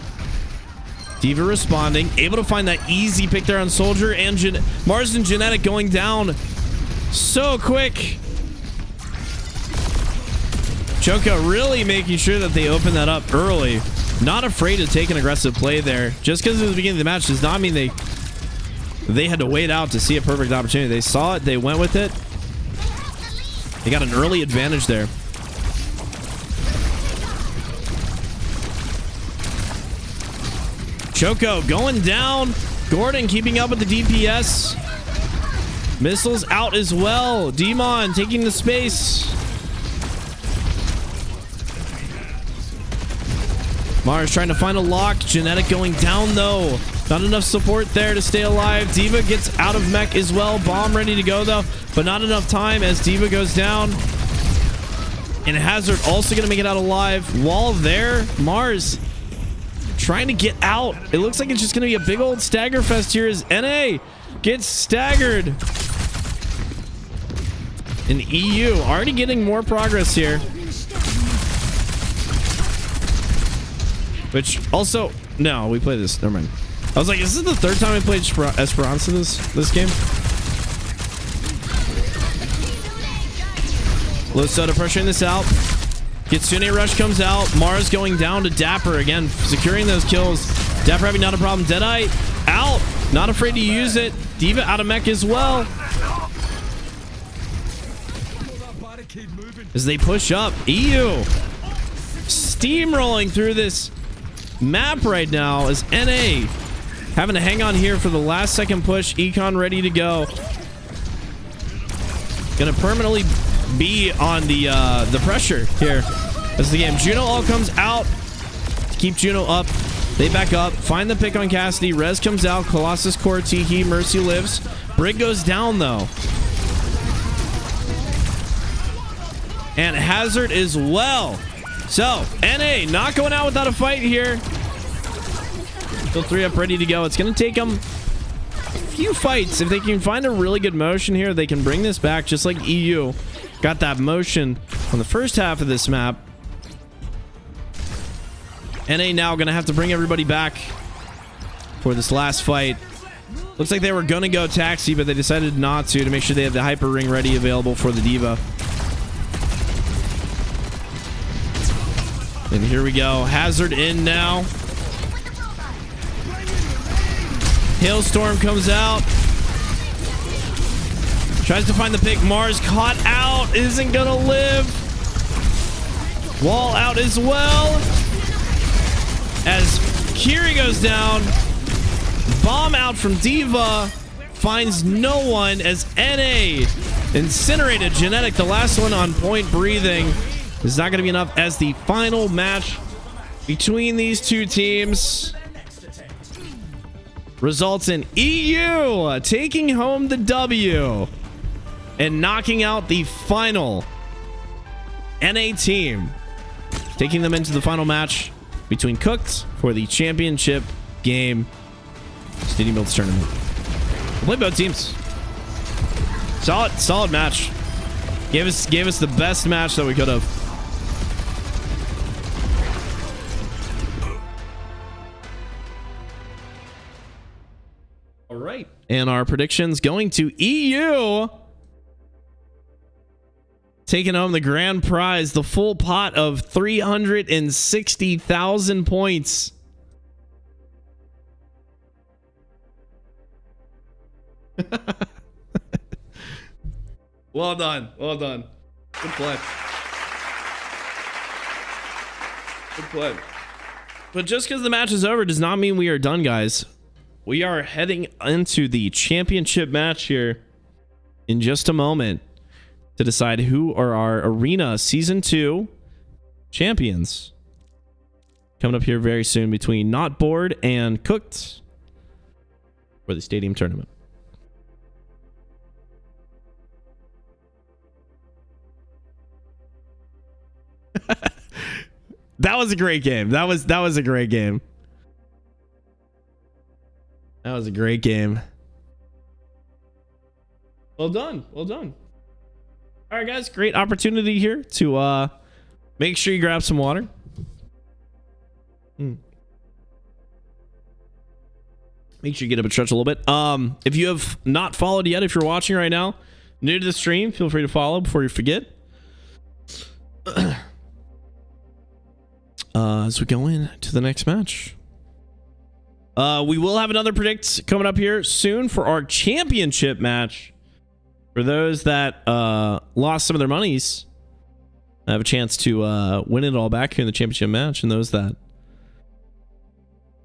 D.Va responding, able to find that easy pick there on Soldier, and Mars and Genetic going down so quick. Choco really making sure that they open that up early. Not afraid to take an aggressive play there. Just because it was the beginning of the match does not mean they had to wait out to see a perfect opportunity. They saw it, they went with it. They got an early advantage there. Choco going down. Gordon keeping up with the DPS. Missiles out as well. Demon taking the space. Mars trying to find a lock. Genetic going down though. Not enough support there to stay alive. Diva gets out of mech as well. Bomb ready to go though, but not enough time as Diva goes down. And Hazard also going to make it out alive. Wall there. Mars trying to get out. It looks like it's just going to be a big old stagger fest here as NA gets staggered. And EU already getting more progress here. Which also, no, we play this. Never mind. I was like, is this the third time we played Esperanza this game? Low soda pressuring this out. Kitsune Rush comes out. Mars going down to Dapper again, securing those kills. Dapper having not a problem. Deadeye out. Not afraid to use it. Diva out of mech as well. As they push up. EU steamrolling through this map right now as NA having to hang on here for the last second push. Econ ready to go. Gonna permanently be on the pressure here as the game. Juno all comes out to keep Juno up. They back up, find the pick on Cassidy. Rez comes out. Colossus core Tiki. Mercy lives. Brig goes down though. And Hazard as well. So NA not going out without a fight here. Still 3 up ready to go. It's going to take them a few fights. If they can find a really good motion here, they can bring this back just like EU got that motion on the first half of this map. NA now going to have to bring everybody back for this last fight. Looks like they were going to go taxi, but they decided not to make sure they have the hyper ring ready available for the Diva. And here we go. Hazard in now. Hailstorm comes out. Tries to find the pick. Mars caught out. Isn't gonna live. Wall out as well. As Kiri goes down. Bomb out from Diva. Finds no one as NA incinerated. Genetic, the last one on point breathing. Is not going to be enough as the final match between these two teams results in EU taking home the W and knocking out the final NA team, taking them into the final match between Cooked for the championship game Stadium Builds tournament. We'll play both teams. Solid match. Gave us the best match that we could have. All right. And our predictions going to EU. Taking home the grand prize, the full pot of 360,000 points. Well done. Well done. Good play. Good play. But just because the match is over does not mean we are done, guys. We are heading into the championship match here in just a moment to decide who are our Arena Season 2 champions. Coming up here very soon between Not Bored and Cooked for the Stadium Tournament. That was a great game. That was a great game. That was a great game. Well done. Well done. All right, guys. Great opportunity here to make sure you grab some water. Make sure you get up and stretch a little bit. If you have not followed yet, if you're watching right now, new to the stream, feel free to follow before you forget. As we go in to the next match. We will have another predict coming up here soon for our championship match. For those that lost some of their monies, have a chance to win it all back here in the championship match. And those that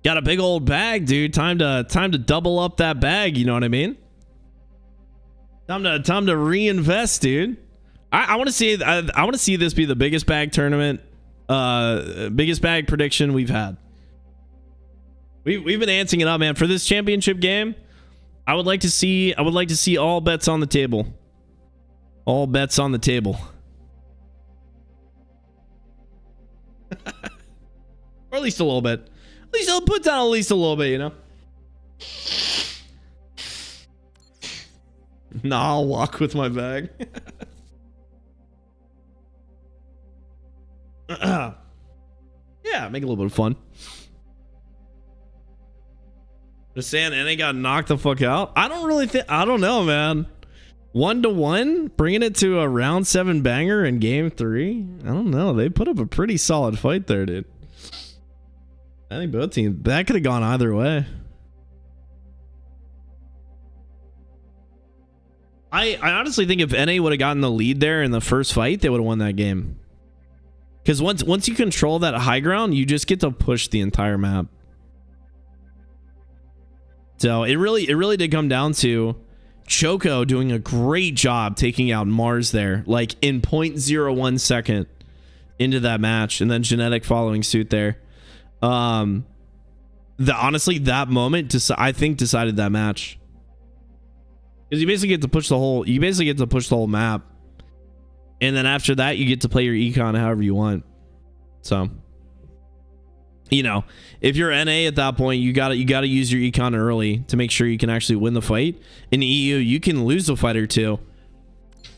Got a big old bag, dude. Time to double up that bag. You know what I mean? Time to reinvest, dude. I want to see. I want to see this be the biggest bag tournament, biggest bag prediction we've had. We've been amping it up, man. For this championship game, I would like to see all bets on the table. All bets on the table. Or at least a little bit. At least I'll put down at least a little bit, you know? Nah, I'll walk with my bag. Yeah, make it a little bit of fun. Just saying, and they got knocked the fuck out. I don't know, man. 1-1, bringing it to a round 7 banger in game 3. I don't know. They put up a pretty solid fight there, dude. I think both teams, that could have gone either way. I honestly think if NA would have gotten the lead there in the first fight, they would have won that game. Because once you control that high ground, you just get to push the entire map. So it really did come down to Choco doing a great job taking out Mars there, like in 0.01 second into that match, and then Genetic following suit there. Honestly, that moment I think decided that match. Because you basically get to push the whole map. And then after that, you get to play your econ however you want. So, you know, if you're NA at that point, you gotta use your econ early to make sure you can actually win the fight. In EU, you can lose a fight or two.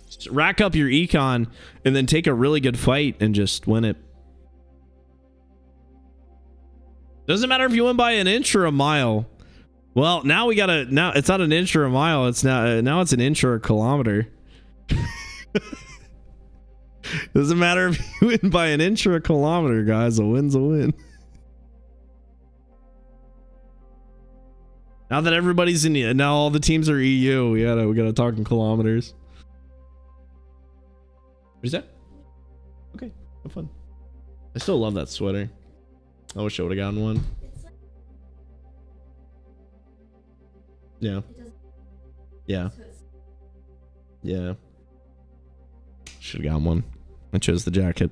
Just rack up your econ and then take a really good fight and just win it. Doesn't matter if you win by an inch or a mile. Well, now it's not an inch or a mile. It's now it's an inch or a kilometer. Doesn't matter if you win by an inch or a kilometer, guys. A win's a win. Now that everybody's now all the teams are EU, we gotta talk in kilometers. What is that? Okay, have fun. I still love that sweater. I wish I would have gotten one. Yeah. Yeah. Yeah. Should have gotten one. I chose the jacket.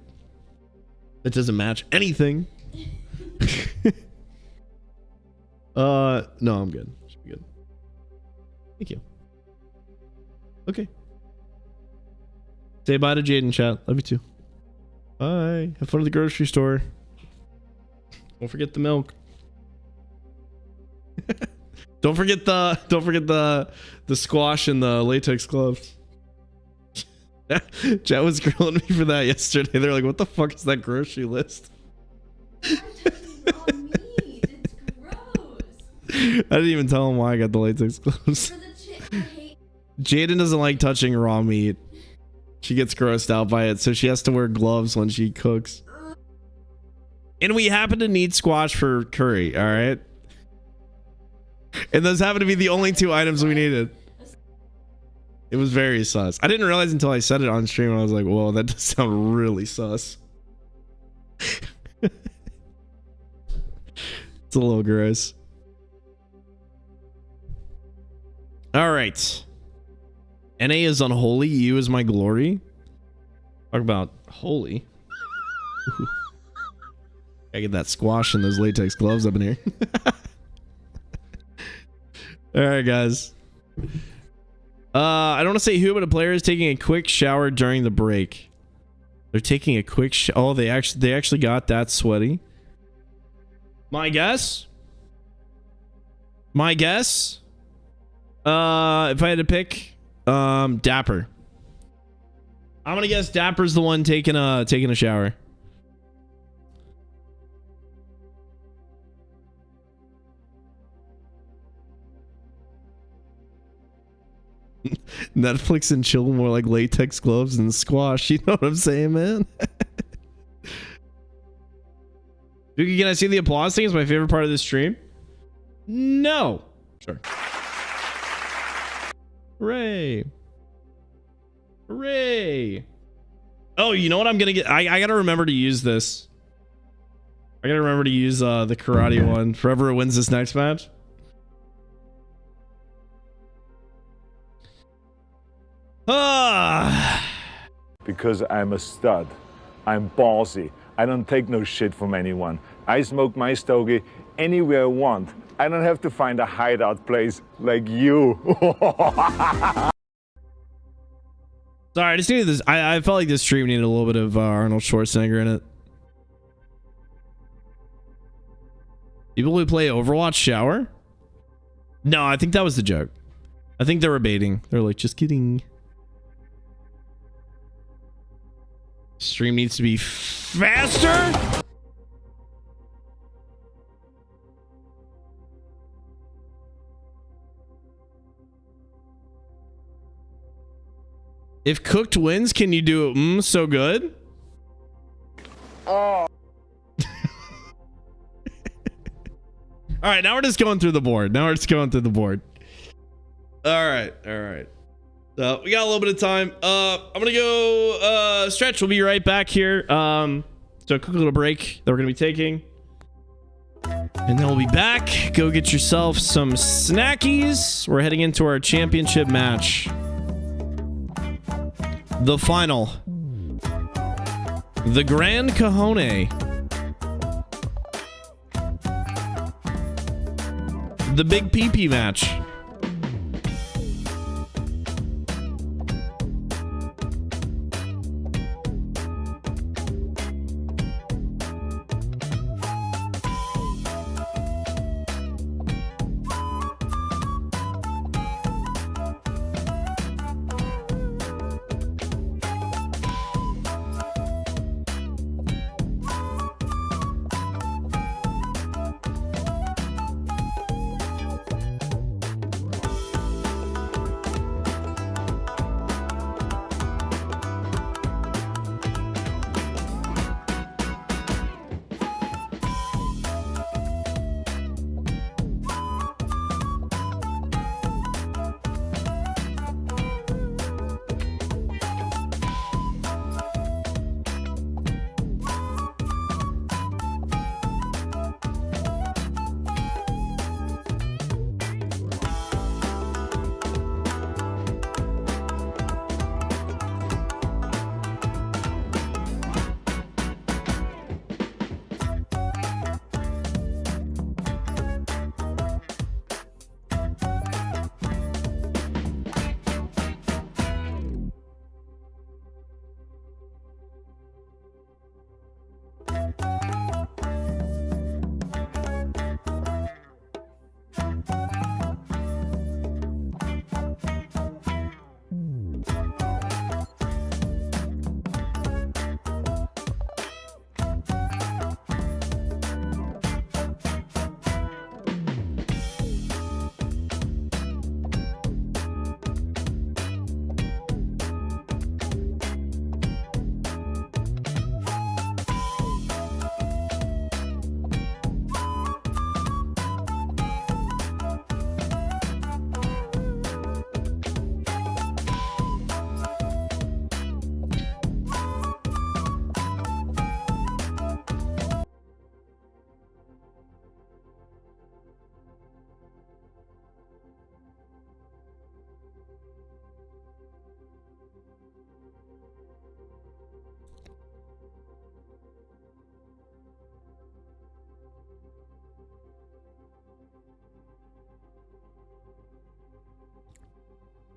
It doesn't match anything. No, I'm good. Should be good. Thank you. Okay. Say bye to Jaden, chat. Love you too. Bye. Have fun at the grocery store. Don't forget the milk. Don't forget the squash and the latex gloves. Chat was grilling me for that yesterday. They're like, what the fuck is that grocery list? It's gross. I didn't even tell him why I got the latex gloves. For the I hate. Jaden doesn't like touching raw meat. She gets grossed out by it, so she has to wear gloves when she cooks. And we happen to need squash for curry, all right? And those happen to be the only 2 items we needed. It was very sus. I didn't realize until I said it on stream. I was like, whoa, that does sound really sus. It's a little gross. All right. NA is unholy. EU is my glory. Talk about holy. Ooh. Gotta get that squash and those latex gloves up in here. All right, guys. I don't want to say who, but a player is taking a quick shower during the break. They're taking a quick oh, they actually got that sweaty. My guess. If I had to pick, Dapper. I'm gonna guess Dapper's the one taking a shower. Netflix and chill, more like latex gloves and squash. You know what I'm saying, man? Dookie, can I see the applause thing? It's my favorite part of this stream. No. Sure. Hooray. Hooray. Oh, you know what I'm gonna get? I gotta remember to use this. I gotta remember to use the karate one for whoever wins this next match. Because I'm a stud. I'm ballsy. I don't take no shit from anyone. I smoke my stogie anywhere I want. I don't have to find a hideout place like you. Sorry, I just needed this. I felt like this stream needed a little bit of Arnold Schwarzenegger in it. People who play Overwatch shower? No, I think that was the joke. I think they were baiting. They're like, just kidding. Stream needs to be faster. If cooked wins, can you do it so good? Oh. All right, now we're just going through the board. All right. We got a little bit of time. I'm gonna go stretch. We'll be right back here. So a quick little break that we're gonna be taking, and then we'll be back. Go get yourself some snackies. We're heading into our championship match, the final, the Grand Cajone, the big PP match.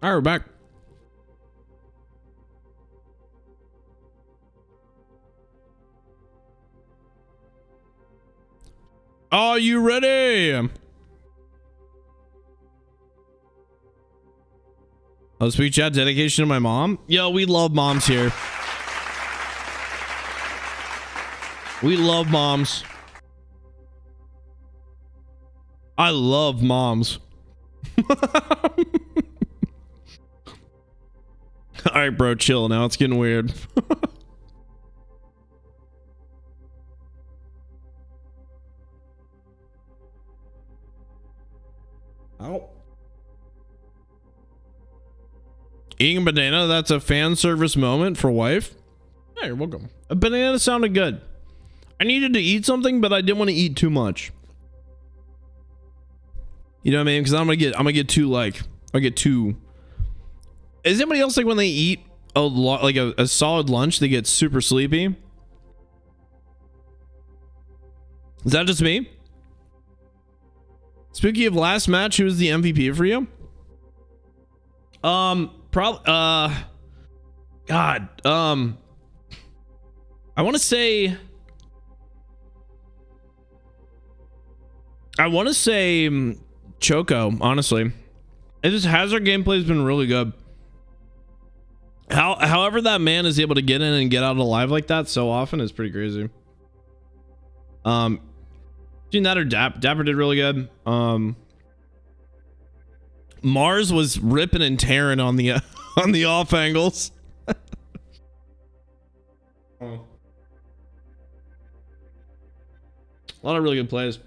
All right, we're back. Are you ready? Oh, speak chat dedication to my mom. Yo, we love moms here. We love moms. I love moms. All right, bro, chill. Now it's getting weird. Ow. Eating a banana, that's a fan service moment for wife. Hey, you're welcome. A banana sounded good. I needed to eat something, but I didn't want to eat too much. You know what I mean? Because I'm gonna get too like, I get too. Is anybody else like when they eat a lot, like a solid lunch, they get super sleepy? Is that just me? Spooky, of last match, who was the MVP for you? Probably, God, I want to say Choco, honestly. It just Hazard gameplay has been really good. However that man is able to get in and get out alive like that so often is pretty crazy. Between that or Dapper did really good. Mars was ripping and tearing on the on the off angles. A lot of really good plays.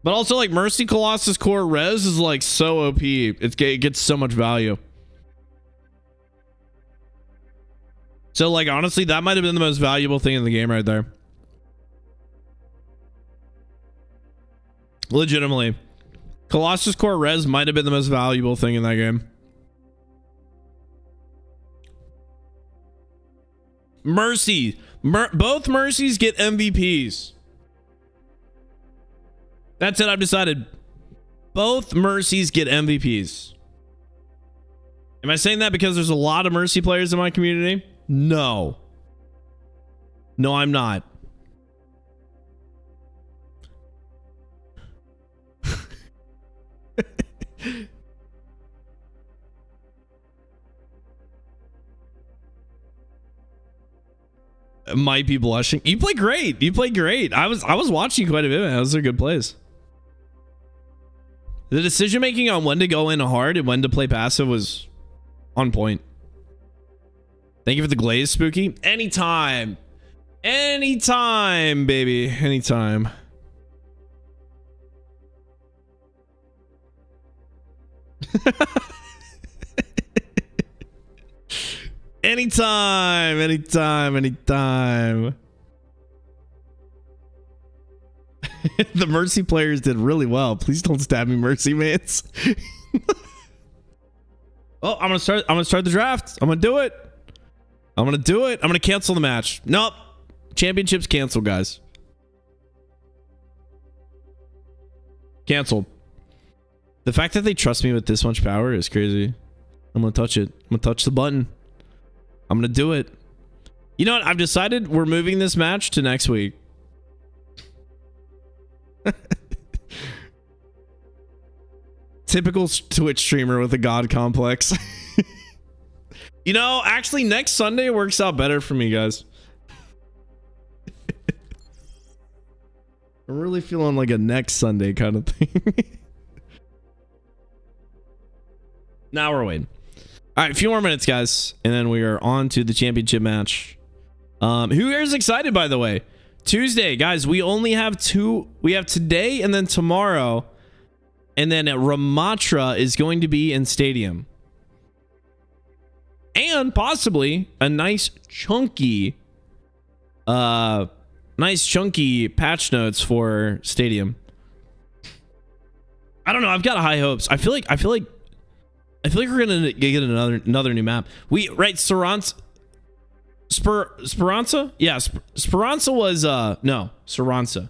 But also like Mercy Colossus Core Res is like so OP. It gets so much value. So like honestly, that might have been the most valuable thing in the game right there. Legitimately. Colossus Core Res might have been the most valuable thing in that game. Mercy. Both Mercies get MVPs. That's it. I've decided. Both Mercies get MVPs. Am I saying that because there's a lot of Mercy players in my community? No. No, I'm not. Might be blushing. You play great. You play great. I was watching quite a bit. Those are good plays. The decision making on when to go in hard and when to play passive was on point. Thank you for the glaze, Spooky. Anytime. Anytime, baby. Anytime. Anytime, anytime, anytime. The Mercy players did really well. Please don't stab me, Mercy mates. Oh, I'm gonna start the draft. I'm gonna do it. I'm gonna cancel the match. Nope. Championship's canceled, guys. Canceled. The fact that they trust me with this much power is crazy. I'm gonna touch it. I'm gonna touch the button. I'm gonna do it. You know what? I've decided we're moving this match to next week. Typical Twitch streamer with a god complex. You know, actually next Sunday works out better for me, guys. I'm really feeling like a next Sunday kind of thing. Now we're waiting. All right, a few more minutes, guys, and then we are on to the championship match. Who here is excited, by the way? Tuesday, guys, we only have two. We have today and then tomorrow. And then Ramatra is going to be in Stadium. And possibly a nice chunky patch notes for Stadium. I don't know. I've got high hopes. I feel like we're gonna get another new map. Speranza? Yeah, Speranza was no, Speranza.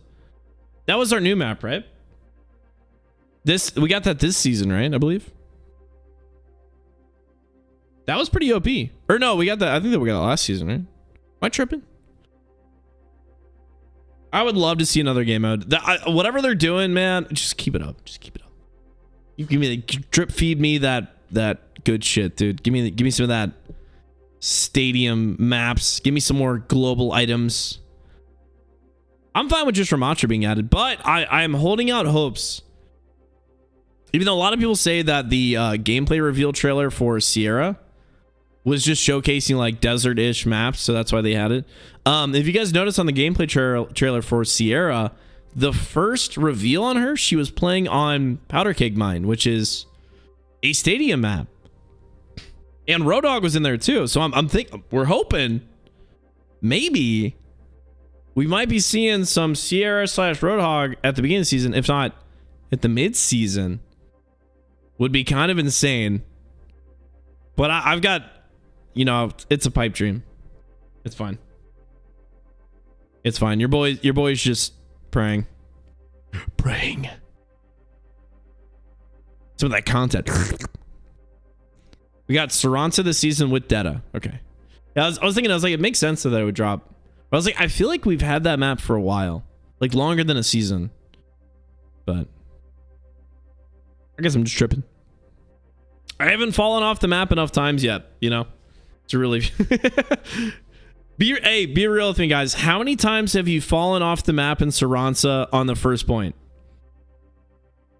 That was our new map, right? We got that this season, right? I believe. That was pretty OP. Or no, we got that. I think that we got that last season, right? Am I tripping? I would love to see another game mode. Whatever they're doing, man, just keep it up. Just keep it up. You give me drip feed me that good shit, dude. Give me some of that Stadium maps. Give me some more global items. I'm fine with just Ramatra being added, but I am holding out hopes. Even though a lot of people say that the gameplay reveal trailer for Sierra was just showcasing like desert-ish maps, so that's why they had it. If you guys notice on the gameplay trailer for Sierra, the first reveal on her, she was playing on Powder Keg Mine, which is a Stadium map. And Road Dogg was in there too, so I'm thinking, we're hoping maybe we might be seeing some Sierra / Roadhog at the beginning of the season, if not at the mid-season. Would be kind of insane. But I've got, you know, it's a pipe dream. It's fine. It's fine. Your boy's just praying. Praying. Some of that content. We got Saransa this season with Deta. Okay. Yeah, I was thinking, it makes sense that it would drop. But I was like, I feel like we've had that map for a while. Like longer than a season. But I guess I'm just tripping. I haven't fallen off the map enough times yet, you know, to really be real with me, guys. How many times have you fallen off the map in Saransa on the first point?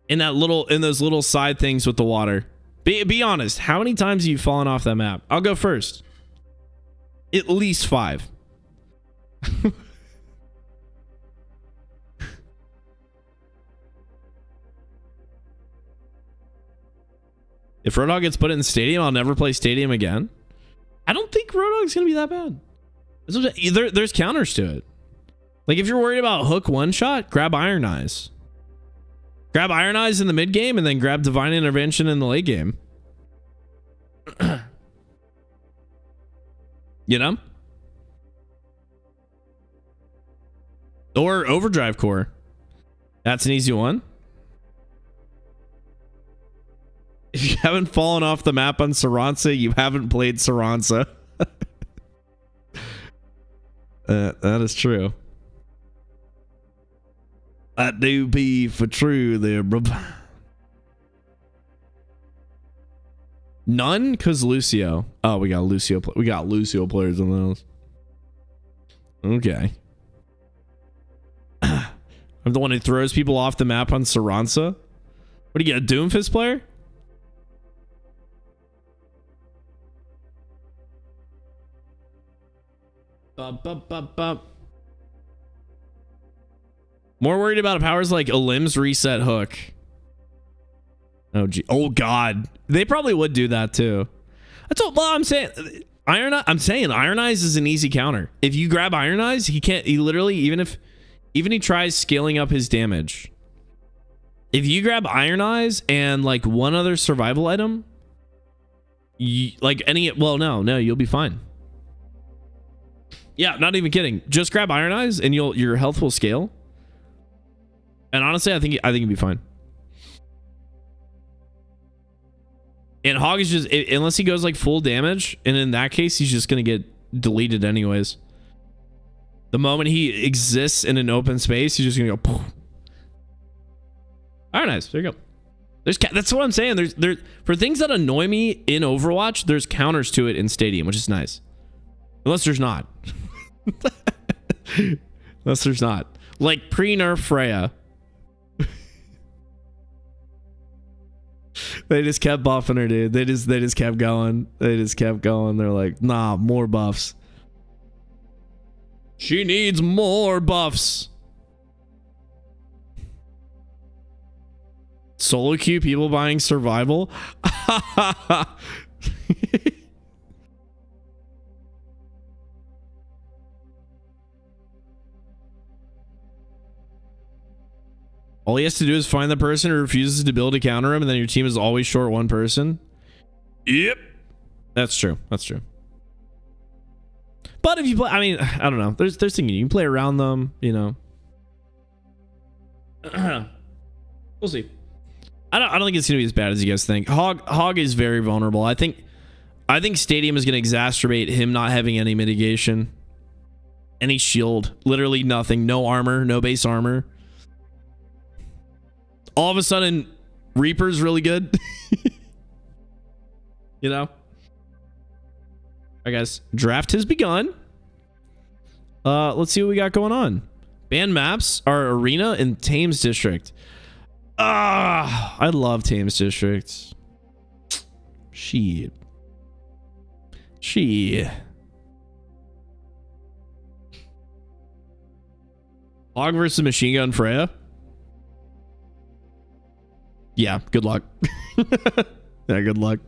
In those little side things with the water. Be honest. How many times have you fallen off that map? I'll go first. At least 5. If Roadhog gets put in Stadium, I'll never play Stadium again. I don't think Roadhog's going to be that bad. There's counters to it. Like, if you're worried about hook one shot, grab Iron Eyes. Grab Iron Eyes in the mid game and then grab Divine Intervention in the late game. You know? Or Overdrive Core. That's an easy one. If you haven't fallen off the map on Saransa, you haven't played Saransa. That is true. That do be for true there, bro. None, cause Lucio. Oh, we got Lucio. We got Lucio players on those. Okay. I'm the one who throws people off the map on Saransa. What do you get? A Doomfist player? More worried about powers like a limbs reset hook. Oh gee. Oh god. They probably would do that too. That's all. Well, I'm saying Iron Eyes is an easy counter. If you grab Iron Eyes, he literally, even he tries scaling up his damage. If you grab Iron Eyes and like one other survival item, no, you'll be fine. Yeah, not even kidding. Just grab Iron Eyes and your health will scale. And honestly, I think you'd be fine. And Hog is just, unless he goes like full damage, and in that case, he's just gonna get deleted anyways. The moment he exists in an open space, he's just gonna go poof. Iron Eyes, there you go. That's what I'm saying. There's for things that annoy me in Overwatch, there's counters to it in Stadium, which is nice. Unless there's not. Unless there's not. Like pre-nerf Freya. They just kept buffing her, dude. They just kept going. They just kept going. They're like, nah, more buffs. She needs more buffs. Solo queue, people buying survival. All he has to do is find the person who refuses to build a counter him, and then your team is always short one person. Yep. That's true. That's true. But if you play, I mean, I don't know. There's thinking you can play around them, you know. We'll see. I don't think it's gonna be as bad as you guys think. Hog is very vulnerable. I think Stadium is gonna exacerbate him not having any mitigation. Any shield. Literally nothing. No armor, no base armor. All of a sudden, Reaper's really good. You know? Alright, guys. Draft has begun. Let's see what we got going on. Banned maps are Arena and Thames District. I love Thames District. Shit. Hog versus Machine Gun Freya. Yeah, good luck. Yeah, good luck.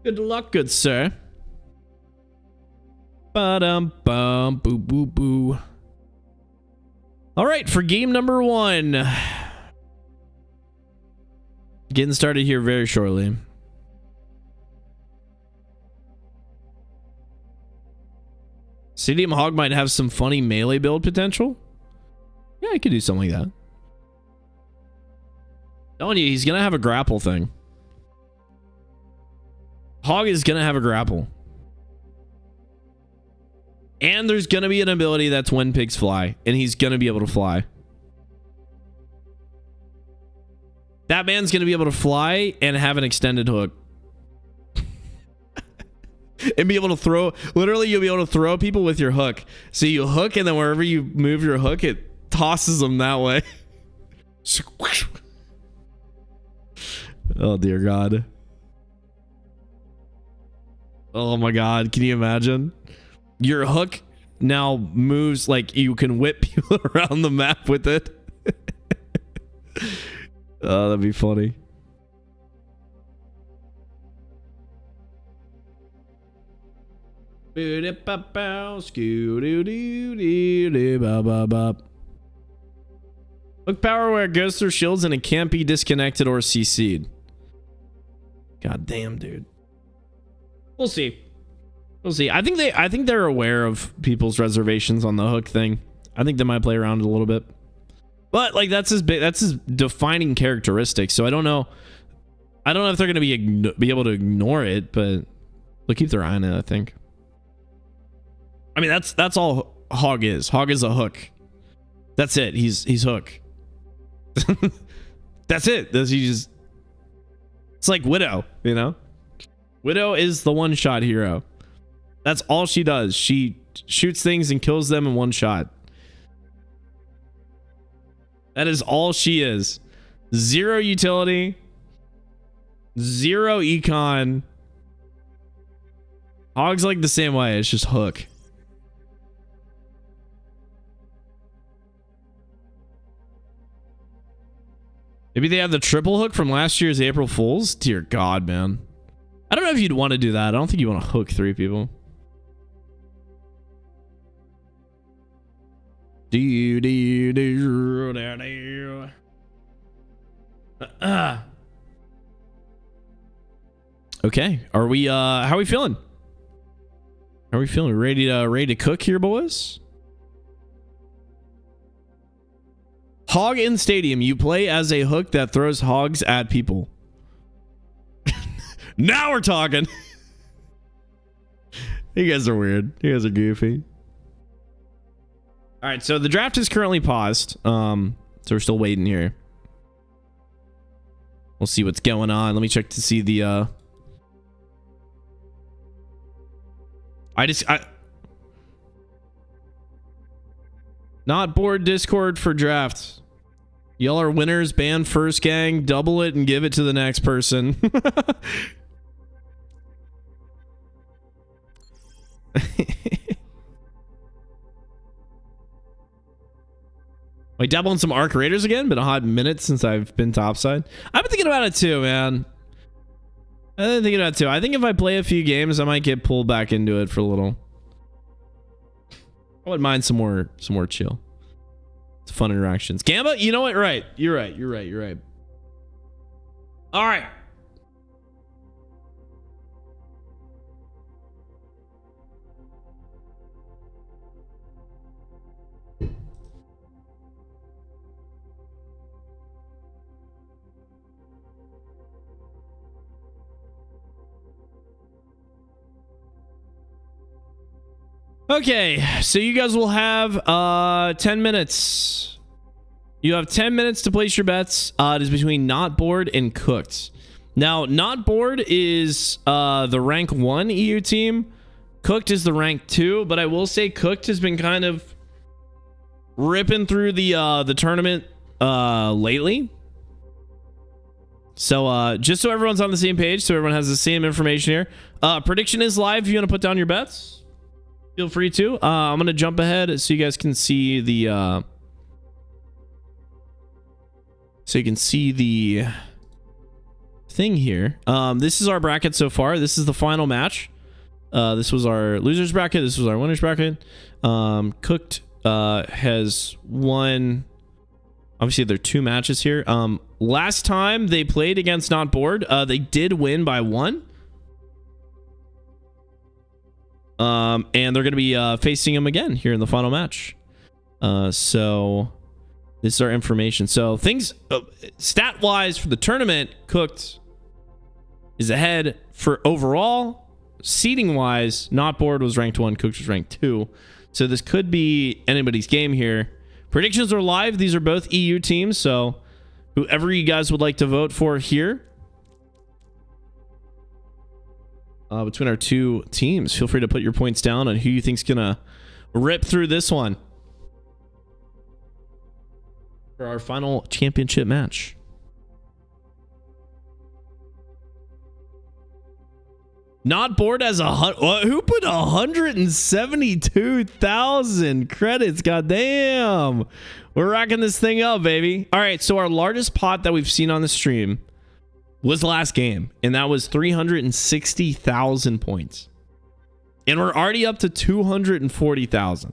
Good luck, good sir. Ba-dum bum boo boo boo. All right, for game number 1. Getting started here very shortly. Stadium Hog might have some funny melee build potential. Yeah, I could do something like that. Telling you, he's gonna have a grapple thing. Hog is gonna have a grapple. And there's gonna be an ability that's when pigs fly, and he's gonna be able to fly. That man's gonna be able to fly and have an extended hook. And be able to throw, literally you'll be able to throw people with your hook. So you hook, and then wherever you move your hook, it tosses them that way. Oh dear God. Oh my God, can you imagine? Your hook now moves, like you can whip people around the map with it. Oh, that'd be funny. Look, power where it goes through shields and it can't be disconnected or CC'd. God damn, dude. We'll see. We'll see. I think they're aware of people's reservations on the hook thing. I think they might play around a little bit. But like that's his defining characteristic. So I don't know if they're going to be able to ignore it, but they'll keep their eye on it, I think. I mean, that's all Hog is. Hog is a hook. That's it. He's hook. That's it. It's like Widow, you know? Widow is the one-shot hero. That's all she does. She shoots things and kills them in one shot. That is all she is. 0 utility. 0 econ. Hog's like the same way. It's just hook. Maybe they have the triple hook from last year's April Fools? Dear God, man. I don't know if you'd want to do that. I don't think you want to hook 3 people. Okay. Are we how are we feeling? How are we feeling? Ready to cook here, boys? Hog in stadium. You play as a hook that throws hogs at people. Now we're talking. You guys are weird. You guys are goofy. All right, so the draft is currently paused. So we're still waiting here. We'll see what's going on. Let me check to see the not board Discord for drafts. Y'all are winners. Ban first gang. Double it and give it to the next person. I dabble in some Arc Raiders again. Been a hot minute since I've been topside. I've been thinking about it too, man. I've been thinking about it too. I think if I play a few games, I might get pulled back into it for a little. I wouldn't mind some more chill. It's fun interactions. Gamba, you know what? Right. You're right. All right. Okay, so you guys will have 10 minutes. You have 10 minutes to place your bets. It is between Not Bored and Cooked. Now, Not Bored is the rank 1 EU team. Cooked is the rank 2, but I will say Cooked has been kind of ripping through the tournament lately. So just so everyone's on the same page, so everyone has the same information here. Prediction is live. If you want to put down your bets, feel free to. I'm going to jump ahead so you guys can see the thing here. This is our bracket so far. This is the final match. This was our losers bracket. This was our winners bracket. Cooked has won. Obviously, there are 2 matches here. Last time they played against Not Bored, they did win by 1. And they're going to be facing him again here in the final match. So this is our information. So things stat-wise for the tournament, Cooked is ahead. For overall, seeding-wise, Not Bored was ranked 1, Cooked was ranked 2. So this could be anybody's game here. Predictions are live. These are both EU teams, so whoever you guys would like to vote for here between our 2 teams, feel free to put your points down on who you think's gonna rip through this one for our final championship match. Not Bored as who put 172,000 credits? Goddamn, we're racking this thing up, baby. All right, so our largest pot that we've seen on the stream was last game, and that was 360,000 points, and we're already up to 240,000.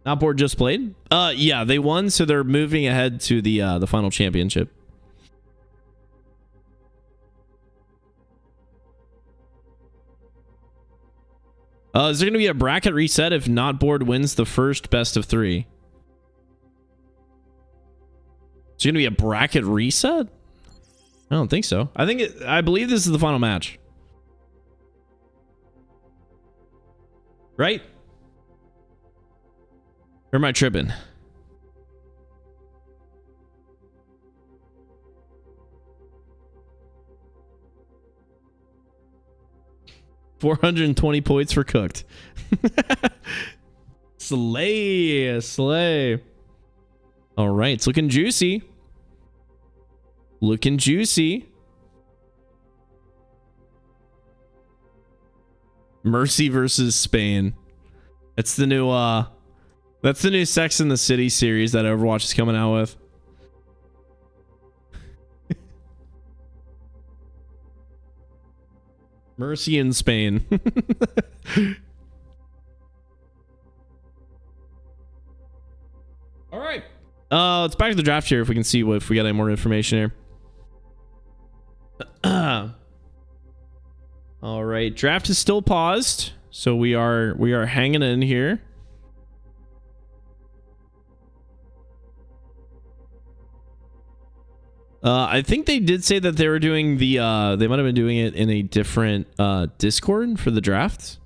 Not Bored just played. Yeah, they won, so they're moving ahead to the final championship. Is there going to be a bracket reset if Not Bored wins the first best of 3? Is there going to be a bracket reset? I don't think so. I believe this is the final match. Right? Or am I tripping? $420 points for Cooked. Slay. All right, it's looking juicy. Mercy versus Spain. That's the new Sex in the City series that Overwatch is coming out with. Mercy in Spain. All right. Let's back to the draft here if we can see if we got any more information here. All right. Draft is still paused, so we are hanging in here. I think they did say that they were doing the they might have been doing it in a different Discord for the draft.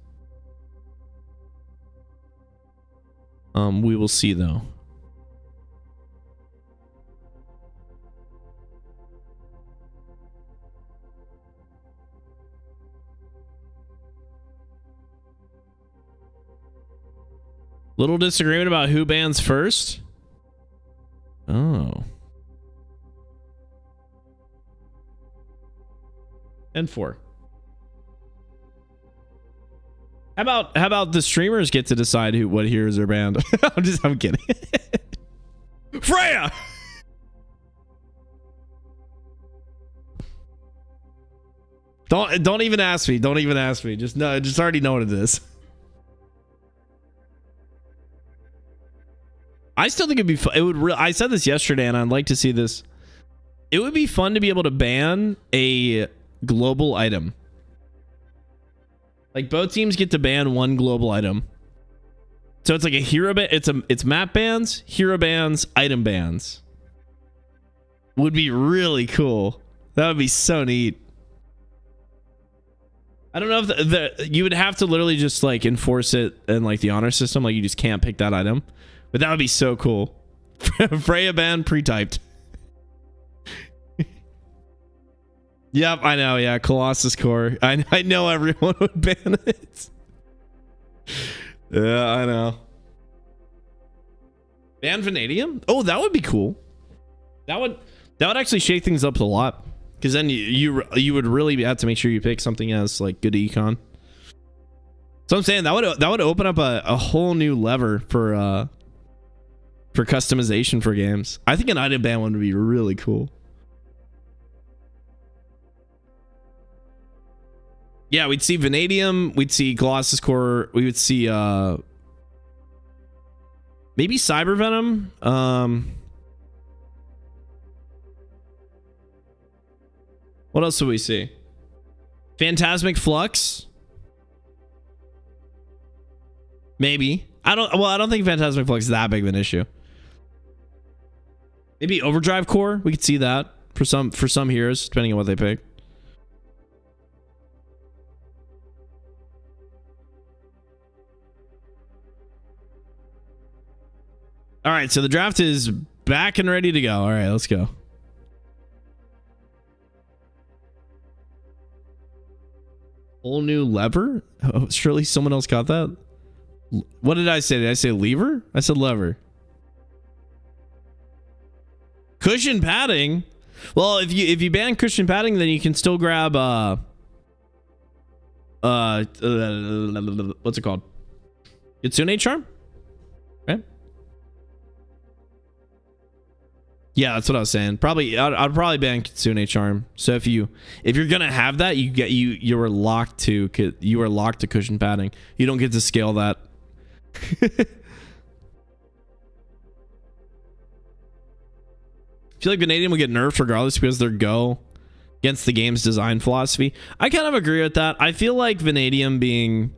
We will see though. Little disagreement about who bans first. Oh. And 4. How about the streamers get to decide what heroes are banned? I'm kidding. Freya. Don't even ask me. Don't even ask me. Just already know what it is. I still think it'd be fun. I said this yesterday, and I'd like to see this. It would be fun to be able to ban a global item. Like both teams get to ban one global item. So it's like a hero ban. It's map bans, hero bans, item bans. Would be really cool. That would be so neat. I don't know if you would have to literally just like enforce it in like the honor system. Like you just can't pick that item. But that would be so cool. Freya ban pre-typed. Yep, I know. Yeah, Colossus Core. I know everyone would ban it. Yeah, I know. Ban Vanadium? Oh, that would be cool. That would actually shake things up a lot. Because then you would really have to make sure you pick something as like good econ. So I'm saying that would open up a whole new lever for customization for games. I think an item ban one would be really cool. Yeah, we'd see Vanadium, we'd see Colossus Core, we would see maybe Cyber Venom. What else do we see? Phantasmic Flux. Maybe. I don't think Phantasmic Flux is that big of an issue. Maybe Overdrive Core. We could see that for some heroes, depending on what they pick. All right, so the draft is back and ready to go. All right, let's go. Whole new lever? Oh, surely someone else got that. What did I say? Did I say lever? I said lever. Cushion padding. Well, if you ban cushion padding, then you can still grab what's it called? Kitsune Charm? Right? Yeah, that's what I was saying. Probably I'd probably ban Kitsune Charm. So if you're gonna have that, you are locked to cushion padding. You don't get to scale that. I feel like Vanadium will get nerfed regardless because they're go against the game's design philosophy. I kind of agree with that. I feel like Vanadium being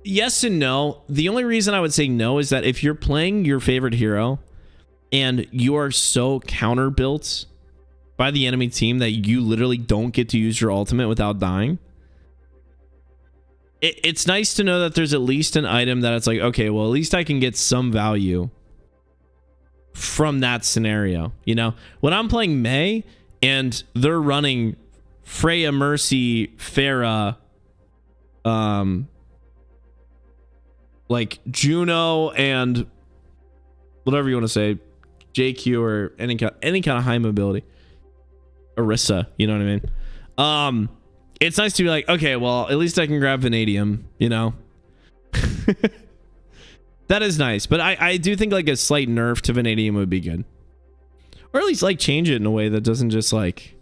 yes and no. The only reason I would say no is that if you're playing your favorite hero and you are so counter built by the enemy team that you literally don't get to use your ultimate without dying, it's nice to know that there's at least an item that it's like, okay, well, at least I can get some value from that scenario. You know, when I'm playing Mei and they're running Freya, Mercy, Pharah, like Juno and whatever you want to say, JQ or any kind of high mobility, Orisa, you know what I mean? It's nice to be like, okay, well, at least I can grab Vanadium, you know? That is nice, but I do think like a slight nerf to Vanadium would be good. Or at least like change it in a way that doesn't just like,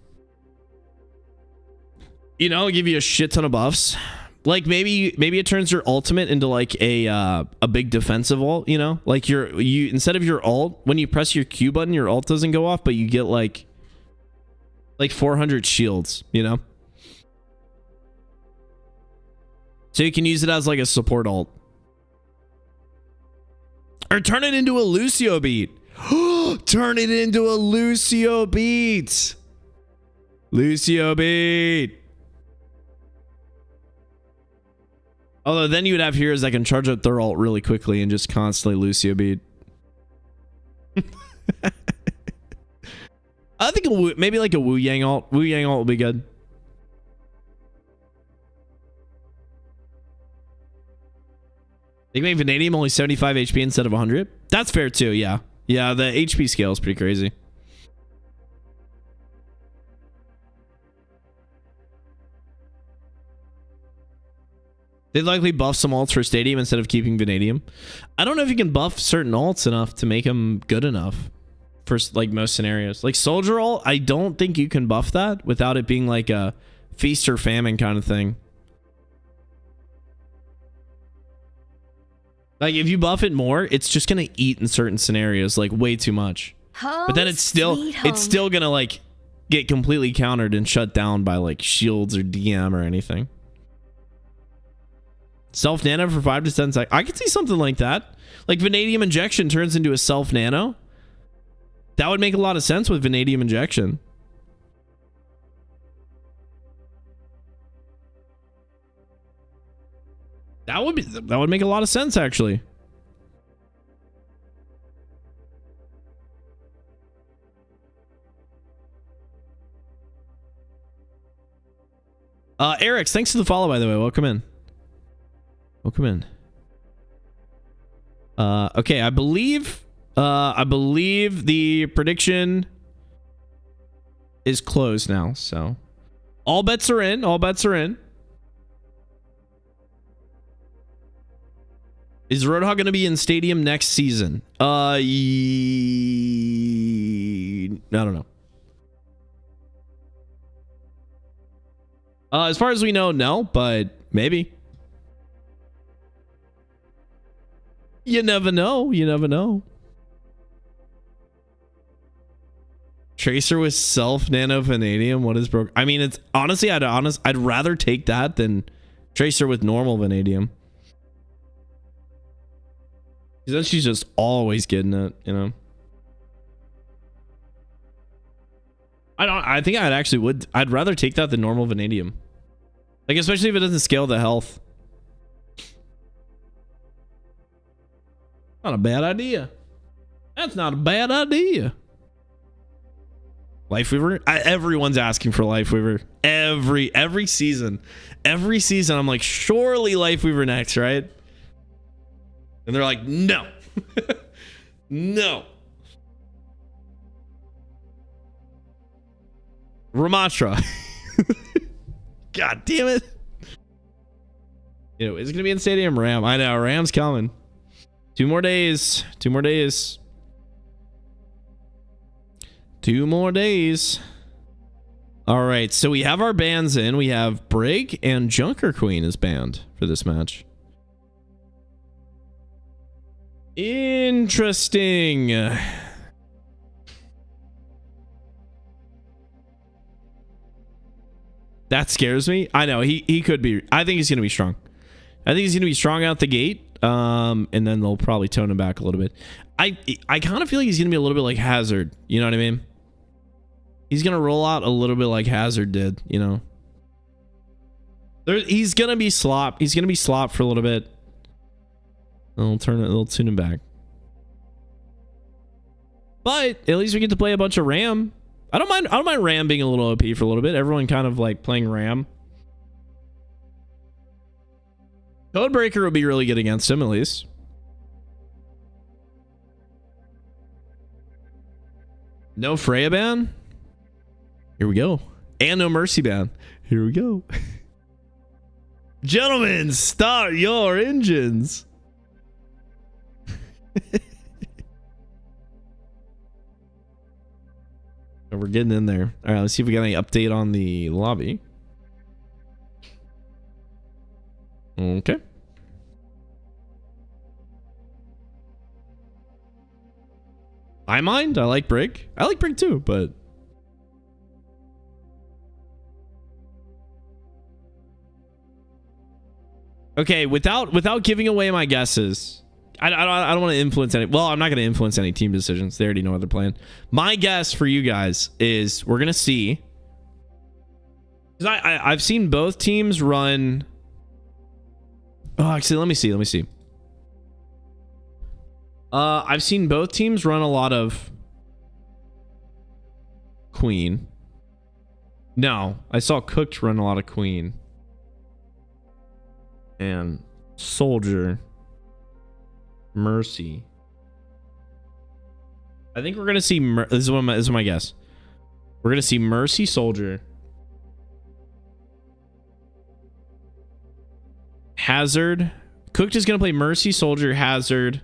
you know, give you a shit ton of buffs. Like maybe it turns your ultimate into like a big defensive ult, you know? Like you instead of your ult, when you press your Q button, your ult doesn't go off, but you get like 400 shields, you know? So you can use it as like a support ult. Or turn it into a Lucio beat. Turn it into a Lucio beat. Lucio beat. Although then you would have heroes that can charge up their ult really quickly and just constantly Lucio beat. I think maybe like a Wu Yang ult. Wu Yang ult will be good. They make Vanadium only 75 HP instead of 100. That's fair too, yeah. Yeah, the HP scale is pretty crazy. They'd likely buff some ults for Stadium instead of keeping Vanadium. I don't know if you can buff certain ults enough to make them good enough for like most scenarios. Like Soldier ult, I don't think you can buff that without it being like a feast or famine kind of thing. Like if you buff it more, it's just gonna eat in certain scenarios like way too much. But then it's still gonna like get completely countered and shut down by like shields or DM or anything. Self nano for 5 to 10 seconds. I could see something like that. Like Vanadium injection turns into a self nano. That would make a lot of sense with Vanadium injection. That would make a lot of sense actually. Eric's, thanks for the follow by the way. Welcome in. Welcome in. Okay, I believe the prediction is closed now, so all bets are in. All bets are in. Is Roadhog going to be in Stadium next season? I don't know. As far as we know, no, but maybe. You never know. You never know. Tracer with self nano vanadium. What is broke? I mean, it's honestly, I'd rather take that than Tracer with normal vanadium. Because then she's just always getting it, you know. I think I'd rather take that than normal vanadium. Like, especially if it doesn't scale the health. Not a bad idea. That's not a bad idea. Lifeweaver? Everyone's asking for Lifeweaver. Every season. Every season I'm like, surely Lifeweaver next, right? And they're like, no. No. Ramatra. God damn it. You know, is it gonna be in Stadium? Ram. I know, Ram's coming. 2 more days. 2 more days. 2 more days. All right, so we have our bans in. We have Brig and Junker Queen is banned for this match. Interesting. That scares me. I know he could be. I think he's gonna be strong. I think he's gonna be strong out the gate. And then they'll probably tone him back a little bit. I kind of feel like he's gonna be a little bit like Hazard. You know what I mean? He's gonna roll out a little bit like Hazard did. You know. He's gonna be slop. He's gonna be slop for a little bit. They'll tune him back. But at least we get to play a bunch of Ram. I don't mind Ram being a little OP for a little bit. Everyone kind of like playing Ram. Codebreaker would be really good against him, at least. No Freya ban? Here we go. And no Mercy ban. Here we go. Gentlemen, start your engines. We're getting in there. All right, let's see if we got any update on the lobby. Okay. I mind. I like Brig. I like Brig too, but okay. Without giving away my guesses, I don't want to influence any. Well, I'm not going to influence any team decisions. They already know what they're playing. My guess for you guys is we're gonna see. Because I've seen both teams run. Oh, actually, let me see. I've seen both teams run a lot of Queen. No, I saw Cooked run a lot of Queen. And Soldier. Mercy. I think we're going to see... This is my guess. We're going to see Mercy, Soldier. Hazard. Cooked is going to play Mercy, Soldier, Hazard.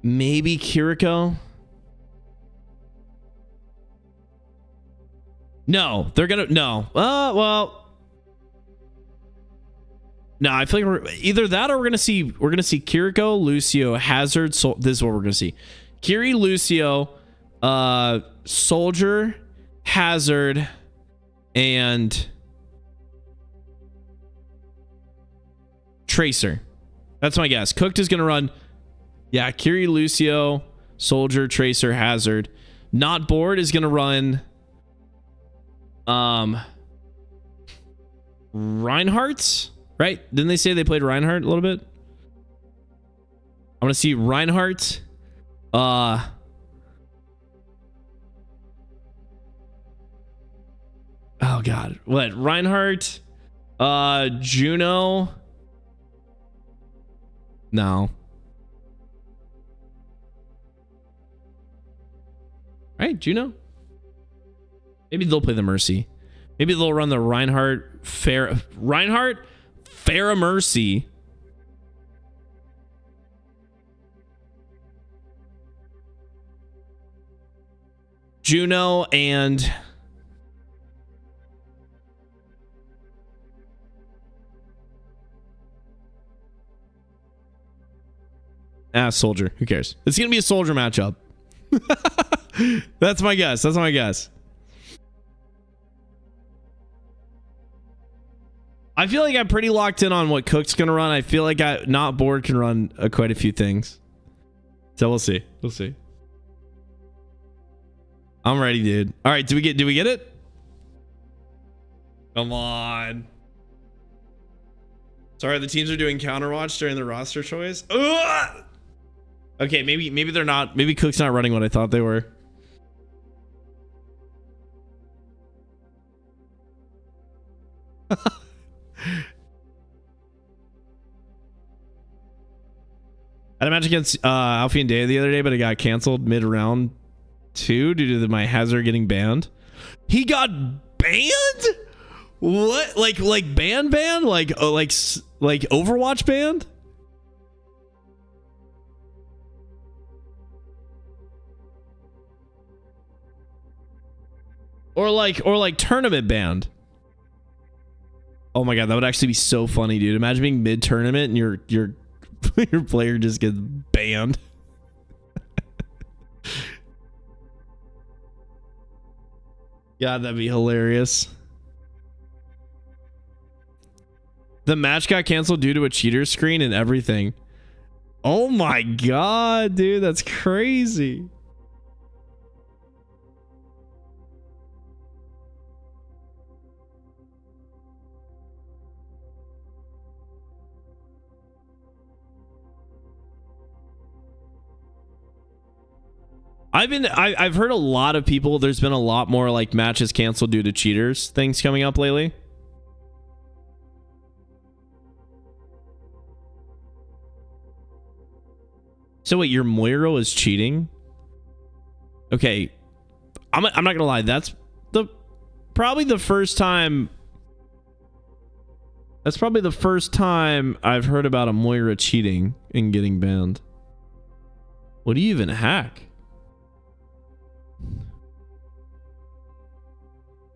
Maybe Kiriko. No, they're gonna well. No, I feel like we're either that or we're gonna see Kiriko, Lucio, Hazard. This is what we're gonna see: Kiri, Lucio, Soldier, Hazard, and Tracer. That's my guess. Cooked is gonna run, yeah, Kiri, Lucio, Soldier, Tracer, Hazard. Not Bored is gonna run Reinhardt, right? Didn't they say they played Reinhardt a little bit? I want to see Reinhardt. Oh God, what? Reinhardt, Juno. No. Right, Juno. Maybe they'll play the Mercy. Maybe they'll run the Reinhardt, Farah Mercy. Juno and Soldier. Who cares? It's gonna be a Soldier matchup. That's my guess. That's my guess. I feel like I'm pretty locked in on what Cook's gonna run. I feel like Not Bored can run quite a few things. So we'll see. We'll see. I'm ready, dude. All right, do we get it? Come on. Sorry, the teams are doing Counterwatch during the roster choice. Ugh! Okay, maybe they're not. Maybe Cook's not running what I thought they were. I had a match against Alfie and Daya the other day, but it got canceled mid round 2 due to my Hazard getting banned. He got banned? What? Like ban? Like Overwatch banned? Or like tournament banned? Oh my god, that would actually be so funny, dude. Imagine being mid tournament and your player just gets banned. God, that'd be hilarious. The match got canceled due to a cheater screen and everything. Oh my god, dude, that's crazy. I've heard a lot of people, there's been a lot more like matches canceled due to cheaters things coming up lately. So wait, your Moira is cheating? Okay. I'm not gonna lie, that's probably the first time I've heard about a Moira cheating and getting banned. What do you even hack?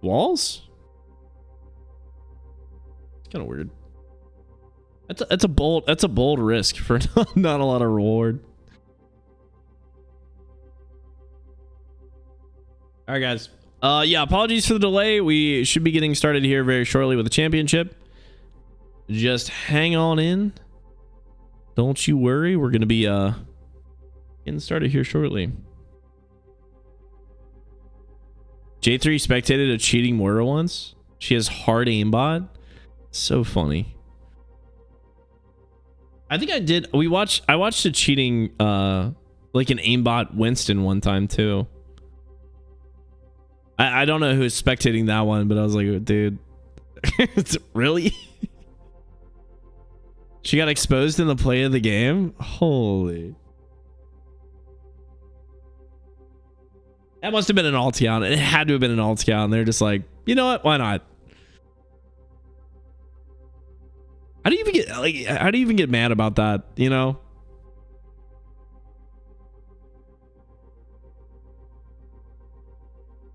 Walls? It's kind of weird. That's a bold risk for not a lot of reward. All right, guys. Yeah, apologies for the delay. We should be getting started here very shortly with the championship. Just hang on in. Don't you worry. We're gonna be getting started here shortly. J3 spectated a cheating Moira once. She has hard aimbot. So funny. I think I did. I watched a cheating like an aimbot Winston one time too. I don't know who's spectating that one, but I was like, dude, really? She got exposed in the play of the game? Holy. That must have been an Alteon. It had to have been an Alteon. They're just like, you know what? Why not? How do you even get mad about that? You know?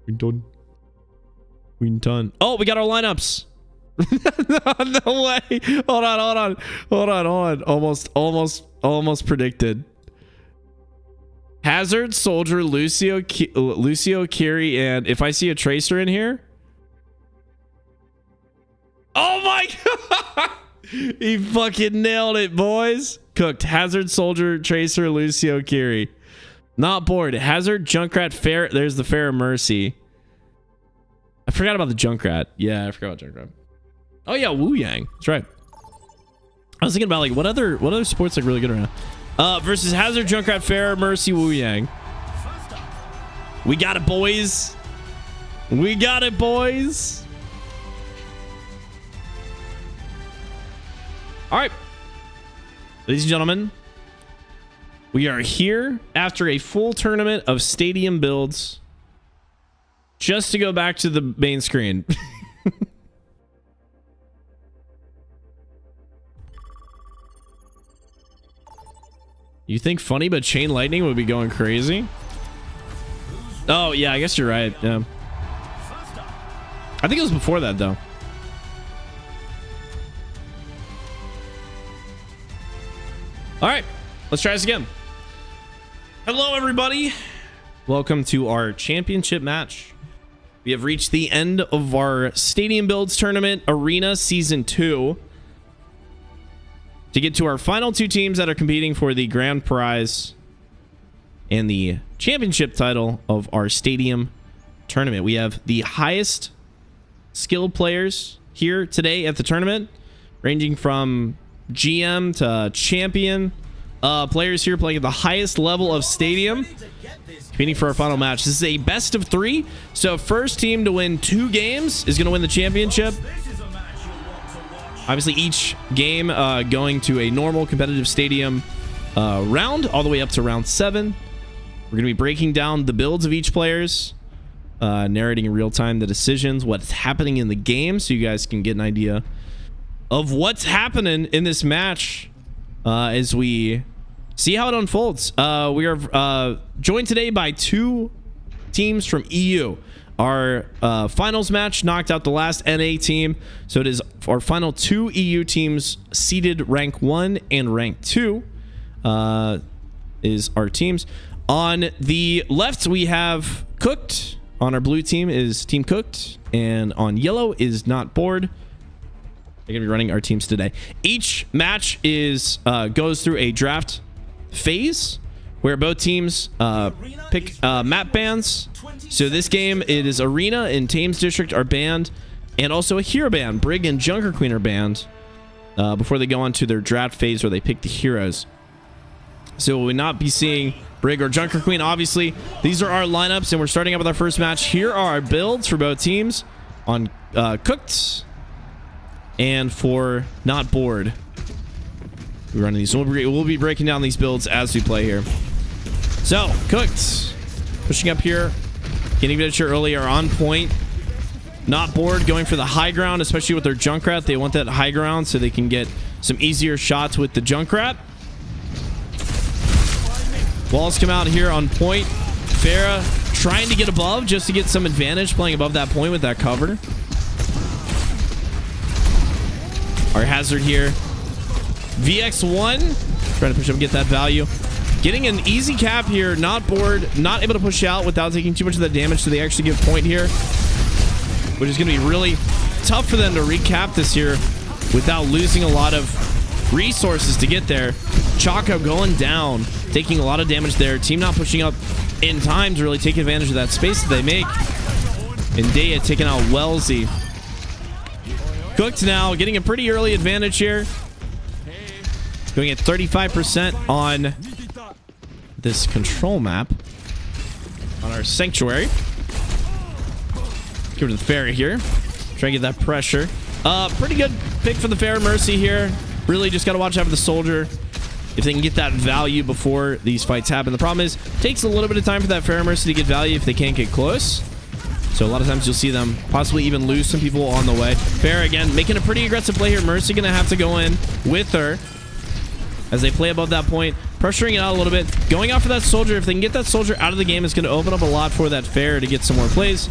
We done. Oh, we got our lineups. No way. Hold on. Almost predicted. Hazard, Soldier, Lucio, Kiri, and if I see a Tracer in here. Oh my god! He fucking nailed it, boys. Cooked. Hazard, Soldier, Tracer, Lucio, Kiri. Not Bored. Hazard, Junkrat, Fair. There's the Fair Mercy. I forgot about the Junkrat. Yeah, I forgot about Junkrat. Oh yeah, Wu Yang. That's right. I was thinking about like what other sports like really good right now. Versus Hazard, Junkrat, Fair, Mercy, Wu Yang. We got it, boys. We got it, boys. All right, ladies and gentlemen, we are here after a full tournament of stadium builds just to go back to the main screen. You think Funny but Chain Lightning would be going crazy? Who's Oh, yeah, I guess you're right. Yeah. I think it was before that, though. All right, let's try this again. Hello, everybody. Welcome to our championship match. We have reached the end of our Stadium Builds Tournament Arena Season 2. To get to our final two teams that are competing for the grand prize and the championship title of our Stadium Tournament. We have the highest skilled players here today at the tournament, ranging from GM to champion players here playing at the highest level of Stadium, competing for our final match. This is a best of 3, so first team to win 2 games is going to win the championship. Obviously, each game going to a normal competitive Stadium round, all the way up to round 7. We're going to be breaking down the builds of each players, narrating in real time the decisions, what's happening in the game, so you guys can get an idea of what's happening in this match as we see how it unfolds. We are joined today by 2 teams from EU. Our finals match knocked out the last NA team, so it is our final 2 EU teams seeded rank 1 and rank 2 is our teams. On the left, we have Cooked. On our blue team is Team Cooked, and on yellow is Not Bored. They're gonna be running our teams today. Each match is goes through a draft phase where both teams pick map bans. So this game, it is Arena and Thames District are banned, and also a hero ban. Brig and Junker Queen are banned before they go on to their draft phase where they pick the heroes. So we will not be seeing Brig or Junker Queen. Obviously, these are our lineups, and we're starting up with our first match. Here are our builds for both teams on Cooked and for Not Bored. We're running these. So we'll be breaking down these builds as we play here. So, Cooked pushing up here. Getting a bit early are on point. Not Bored going for the high ground, especially with their Junkrat. They want that high ground so they can get some easier shots with the Junkrat. Walls come out here on point. Farah trying to get above just to get some advantage, playing above that point with that cover. Our Hazard here. VX1 trying to push up and get that value. Getting an easy cap here. Not Bored, not able to push out without taking too much of that damage, so they actually get point here, which is going to be really tough for them to recap this here without losing a lot of resources to get there. Choco going down, taking a lot of damage there. Team not pushing up in time to really take advantage of that space that they make. And Daya taking out Wellesley. Cooked now, getting a pretty early advantage here. Going at 35% on this control map on our Sanctuary. Give it to the Fairy here. Try to get that pressure. Pretty good pick for the Fair Mercy here. Really just got to watch out for the Soldier if they can get that value before these fights happen. The problem is, it takes a little bit of time for that Fair Mercy to get value if they can't get close. So a lot of times you'll see them possibly even lose some people on the way. Fair again, making a pretty aggressive play here. Mercy going to have to go in with her as they play above that point. Pressuring it out a little bit. Going out for that Soldier. If they can get that Soldier out of the game, it's going to open up a lot for that Fair to get some more plays.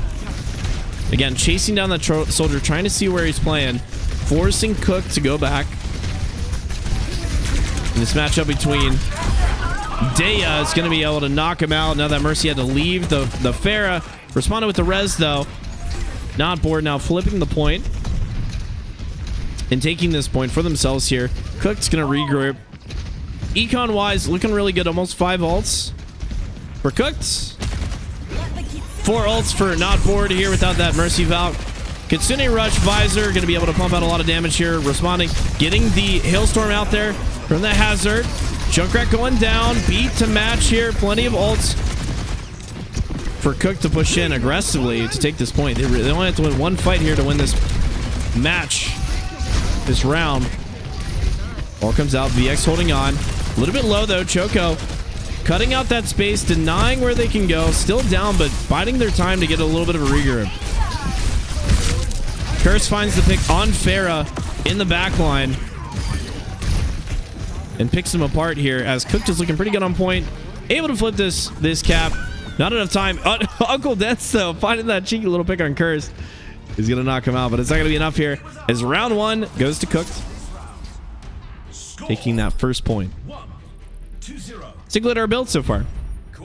Again, chasing down that Soldier, trying to see where he's playing. Forcing Cook to go back. And this matchup between Daya is going to be able to knock him out. Now that Mercy had to leave the Farah. Responded with the res, though. Not Bored now flipping the point and taking this point for themselves here. Cook's going to regroup. Econ-wise, looking really good. Almost 5 ults for Cooked. 4 ults for Not Bored here without that Mercy Valk. Kitsune Rush Visor going to be able to pump out a lot of damage here. Responding, getting the Hailstorm out there from the Hazard. Junkrat going down. Beat to match here. Plenty of ults for Cook to push in aggressively to take this point. They only have to win 1 fight here to win this match, this round. Ball comes out. VX holding on. A little bit low, though. Choco cutting out that space, denying where they can go. Still down, but biding their time to get a little bit of a regroup. Curse finds the pick on Farah in the back line and picks him apart here as Cook is looking pretty good on point. Able to flip this cap. Not enough time. Uncle Dents, though, finding that cheeky little pick on Curse is going to knock him out, but it's not going to be enough here as round 1 goes to Cooked, taking that first point. Take a look at our build so far.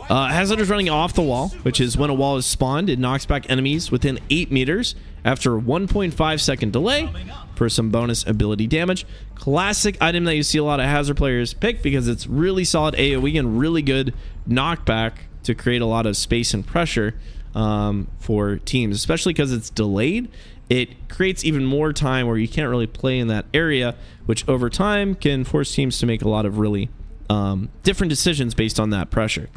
Hazard is running off the wall, which is when a wall is spawned, it knocks back enemies within 8 meters after a 1.5 second delay for some bonus ability damage. Classic item that you see a lot of Hazard players pick because it's really solid AoE and really good knockback to create a lot of space and pressure for teams, especially because it's delayed. It creates even more time where you can't really play in that area, which over time can force teams to make a lot of really different decisions based on that pressure.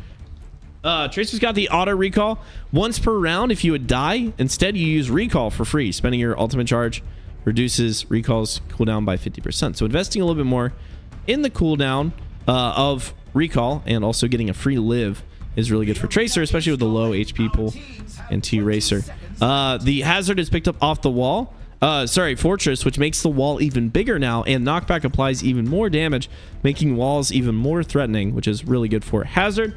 Tracer's got the auto recall once per round. If you would die, instead you use recall for free. Spending your ultimate charge reduces recall's cooldown by 50%. So investing a little bit more in the cooldown of recall and also getting a free live is really good for Tracer, especially with the low HP pool and T-Racer. The Hazard is picked up off the wall. Fortress, which makes the wall even bigger now, and knockback applies even more damage, making walls even more threatening, which is really good for Hazard.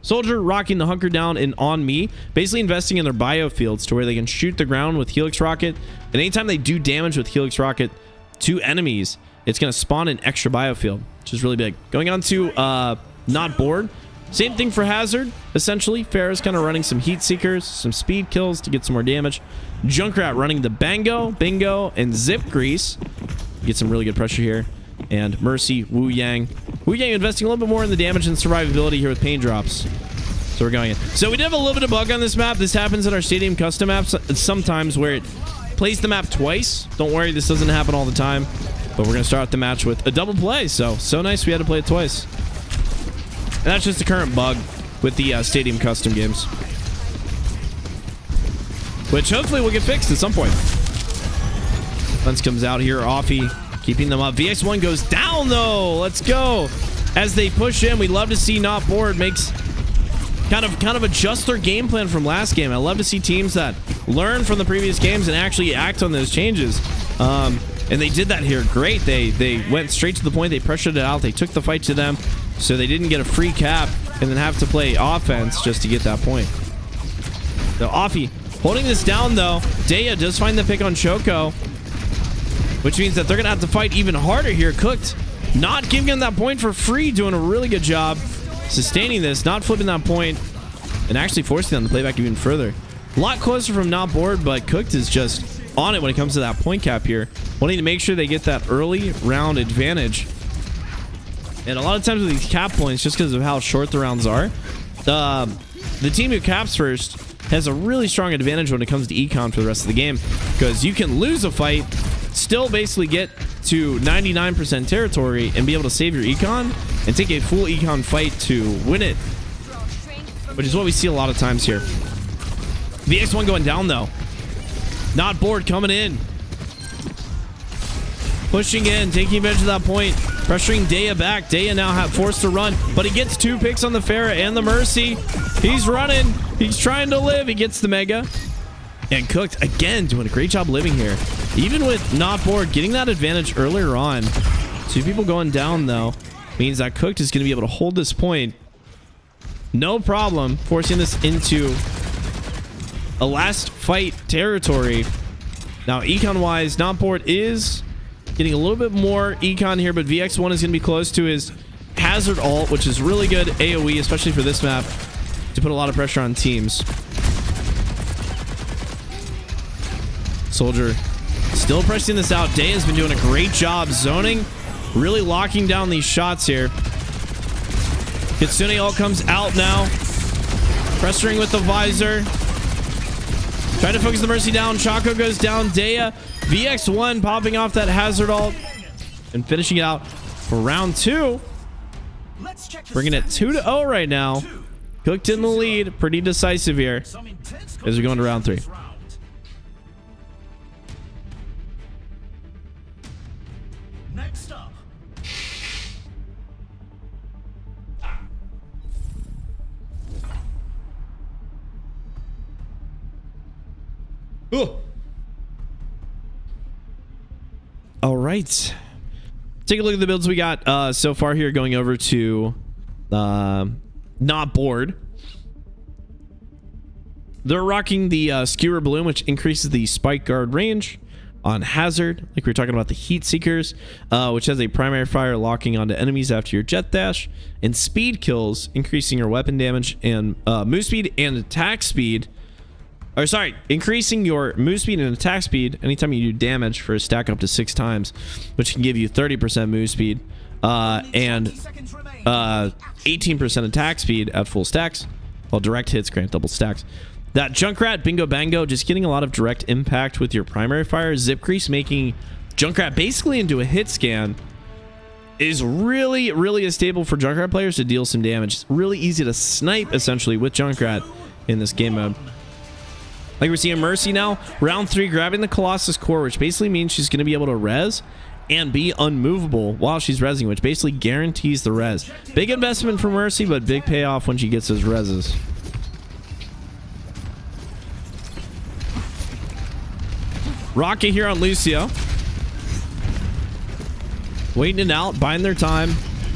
Soldier rocking the hunker down and on me, basically investing in their biofields to where they can shoot the ground with Helix Rocket, and anytime they do damage with Helix Rocket to enemies, it's going to spawn an extra biofield, which is really big. Going on to not bored. Same thing for Hazard, essentially. Farrah's kind of running some heat seekers, some speed kills to get some more damage. Junkrat running the Bango, Bingo, and Zip Grease. Get some really good pressure here. And Mercy, Wu Yang. Wu Yang investing a little bit more in the damage and survivability here with pain drops. So we're going in. So we did have a little bit of bug on this map. This happens in our stadium custom maps sometimes where it plays the map twice. Don't worry, this doesn't happen all the time. But we're going to start the match with a double play. So nice we had to play it twice. And that's just a current bug with the stadium custom games, which hopefully will get fixed at some point. Lens comes out here. Offie keeping them up. VX1 goes down, though. Let's go. As they push in, we love to see Not Bored makes kind of adjust their game plan from last game. I love to see teams that learn from the previous games and actually act on those changes. And they did that here. Great. They went straight to the point. They pressured it out. They took the fight to them, so they didn't get a free cap and then have to play offense just to get that point. So Offie holding this down, though. Daya does find the pick on Choco, which means that they're going to have to fight even harder here. Cooked not giving him that point for free, doing a really good job sustaining this, not flipping that point, and actually forcing them to play back even further. A lot closer from Not Bored, but Cooked is just on it when it comes to that point cap here, wanting to make sure they get that early round advantage. And a lot of times with these cap points, just because of how short the rounds are, the team who caps first has a really strong advantage when it comes to econ for the rest of the game, because you can lose a fight, still basically get to 99% territory and be able to save your econ and take a full econ fight to win it, which is what we see a lot of times here. VX1 going down, though. Not Bored coming in, pushing in, taking advantage of that point, pressuring Daya back. Daya now forced to run, but he gets 2 picks on the Farrah and the Mercy. He's running. He's trying to live. He gets the Mega. And Cooked, again, doing a great job living here. Even with Not Bored getting that advantage earlier on. 2 people going down, though, means that Cooked is going to be able to hold this point. No problem, forcing this into a last fight territory. Now, econ-wise, Not Bored is getting a little bit more econ here, but VX1 is going to be close to his Hazard ult, which is really good AoE, especially for this map, to put a lot of pressure on teams. Soldier still pressing this out. Day has been doing a great job zoning, really locking down these shots here. Kitsune ult comes out now, pressuring with the visor, trying to focus the Mercy down. Choco goes down. Daya, VX1 popping off that Hazard ult and finishing it out for round 2. Bringing it 2-0 right now. Cooked in the lead, pretty decisive here as we go into round 3. Next up. Ooh. All right. Take a look at the builds we got so far here, going over to Not Bored. They're rocking the Skewer Balloon, which increases the spike guard range on Hazard, like we were talking about the Heat Seekers, which has a primary fire locking onto enemies after your jet dash, and speed kills, increasing your weapon damage and move speed and attack speed. Or sorry, increasing your move speed and attack speed anytime you do damage for a stack up to 6 times, which can give you 30% move speed and 18% attack speed at full stacks, while direct hits grant double stacks. That Junkrat Bingo Bango just getting a lot of direct impact with your primary fire. Zip Crease making Junkrat basically into a hit scan is really, really a staple for Junkrat players to deal some damage. It's really easy to snipe essentially with Junkrat in this game mode. Like we're seeing Mercy now, round 3, grabbing the Colossus Core, which basically means she's going to be able to res and be unmovable while she's rezzing, which basically guarantees the res. Big investment for Mercy, but big payoff when she gets those reses. Rocket here on Lucio. Waiting it out, buying their time.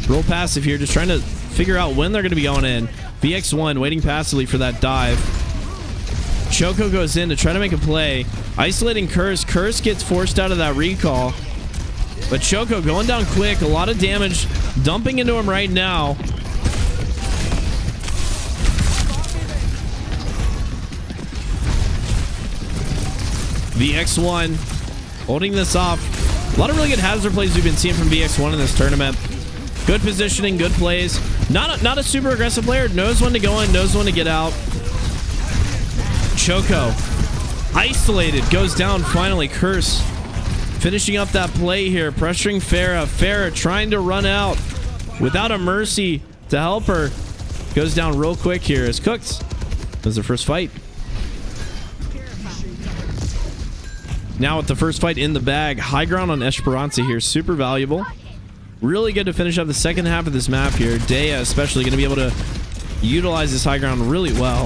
Roll passive here, just trying to figure out when they're going to be going in. VX1 waiting passively for that dive. Choco goes in to try to make a play. Isolating Curse. Curse gets forced out of that recall. But Choco going down quick. A lot of damage dumping into him right now. VX1 holding this off. A lot of really good Hazard plays we've been seeing from VX1 in this tournament. Good positioning, good plays. Not a super aggressive player. Knows when to go in, knows when to get out. Choco isolated, goes down finally. Curse finishing up that play here, pressuring Farah. Farah trying to run out without a Mercy to help her. Goes down real quick here as Cooked. That's their first fight. Now with the first fight in the bag, high ground on Esperanza here, super valuable. Really good to finish up the second half of this map here. Dea especially going to be able to utilize this high ground really well.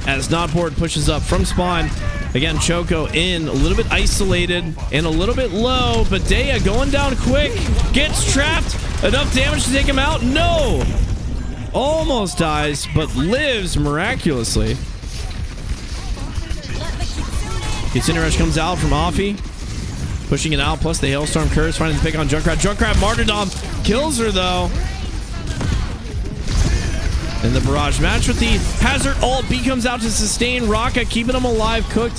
As Notboard pushes up from spawn. Again, Choco in, a little bit isolated and a little bit low, but Dea going down quick. Gets trapped. Enough damage to take him out? No! Almost dies, but lives miraculously. Kitsune Rush comes out from Offie. Pushing it out, plus the Hailstorm Curse, finding the pick on Junkrat. Junkrat Martyrdom kills her, though. And the barrage match with the Hazard ult. B comes out to sustain. Raka keeping him alive. Cooked.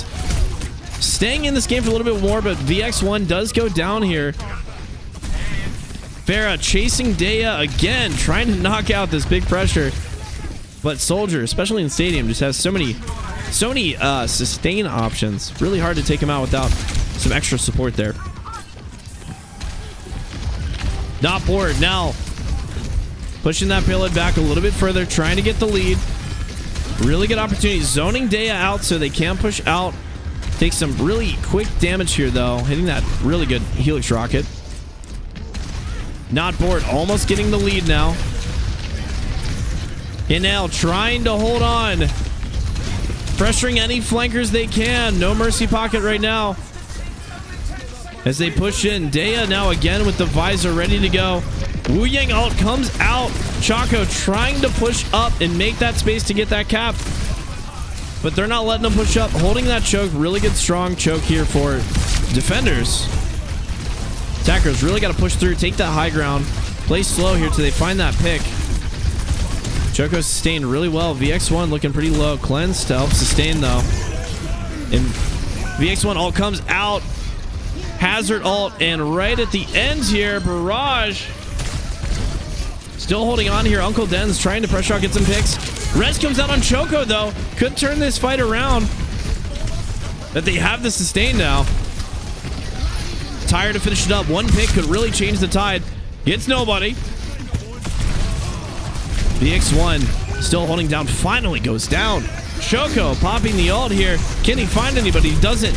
Staying in this game for a little bit more, but VX1 does go down here. Farah chasing Dea again, trying to knock out this big pressure. But Soldier, especially in Stadium, just has so many sustain options. Really hard to take him out without some extra support there. Not bored now. Pushing that payload back a little bit further, trying to get the lead. Really good opportunity. Zoning Dea out so they can push out. Take some really quick damage here, though. Hitting that really good Helix Rocket. Not bored. Almost getting the lead now. Inel trying to hold on. Pressuring any flankers they can. No Mercy pocket right now. As they push in. Dea now again with the visor ready to go. Wu Yang ult comes out. Choco trying to push up and make that space to get that cap. But they're not letting them push up. Holding that choke. Really good strong choke here for defenders. Attackers really got to push through. Take that high ground. Play slow here till they find that pick. Choco sustained really well. VX1 looking pretty low. Cleanse to help sustain though. And VX1 ult comes out. Hazard ult. And right at the end here, Barrage still holding on here. Uncle Den's trying to pressure out, get some picks. Res comes out on Choco though. Could turn this fight around. That they have the sustain now. Tired to finish it up. One pick could really change the tide. Gets nobody. VX1 still holding down. Finally goes down. Choco popping the ult here. Can he find anybody? He doesn't.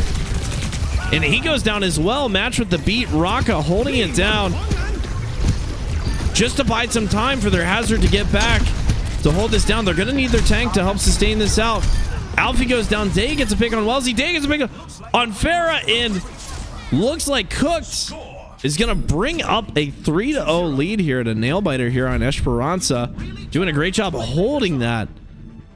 And he goes down as well. Match with the beat. Raka holding it down. Just to bide some time for their Hazard to get back. To hold this down. They're going to need their tank to help sustain this out. Alfie goes down. Day gets a pick on Wellesley. Day gets a pick on Farah. And looks like Cooked is going to bring up a 3-0 lead here at a nail biter here on Esperanza. Doing a great job holding that.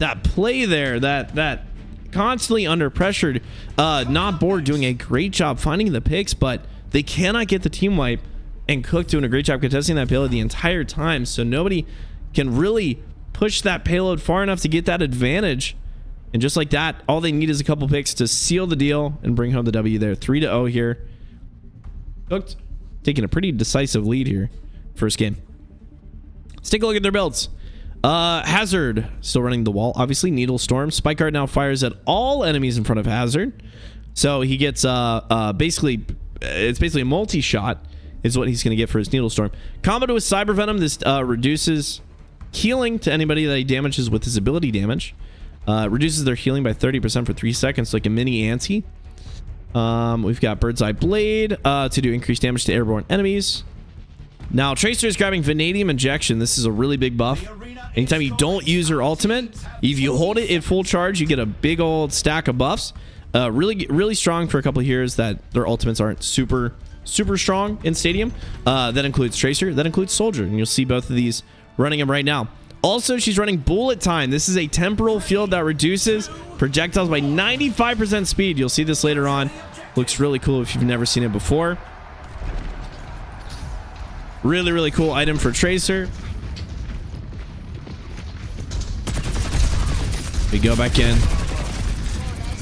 that play there, that constantly under pressured. Not Bored doing a great job finding the picks, but they cannot get the team wipe, and Cook doing a great job contesting that payload the entire time, so nobody can really push that payload far enough to get that advantage. And just like that, all they need is a couple picks to seal the deal and bring home the W there. 3-0 here. Cooked taking a pretty decisive lead here. First game. Let's take a look at their builds. Hazard still running the wall. Obviously, Needle Storm. Spike Guard now fires at all enemies in front of Hazard. So he gets basically, it's basically a multi-shot is what he's going to get for his Needle Storm. Comboed with Cyber Venom, this reduces healing to anybody that he damages with his ability damage. Reduces their healing by 30% for 3 seconds, like a mini anti. We've got Bird's Eye Blade to do increased damage to airborne enemies. Now, Tracer is grabbing Vanadium Injection. This is a really big buff. Anytime you don't use your ultimate, if you hold it at full charge, you get a big old stack of buffs. Really strong for a couple of heroes that their ultimates aren't super strong in Stadium. That includes Tracer, that includes Soldier, and you'll see both of these running them right now. Also, she's running Bullet Time. This is a temporal field that reduces projectiles by 95% speed. You'll see this later on. Looks really cool if you've never seen it before. Really cool item for Tracer. We go back in.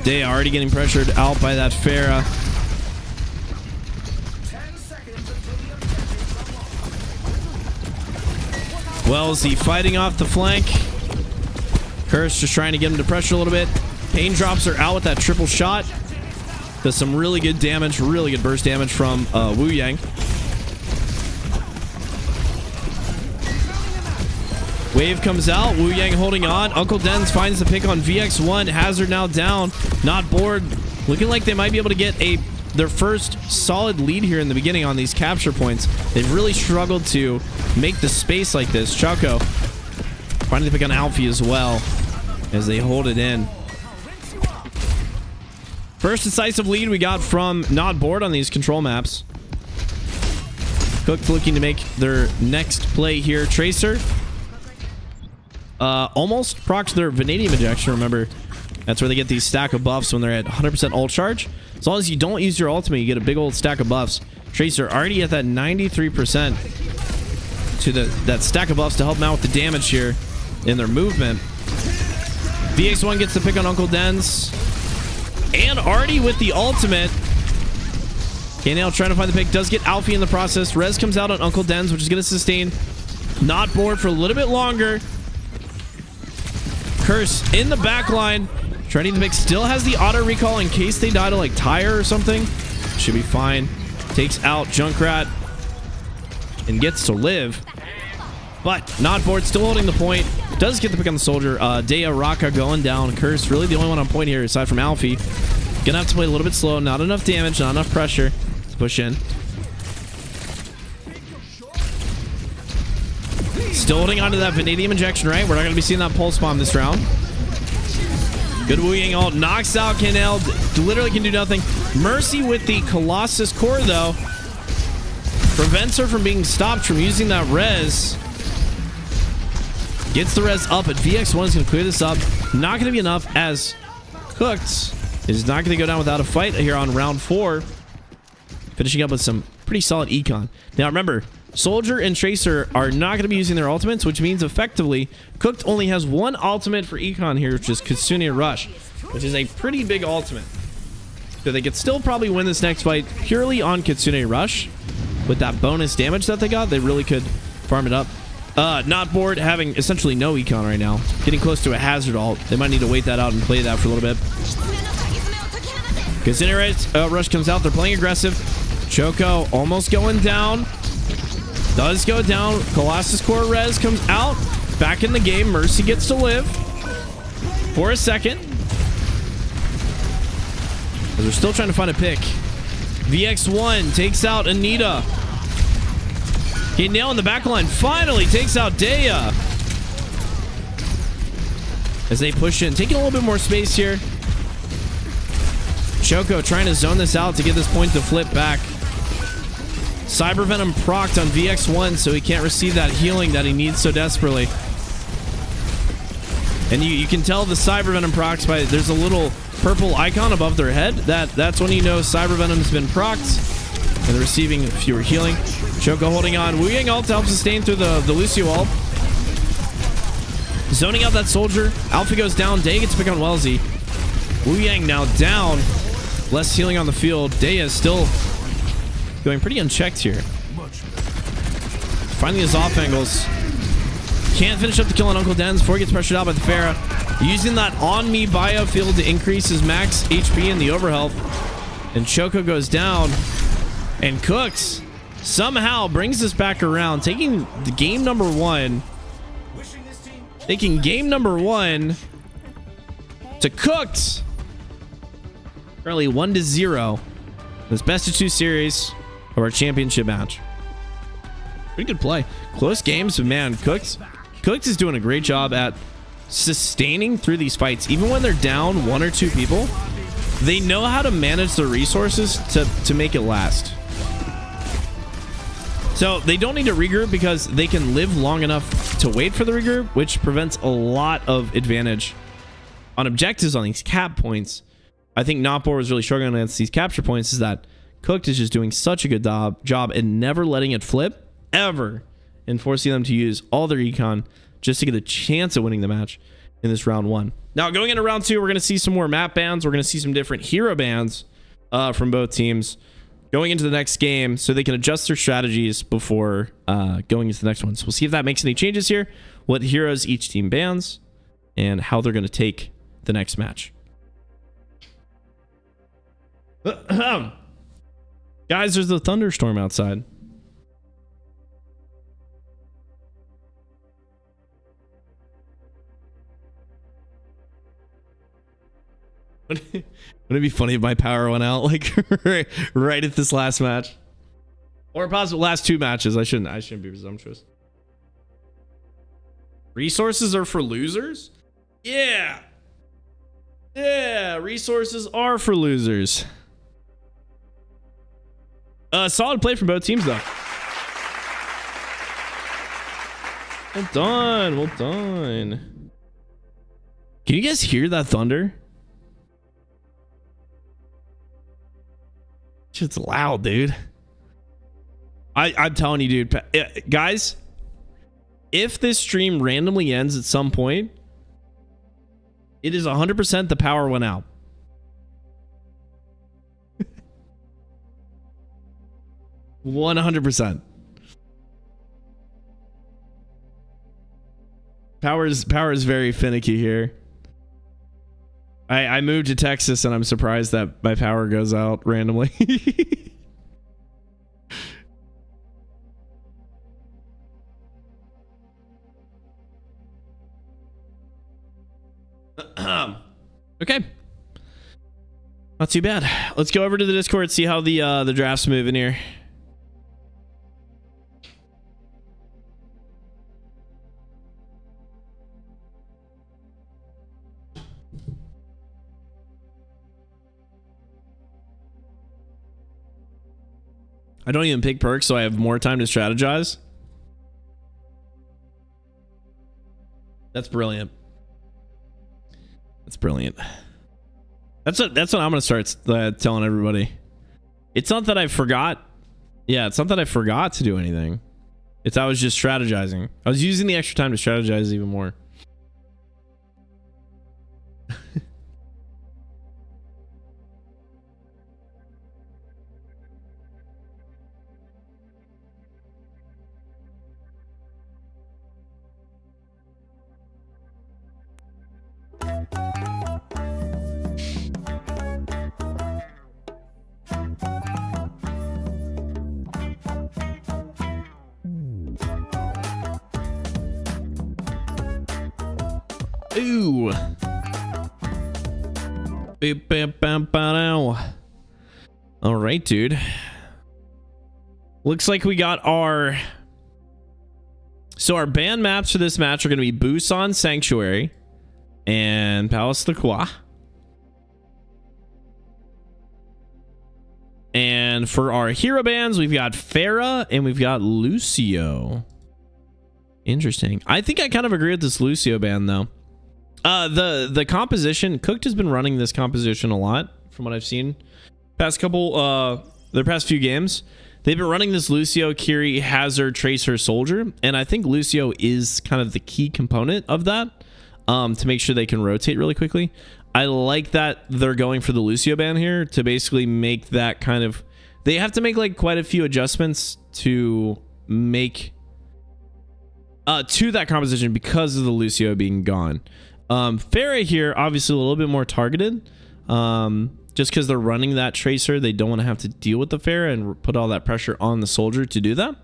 They are already getting pressured out by that Pharah. Wellesley fighting off the flank. Curse just trying to get him to pressure a little bit. Pain drops are out with that triple shot. Does some really good damage, really good burst damage from Wu Yang. Wave comes out. Wu Yang holding on. Uncle Dens finds the pick on VX1. Hazard now down. Not Bored. Looking like they might be able to get their first solid lead here in the beginning on these capture points. They've really struggled to make the space like this. Choco finding the pick on Alfie as well as they hold it in. First decisive lead we got from Not Bored on these control maps. Cook looking to make their next play here. Tracer almost procs their Vanadium Injection. Remember, that's where they get these stack of buffs when they're at 100% ult charge. As long as you don't use your ultimate, you get a big old stack of buffs. Tracer already at that 93% to that stack of buffs to help them out with the damage here in their movement. VX1 gets the pick on Uncle Dens. And Artie with the ultimate. KNL trying to find the pick. Does get Alfie in the process. Rez comes out on Uncle Dens, which is going to sustain. Not Bored for a little bit longer. Curse in the back line. Trying to pick. Still has the auto recall in case they die to like tire or something. Should be fine. Takes out Junkrat and gets to live. But Not Bored still holding the point. Does get the pick on the Soldier. Dea Raka going down. Curse really the only one on point here aside from Alfie. Gonna have to play a little bit slow. Not enough damage. Not enough pressure to push in. Still holding on to that Vanadium Injection, right? We're not going to be seeing that Pulse Bomb this round. Good Wu Yang ult. Knocks out Canel. Literally can do nothing. Mercy with the Colossus Core, though. Prevents her from being stopped from using that res. Gets the res up, but VX1 is going to clear this up. Not going to be enough as Cooked is not going to go down without a fight here on round 4. Finishing up with some pretty solid econ. Now, remember, Soldier and Tracer are not going to be using their ultimates, which means effectively Cooked only has one ultimate for econ here, which is Kitsune Rush, which is a pretty big ultimate. So they could still probably win this next fight purely on Kitsune Rush. With that bonus damage that they got, they really could farm it up. Not Bored having essentially no econ right now. Getting close to a Hazard ult. They might need to wait that out and play that for a little bit. Kitsune Rush comes out. They're playing aggressive. Choco almost going down. Does go down. Colossus Core res comes out. Back in the game. Mercy gets to live for a second. As they're still trying to find a pick. VX1 takes out Anita. Nail in the back line finally takes out Dea. As they push in. Taking a little bit more space here. Choco trying to zone this out to get this point to flip back. Cyber Venom procced on VX1 so he can't receive that healing that he needs so desperately. And you can tell the Cyber Venom procs by there's a little purple icon above their head. That's when you know Cyber Venom's been procced and they're receiving fewer healing. Choco holding on. Wu Yang ult to help sustain through the Lucio ult. Zoning out that soldier. Alpha goes down. Day gets pick on Wellesley. Wu Yang now down. Less healing on the field. Day is still going pretty unchecked here. Finding his off angles. Can't finish up the kill on Uncle Den's before he gets pressured out by the Pharah. Using that on me biofield to increase his max HP and the overhealth. And Choco goes down. And Cooks somehow brings this back around. Taking the game number 1. Taking game number 1 to Cooks. Currently 1-0. This best of 2 series of our championship match. Pretty good play. Close games, but man, Cooks is doing a great job at sustaining through these fights. Even when they're down 1 or 2 people, they know how to manage their resources to make it last. So they don't need to regroup because they can live long enough to wait for the regroup, which prevents a lot of advantage on objectives on these cap points. I think Nopor was really struggling against these capture points is that Cooked is just doing such a good job and never letting it flip ever and forcing them to use all their econ just to get a chance at winning the match in this round 1. Now going into round 2, we're going to see some more map bans. We're going to see some different hero bans from both teams going into the next game so they can adjust their strategies before going into the next one. So we'll see if that makes any changes here, what heroes each team bans, and how they're going to take the next match. Guys, there's a thunderstorm outside. Wouldn't it be funny if my power went out like right at this last match, or possibly last 2 matches? I shouldn't be presumptuous. Resources are for losers. Yeah, resources are for losers. Solid play from both teams though. Well done. Can you guys hear that thunder? It's loud, dude. I'm telling you, dude. Guys, if this stream randomly ends at some point, it is 100% the power went out. 100%. Power is very finicky here. I moved to Texas and I'm surprised that my power goes out randomly. Okay. Not too bad. Let's go over to the Discord, see how the draft's moving here. I don't even pick perks, so I have more time to strategize. That's brilliant. That's brilliant. That's what I'm gonna start telling everybody. It's not that I forgot. Yeah, it's not that I forgot to do anything. It's I was just strategizing. I was using the extra time to strategize even more. Ooh. All right, dude. Looks like we got our... So our ban maps for this match are going to be Busan Sanctuary and Palace de Croix. And for our hero bans, we've got Pharah and we've got Lucio. Interesting. I think I kind of agree with this Lucio ban, though. The composition, Cooked has been running this composition a lot from what I've seen. Past few games, they've been running this Lucio, Kiri, Hazard, Tracer, Soldier, and I think Lucio is kind of the key component of that to make sure they can rotate really quickly. I like that they're going for the Lucio ban here to basically make that kind of... They have to make like quite a few adjustments to make... to that composition because of the Lucio being gone. Pharah here, obviously a little bit more targeted. Just because they're running that Tracer, they don't want to have to deal with the Pharah and put all that pressure on the Soldier to do that.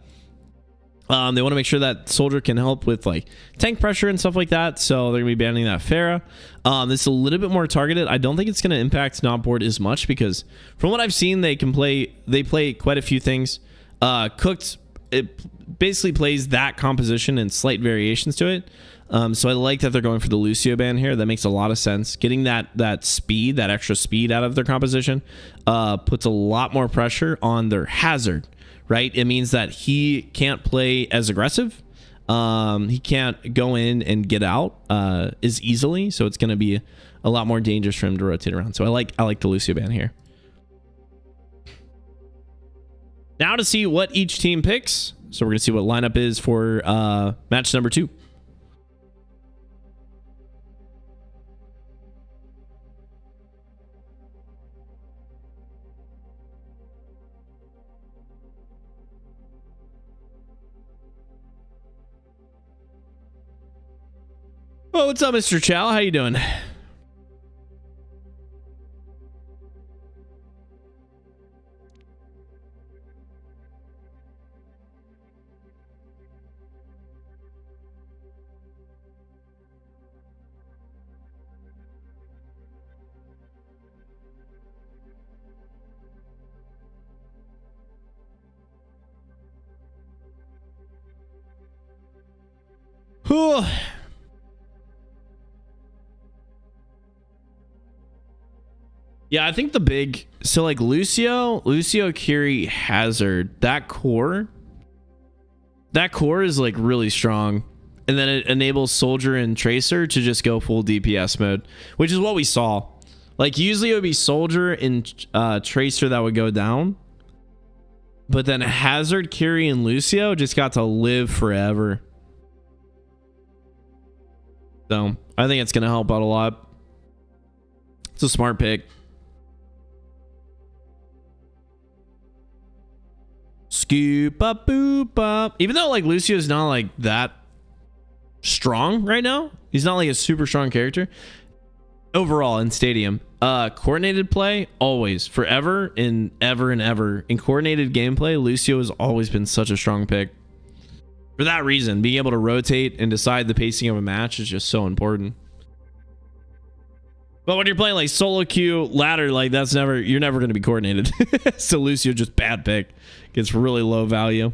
They want to make sure that Soldier can help with like tank pressure and stuff like that. So they're going to be banning that Pharah. This is a little bit more targeted. I don't think it's going to impact not board as much because from what I've seen, they play quite a few things. Cooked, it basically plays that composition and slight variations to it. So I like that they're going for the Lucio ban here. That makes a lot of sense. Getting that speed, that extra speed out of their composition puts a lot more pressure on their Hazard, right? It means that he can't play as aggressive. He can't go in and get out as easily. So it's going to be a lot more dangerous for him to rotate around. So I like the Lucio ban here. Now to see what each team picks. So we're going to see what lineup is for match number 2. Oh, what's up, Mr. Chow? How you doing? Whew. Yeah, I think the big... So, like, Lucio, Kiri, Hazard, that core is, like, really strong. And then it enables Soldier and Tracer to just go full DPS mode, which is what we saw. Like, usually it would be Soldier and Tracer that would go down. But then Hazard, Kiri, and Lucio just got to live forever. So, I think it's going to help out a lot. It's a smart pick. Scoop up, boop up. Even though like Lucio's not like that strong right now, he's not like a super strong character overall in Stadium. Coordinated play, always, forever and ever and ever. In coordinated gameplay, Lucio has always been such a strong pick. For that reason, being able to rotate and decide the pacing of a match is just so important. But when you're playing like solo queue, ladder, like you're never going to be coordinated. So Lucio just bad pick. Gets really low value.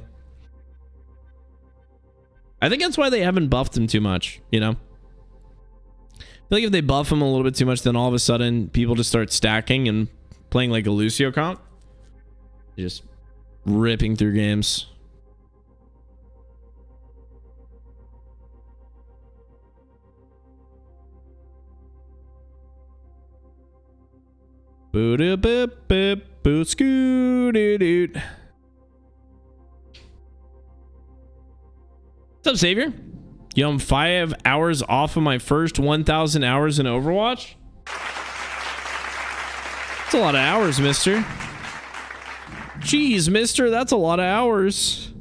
I think that's why they haven't buffed him too much, you know? I feel like if they buff him a little bit too much, then all of a sudden people just start stacking and playing like a Lucio comp. Just ripping through games. Boo-doo-boop-boop-boo-scoo-doo-doo. What's up, Savior? Yo, I'm 5 hours off of my first 1,000 hours in Overwatch. That's a lot of hours, mister. Jeez, mister, that's a lot of hours.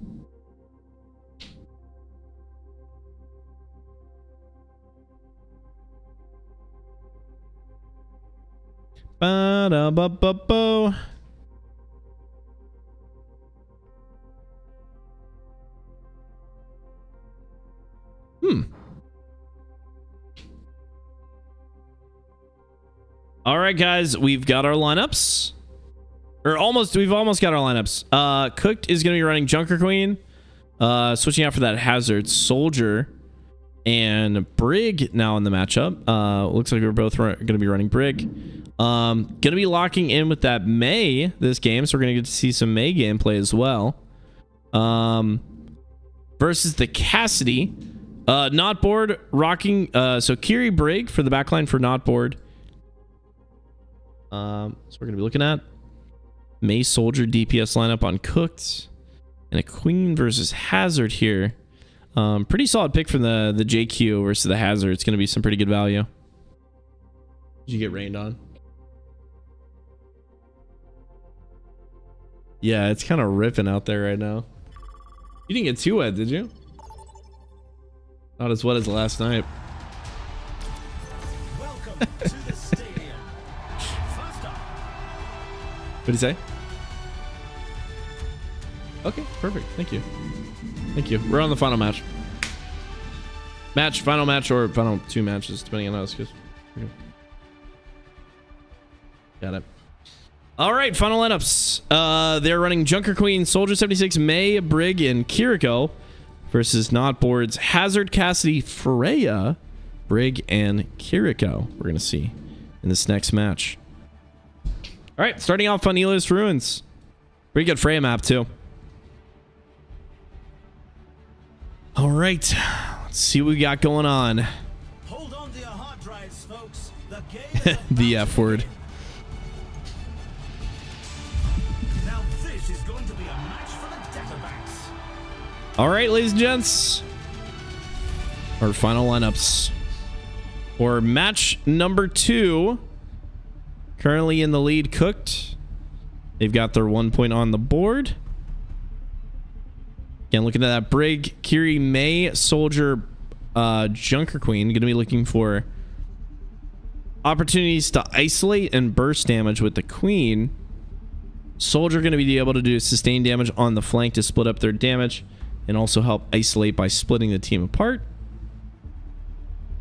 Ba-da-ba-ba-bo. All right, guys, we've got our lineups. We've almost got our lineups. Cooked is going to be running Junker Queen. Switching out for that Hazard, Soldier, and Brig now in the matchup. Looks like we're both going to be running Brig. Going to be locking in with that Mei this game, so we're going to get to see some Mei gameplay as well. Versus the Cassidy. Not board rocking. So Kiri Brig for the backline for not board. So we're gonna be looking at May Soldier DPS lineup on Cooked, and a Queen versus Hazard here. Pretty solid pick from the JQ versus the Hazard. It's gonna be some pretty good value. Did you get rained on? Yeah, it's kind of ripping out there right now. You didn't get too wet, did you? Not as wet as last night. Welcome to the stadium. First up. What did he say? Okay, perfect. Thank you. Thank you. We're on the final match. Final match, or final 2 matches, depending on how this goes. Got it. All right, final lineups. They're running Junker Queen, Soldier 76, May, Brig, and Kiriko versus not boards Hazard, Cassidy, Freya, Brig, and Kiriko. We're gonna see in this next match. All right, starting off on Elios Ruins. Pretty good Freya map too. All right, let's see what we got going on. Hold on to your hard drives, folks. The game is The F word. Now this is going to be a match for the database. All right, ladies and gents, our final lineups for match number 2. Currently in the lead, Cooked. They've got their 1 point on the board. Again, looking at that Brig, Kiri, May, Soldier, Junker Queen. Going to be looking for opportunities to isolate and burst damage with the Queen. Soldier going to be able to do sustained damage on the flank to split up their damage and also help isolate by splitting the team apart.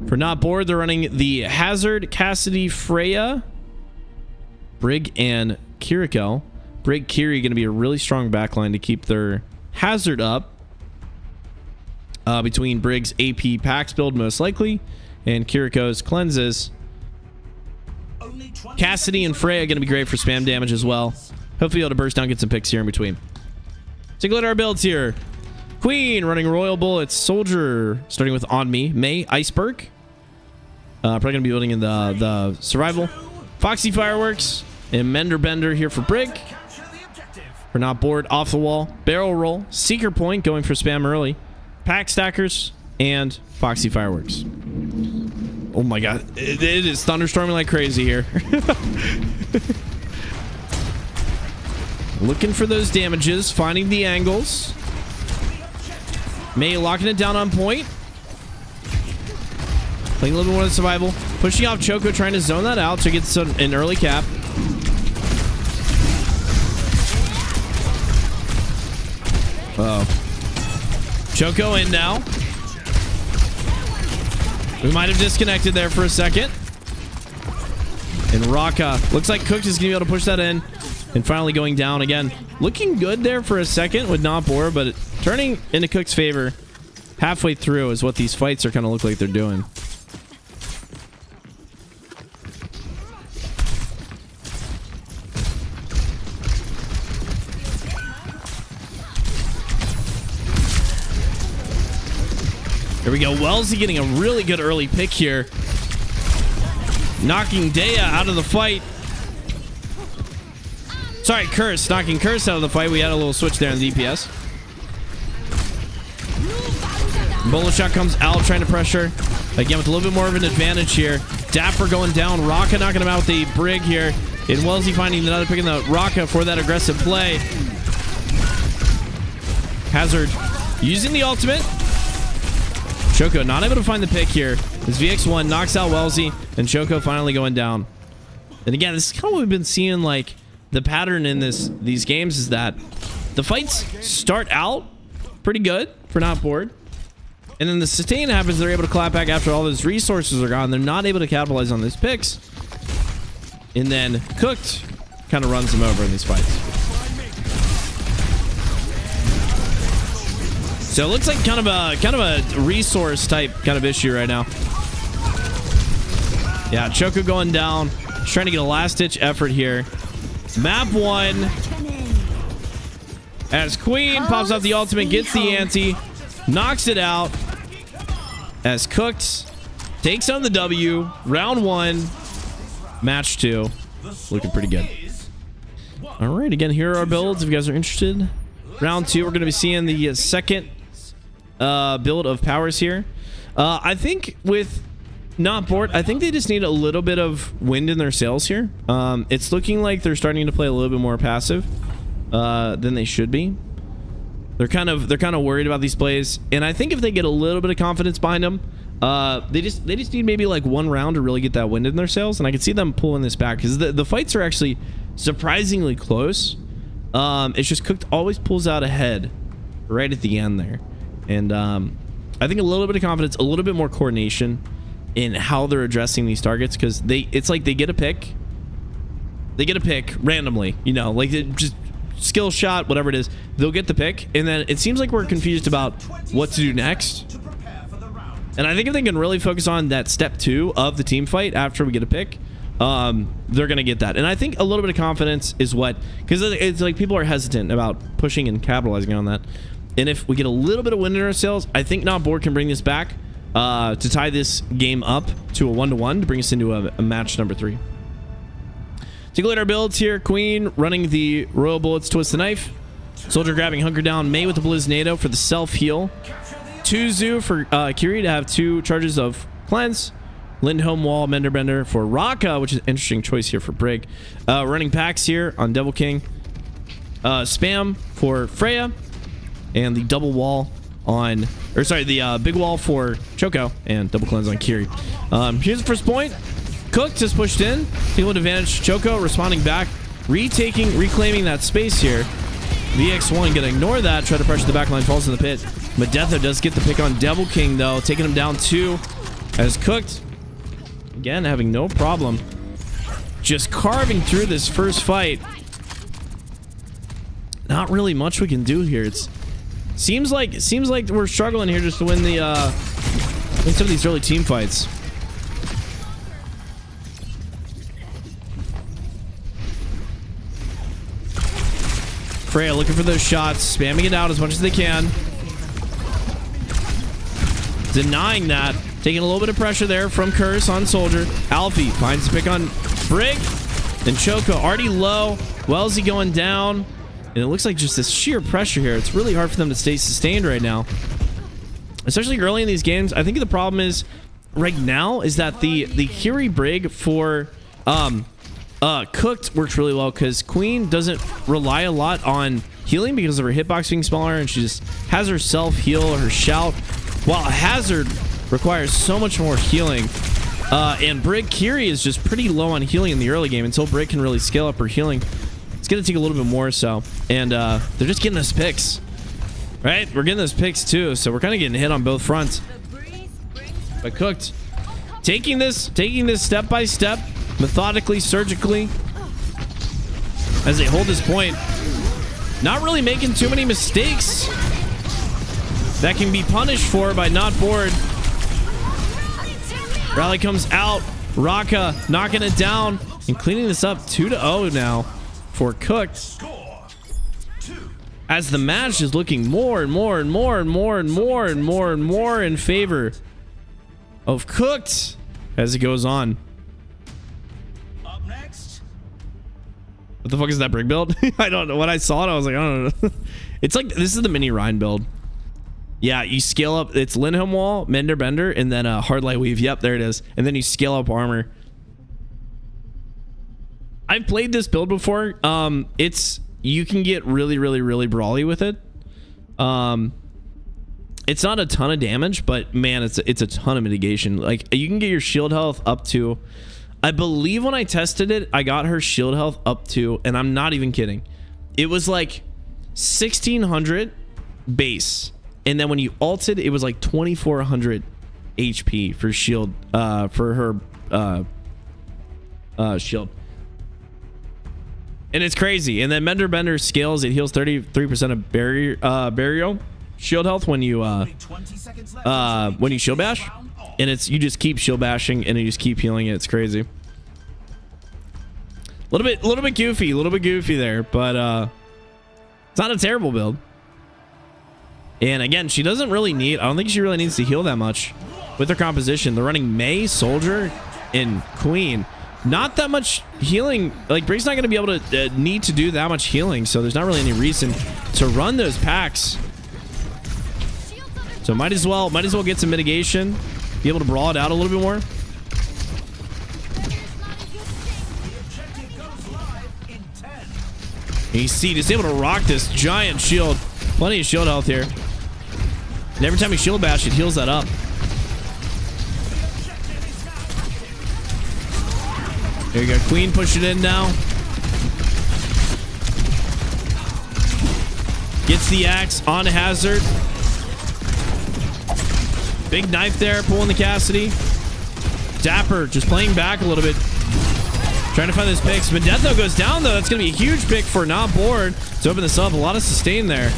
For not board, they're running the Hazard, Cassidy, Freya, Brig, and Kiriko. Brig, Kiri going to be a really strong backline to keep their Hazard up between Brig's AP packs build most likely and Kiriko's cleanses. Cassidy and Freya are going to be great for spam damage as well. Hopefully able to burst down, get some picks here in between. Take a look at our builds here. Queen running Royal Bullets, Soldier starting with On Me, May Iceberg. Probably going to be building in the survival. Foxy Fireworks and Mender Bender here for Brig. For not board, Off the Wall, Barrel Roll, Seeker Point going for spam early, Pack Stackers, and Foxy Fireworks. Oh my god, it is thunderstorming like crazy here. Looking for those damages, finding the angles. May locking it down on point. Playing a little bit more of the survival. Pushing off Choco, trying to zone that out to get an early cap. Choco in now. We might have disconnected there for a second. And Raka looks like Cooked is gonna be able to push that in, and finally going down again. Looking good there for a second with not board, but turning into Cooked's favor halfway through is what these fights are kind of look like they're doing. There we go. Wellesley getting a really good early pick here. Knocking Dea out of the fight. Sorry, Curse. Knocking Curse out of the fight. We had a little switch there in the DPS. Bolo shot comes out, trying to pressure. Again, with a little bit more of an advantage here. Dapper going down. Raka knocking him out with the Brig here. And Wellesley finding another pick in the Raka for that aggressive play. Hazard using the ultimate. Choco not able to find the pick here. This VX1 knocks out Wellesley, and Choco finally going down. And again, this is kind of what we've been seeing, like the pattern in these games is that the fights start out pretty good for not board, and then the sustain happens. They're able to clap back after all those resources are gone. They're not able to capitalize on those picks, and then Cooked kind of runs them over in these fights. So it looks like kind of a resource type kind of issue right now. Yeah, Choco going down, trying to get a last-ditch effort here. Map 1. As Queen pops out the ultimate, gets the ante, knocks it out. as Cooked takes on the W. Round 1, match 2. Looking pretty good. All right, again, here are our builds if you guys are interested. Round 2, we're going to be seeing the second build of powers here. I think with not bored, I think they just need a little bit of wind in their sails here. It's looking like they're starting to play a little bit more passive than they should be. They're kind of worried about these plays, and I think if they get a little bit of confidence behind them, they just need maybe like one round to really get that wind in their sails, and I can see them pulling this back because the fights are actually surprisingly close. It's just Cooked always pulls out ahead right at the end there, and I think a little bit of confidence, a little bit more coordination in how they're addressing these targets, because it's like they get a pick randomly, you know, like just skill shot, whatever it is, they'll get the pick, and then it seems like we're confused about what to do next. And I think if they can really focus on that step 2 of the team fight after we get a pick, they're gonna get that. And I think a little bit of confidence is what, because it's like people are hesitant about pushing and capitalizing on that, and if we get a little bit of wind in our sails, I think Not Bored can bring this back to tie this game up to a 1-1 to bring us into a match number 3. Take a look at our builds here. Queen running the Royal Bullets Twist the Knife. Soldier grabbing Hunker Down. May with the Blizznado for the self-heal. Tuzu for Kiri to have 2 charges of Cleanse. Lindholm Wall Mender Bender for Raka, which is an interesting choice here for Brig. Running packs here on Devil King. Spam for Freya. And the double wall on... Or sorry, the big wall for Choco. And double cleanse on Kiri. Here's the first point. Cooked has pushed in, taking advantage. Choco responding back, reclaiming that space here. VX1 gonna ignore that, try to pressure the backline, falls in the pit. Medetha does get the pick on Devil King though, taking him down 2 as Cooked, again, having no problem just carving through this first fight. Not really much we can do here. It seems like we're struggling here just to win the win some of these early team fights. Freya looking for those shots, spamming it out as much as they can. Denying that. Taking a little bit of pressure there from Curse on Soldier. Alfie finds the pick on Brig. And Choco already low. Wellesley going down. And it looks like just this sheer pressure here. It's really hard for them to stay sustained right now. Especially early in these games. I think the problem is right now is that the Kiri Brig for Cooked works really well because Queen doesn't rely a lot on healing because of her hitbox being smaller, and she just has her self-heal, her shout, while Hazard requires so much more healing. And Brig Kiri is just pretty low on healing in the early game until Brig can really scale up her healing. It's going to take a little bit more so. And they're just getting us picks. Right? We're getting those picks too, so we're kind of getting hit on both fronts. But Cooked taking this step by step, methodically, surgically, as they hold this point. Not really making too many mistakes that can be punished for by Not Bored. Rally comes out. Raka knocking it down and cleaning this up 2-0 now for Cooked. As the match is looking more and more and more and more and more and more and more in favor of Cooked as it goes on. Up next. What the fuck is that Brig build? I don't know. When I saw it, I was like, I don't know. It's like, this is the mini Rhine build. Yeah, you scale up. It's Lindholm Wall, Mender Bender, and then Hard Light Weave. Yep, there it is. And then you scale up armor. I've played this build before. You can get really brawly with it. It's not a ton of damage, but man, it's a ton of mitigation. Like, you can get your shield health up to, I believe when I tested it, I got her shield health up to, and I'm not even kidding, it was like 1600 base, and then when you ulted, it was like 2400 HP for shield, for her shield. And it's crazy. And then Mender Bender scales, it heals 33% of barrier shield health when you shield bash, and you just keep shield bashing and you just keep healing it. It's crazy. A little bit goofy there, but it's not a terrible build. And again, she doesn't really need, I don't think she really needs to heal that much. with their composition. They're running May, Soldier, and Queen. Not that much healing. Like, Brig's not going to be able to need to do that much healing, so there's not really any reason to run those packs. So might as well get some mitigation, be able to brawl it out a little bit more. And you see, he's able to rock this giant shield. Plenty of shield health here. And every time you shield bash, it heals that up. There you go. Queen pushing in now. Gets the axe on Hazard. Big knife there, pulling the Cassidy. Dapper just playing back a little bit. Trying to find those picks. Medetho goes down, though. That's going to be a huge pick for Not Bored to open this up. A lot of sustain there.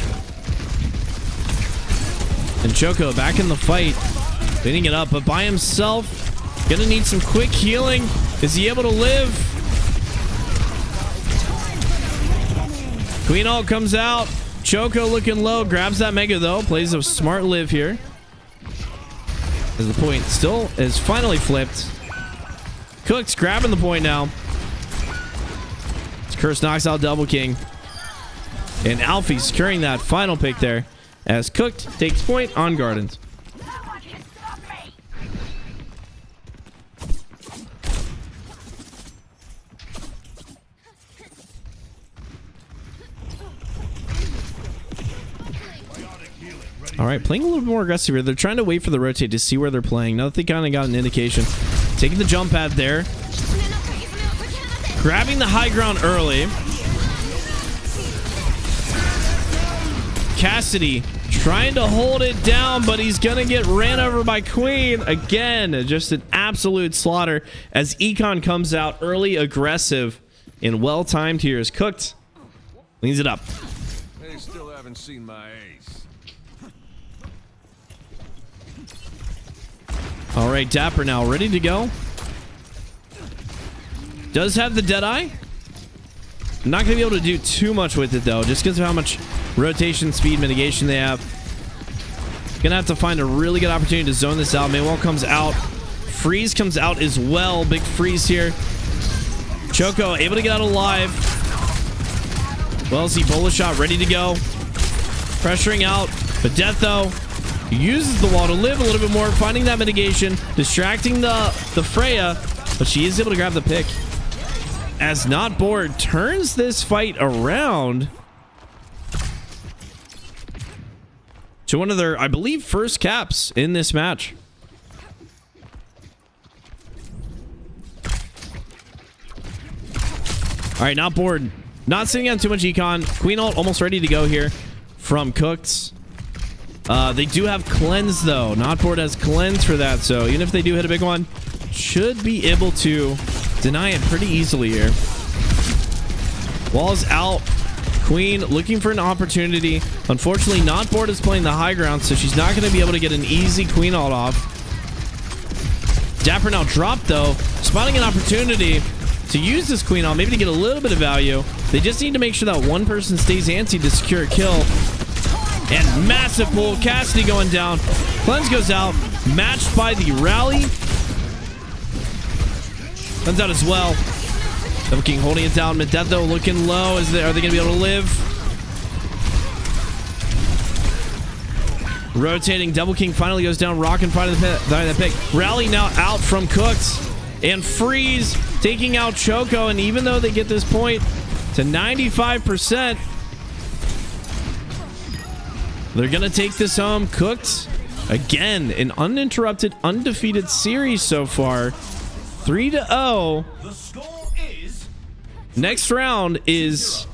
And Choco back in the fight. Cleaning it up, but by himself. Gonna need some quick healing. Is he able to live? Queen ult comes out. Choco looking low. Grabs that Mega, though. Plays a smart live here. As the point still is finally flipped. Cook's grabbing the point now. Curse knocks out Double King. And Alfie securing that final pick there as Cooked takes point on Gardens. All right, playing a little bit more aggressive here. They're trying to wait for the rotate to see where they're playing. Now that they kind of got an indication. Taking the jump pad there. Grabbing the high ground early. Cassidy trying to hold it down, but he's going to get ran over by Queen. Again, just an absolute slaughter as Econ comes out early, aggressive, and well-timed here as Cooked cleans it up. They still haven't seen my ace. All right, Dapper now ready to go. Does have the Deadeye. Not going to be able to do too much with it, though, just because of how much rotation speed mitigation they have. Gonna have to find a really good opportunity to zone this out. Maywell comes out. Freeze comes out as well. Big freeze here. Choco able to get out alive. Wellesley bullet shot ready to go. Pressuring out. But Death, though, uses the wall to live a little bit more. Finding that mitigation. Distracting the Freya. But she is able to grab the pick. As Not Bored turns this fight around to one of their, I believe, first caps in this match. All right, Not Bored. Not sitting on too much econ. Queen ult almost ready to go here from Cooks. They do have Cleanse, though. Not Bored has Cleanse for that, so even if they do hit a big one, should be able to deny it pretty easily here. Walls out. Queen looking for an opportunity. Unfortunately, Not Bored is playing the high ground, so she's not going to be able to get an easy Queen ult off. Dapper now dropped, though. Spotting an opportunity to use this Queen ult, maybe to get a little bit of value. They just need to make sure that one person stays anti to secure a kill. And massive pull. Cassidy going down. Cleanse goes out. Matched by the rally. Comes out as well. Double King holding it down. Medetho though looking low. Are they going to be able to live? Rotating. Double King finally goes down. Rock in front of the pick. Rally now out from Cooks. And Freeze taking out Choco. And even though they get this point to 95%, they're going to take this home. Cooked. Again, an uninterrupted, undefeated series so far. 3-0. The score is Next round is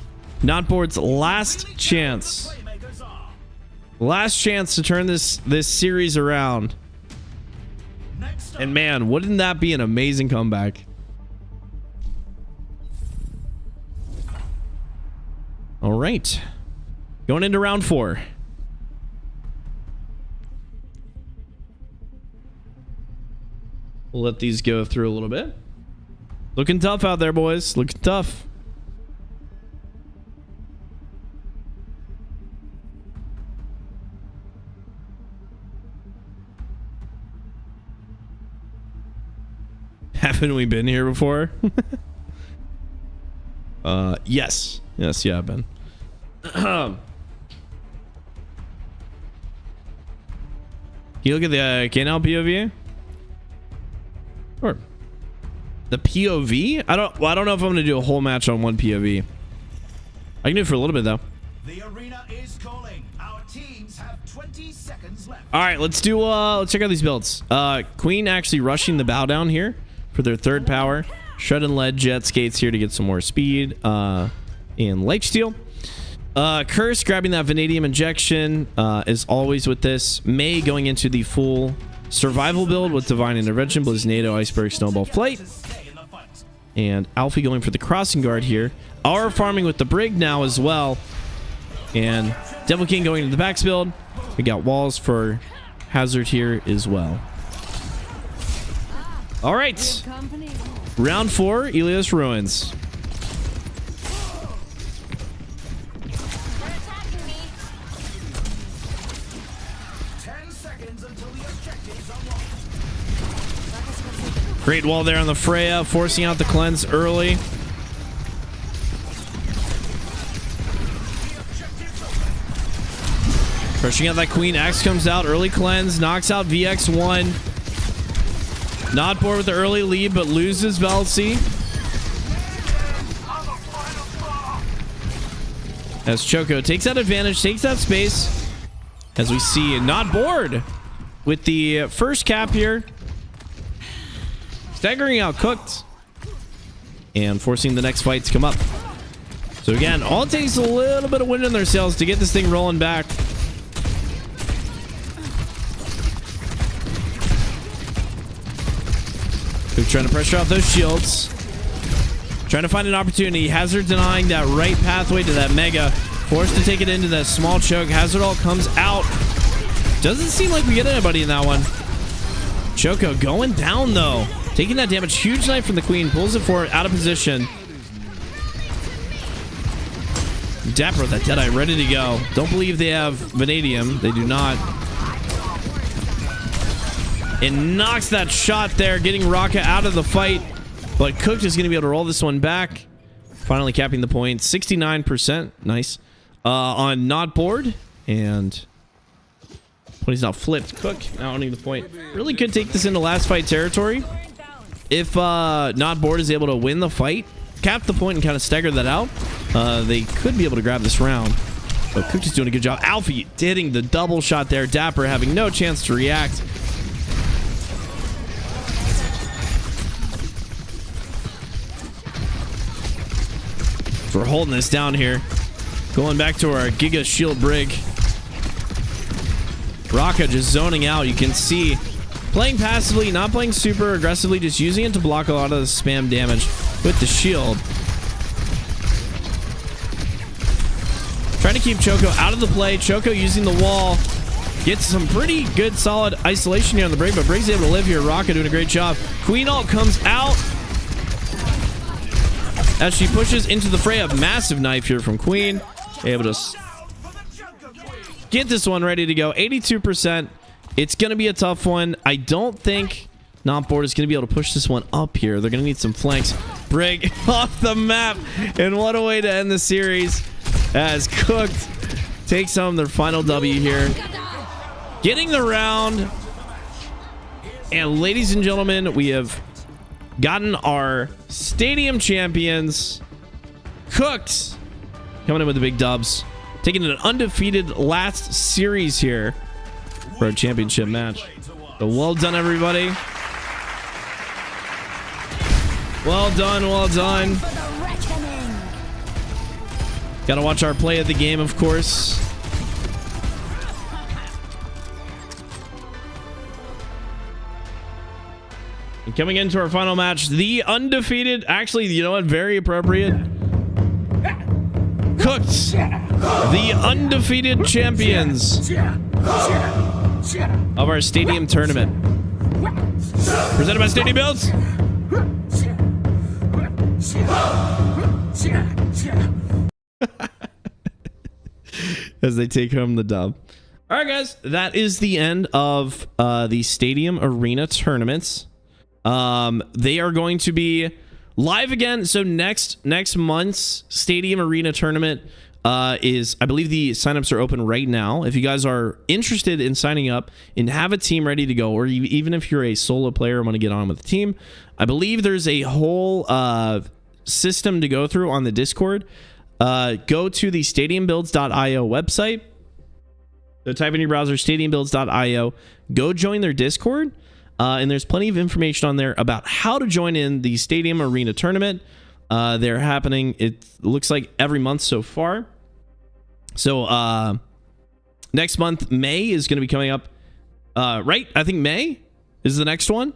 Not Bored's last chance. playmakers are. Last chance to turn this series around. Next up, And man, wouldn't that be an amazing comeback? All right. Going into round 4. We'll let these go through a little bit. Looking tough out there, boys. Looking tough. Haven't we been here before? Yes. Yes, yeah, I've been. Can you look at the K-Now POV? Sure. The POV? I don't know if I'm gonna do a whole match on one POV. I can do it for a little bit though. The arena is calling. Our teams have 20 seconds left. All right, let's do. Let's check out these builds. Queen actually rushing the bow down here for their third power. Shred and lead jet skates here to get some more speed. And lifesteal. Curse grabbing that vanadium injection as always with this. May going into the full survival build with divine intervention, Bliznado, iceberg, snowball, flight. And Alfie going for the crossing guard here. Our farming with the brig now as well. And Devil King going into the backs build. We got walls for Hazard here as well. All right. Round 4, Elios Ruins. Great wall there on the Freya, forcing out the cleanse early. Crushing out that Queen. Axe comes out. Early cleanse. Knocks out VX1. Not bored with the early lead, but loses Velcy. As Choco takes that advantage, takes that space. As we see, not bored with the first cap here. Staggering out Cooked. And forcing the next fight to come up. So again, all it takes is a little bit of wind in their sails to get this thing rolling back. Cook trying to pressure off those shields. Trying to find an opportunity. Hazard denying that right pathway to that Mega. Forced to take it into that small choke. Hazard all comes out. Doesn't seem like we get anybody in that one. Choco going down though. Taking that damage. Huge knife from the Queen. Pulls it forward. Out of position. Dapper with that Deadeye ready to go. Don't believe they have Vanadium. They do not. And knocks that shot there. Getting Raka out of the fight. But Cooked is going to be able to roll this one back. Finally capping the point. 69%. Nice. On not board. And when he's not flipped. Cook now owning the point. Really could take this into last fight territory. If not board is able to win the fight, cap the point and kind of stagger that out, they could be able to grab this round. But Cook is doing a good job. Alfie hitting the double shot there. Dapper having no chance to react. So we're holding this down here. Going back to our Giga Shield Brig. Raka just zoning out. You can see playing passively, not playing super aggressively, just using it to block a lot of the spam damage with the shield. Trying to keep Choco out of the play. Choco using the wall. Gets some pretty good solid isolation here on the Brig, but Brig's able to live here. Raka doing a great job. Queen ult comes out as she pushes into the fray. A massive knife here from Queen. Able to get this one ready to go. 82%. It's going to be a tough one. I don't think not board is going to be able to push this one up here. They're going to need some flanks. Brig off the map. And what a way to end the series as Cooked takes home their final W here. Getting the round. And ladies and gentlemen, we have gotten our stadium champions. Cooked coming in with the big dubs. Taking an undefeated last series here for a championship match. So well done, everybody. Well done, well done. Gotta watch our play of the game, of course. And coming into our final match, the undefeated, actually, you know what, very appropriate. Cooked, the undefeated champions of our stadium tournament. Presented by Stadium Builds. As they take home the dub. All right, guys, that is the end of the Stadium Arena tournaments. They are going to be live again. So next month's Stadium Arena tournament is, I believe the signups are open right now. If you guys are interested in signing up and have a team ready to go, or even if you're a solo player and want to get on with the team, I believe there's a whole system to go through on the Discord. Go to the stadiumbuilds.io website. So type in your browser stadiumbuilds.io. Go join their Discord. And there's plenty of information on there about how to join in the Stadium Arena tournament. They're happening, it looks like, every month so far. So next month, May is going to be coming up. Right? I think May is the next one.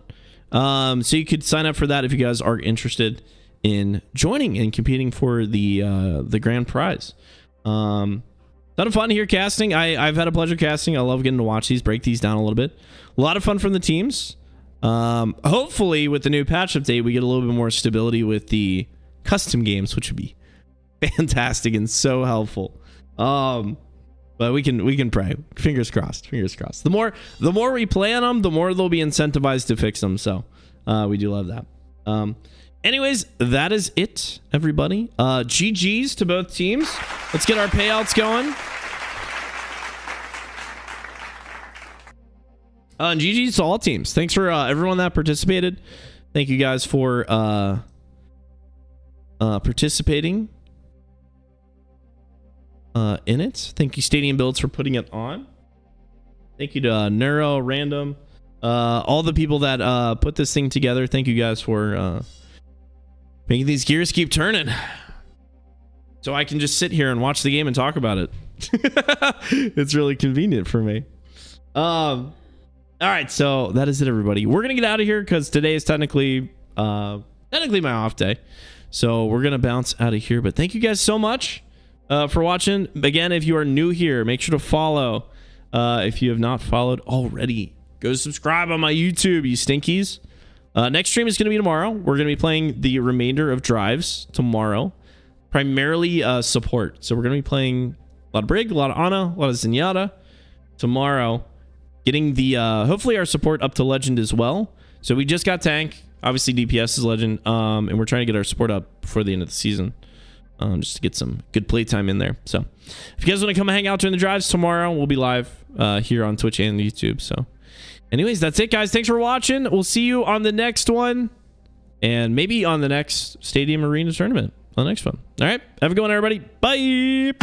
So you could sign up for that if you guys are interested in joining and competing for the grand prize. Ton of fun here casting. I've had a pleasure casting. I love getting to watch these, break these down a little bit. A lot of fun from the teams. Hopefully with the new patch update, we get a little bit more stability with the custom games, which would be fantastic and so helpful. But we can pray. Fingers crossed. Fingers crossed. The more we play on them, the more they'll be incentivized to fix them. So we do love that. Anyways, that is it, everybody. GG's to both teams. Let's get our payouts going. And GG's to all teams. Thanks for everyone that participated. Thank you guys for participating in it. Thank you, Stadium Builds, for putting it on. Thank you to Neuro, Random, all the people that put this thing together. Thank you guys for making these gears keep turning, so I can just sit here and watch the game and talk about it. It's really convenient for me. All right, so that is it, everybody. We're gonna get out of here because today is technically my off day, so we're gonna bounce out of here. But thank you guys so much for watching. Again, if you are new here, make sure to follow. If you have not followed already, go subscribe on my YouTube, you stinkies. Next stream is going to be tomorrow. We're going to be playing the remainder of drives tomorrow, primarily support. So we're going to be playing a lot of Brig, a lot of Ana, a lot of Zenyatta tomorrow, getting the hopefully our support up to legend as well. So we just got tank, obviously DPS is legend, and we're trying to get our support up before the end of the season, just to get some good playtime in there. So if you guys want to come hang out during the drives tomorrow, we'll be live here on Twitch and YouTube. So anyways, that's it, guys. Thanks for watching. We'll see you on the next one, and maybe on the next Stadium Arena tournament on the next one. All right, have a good one, everybody. Bye.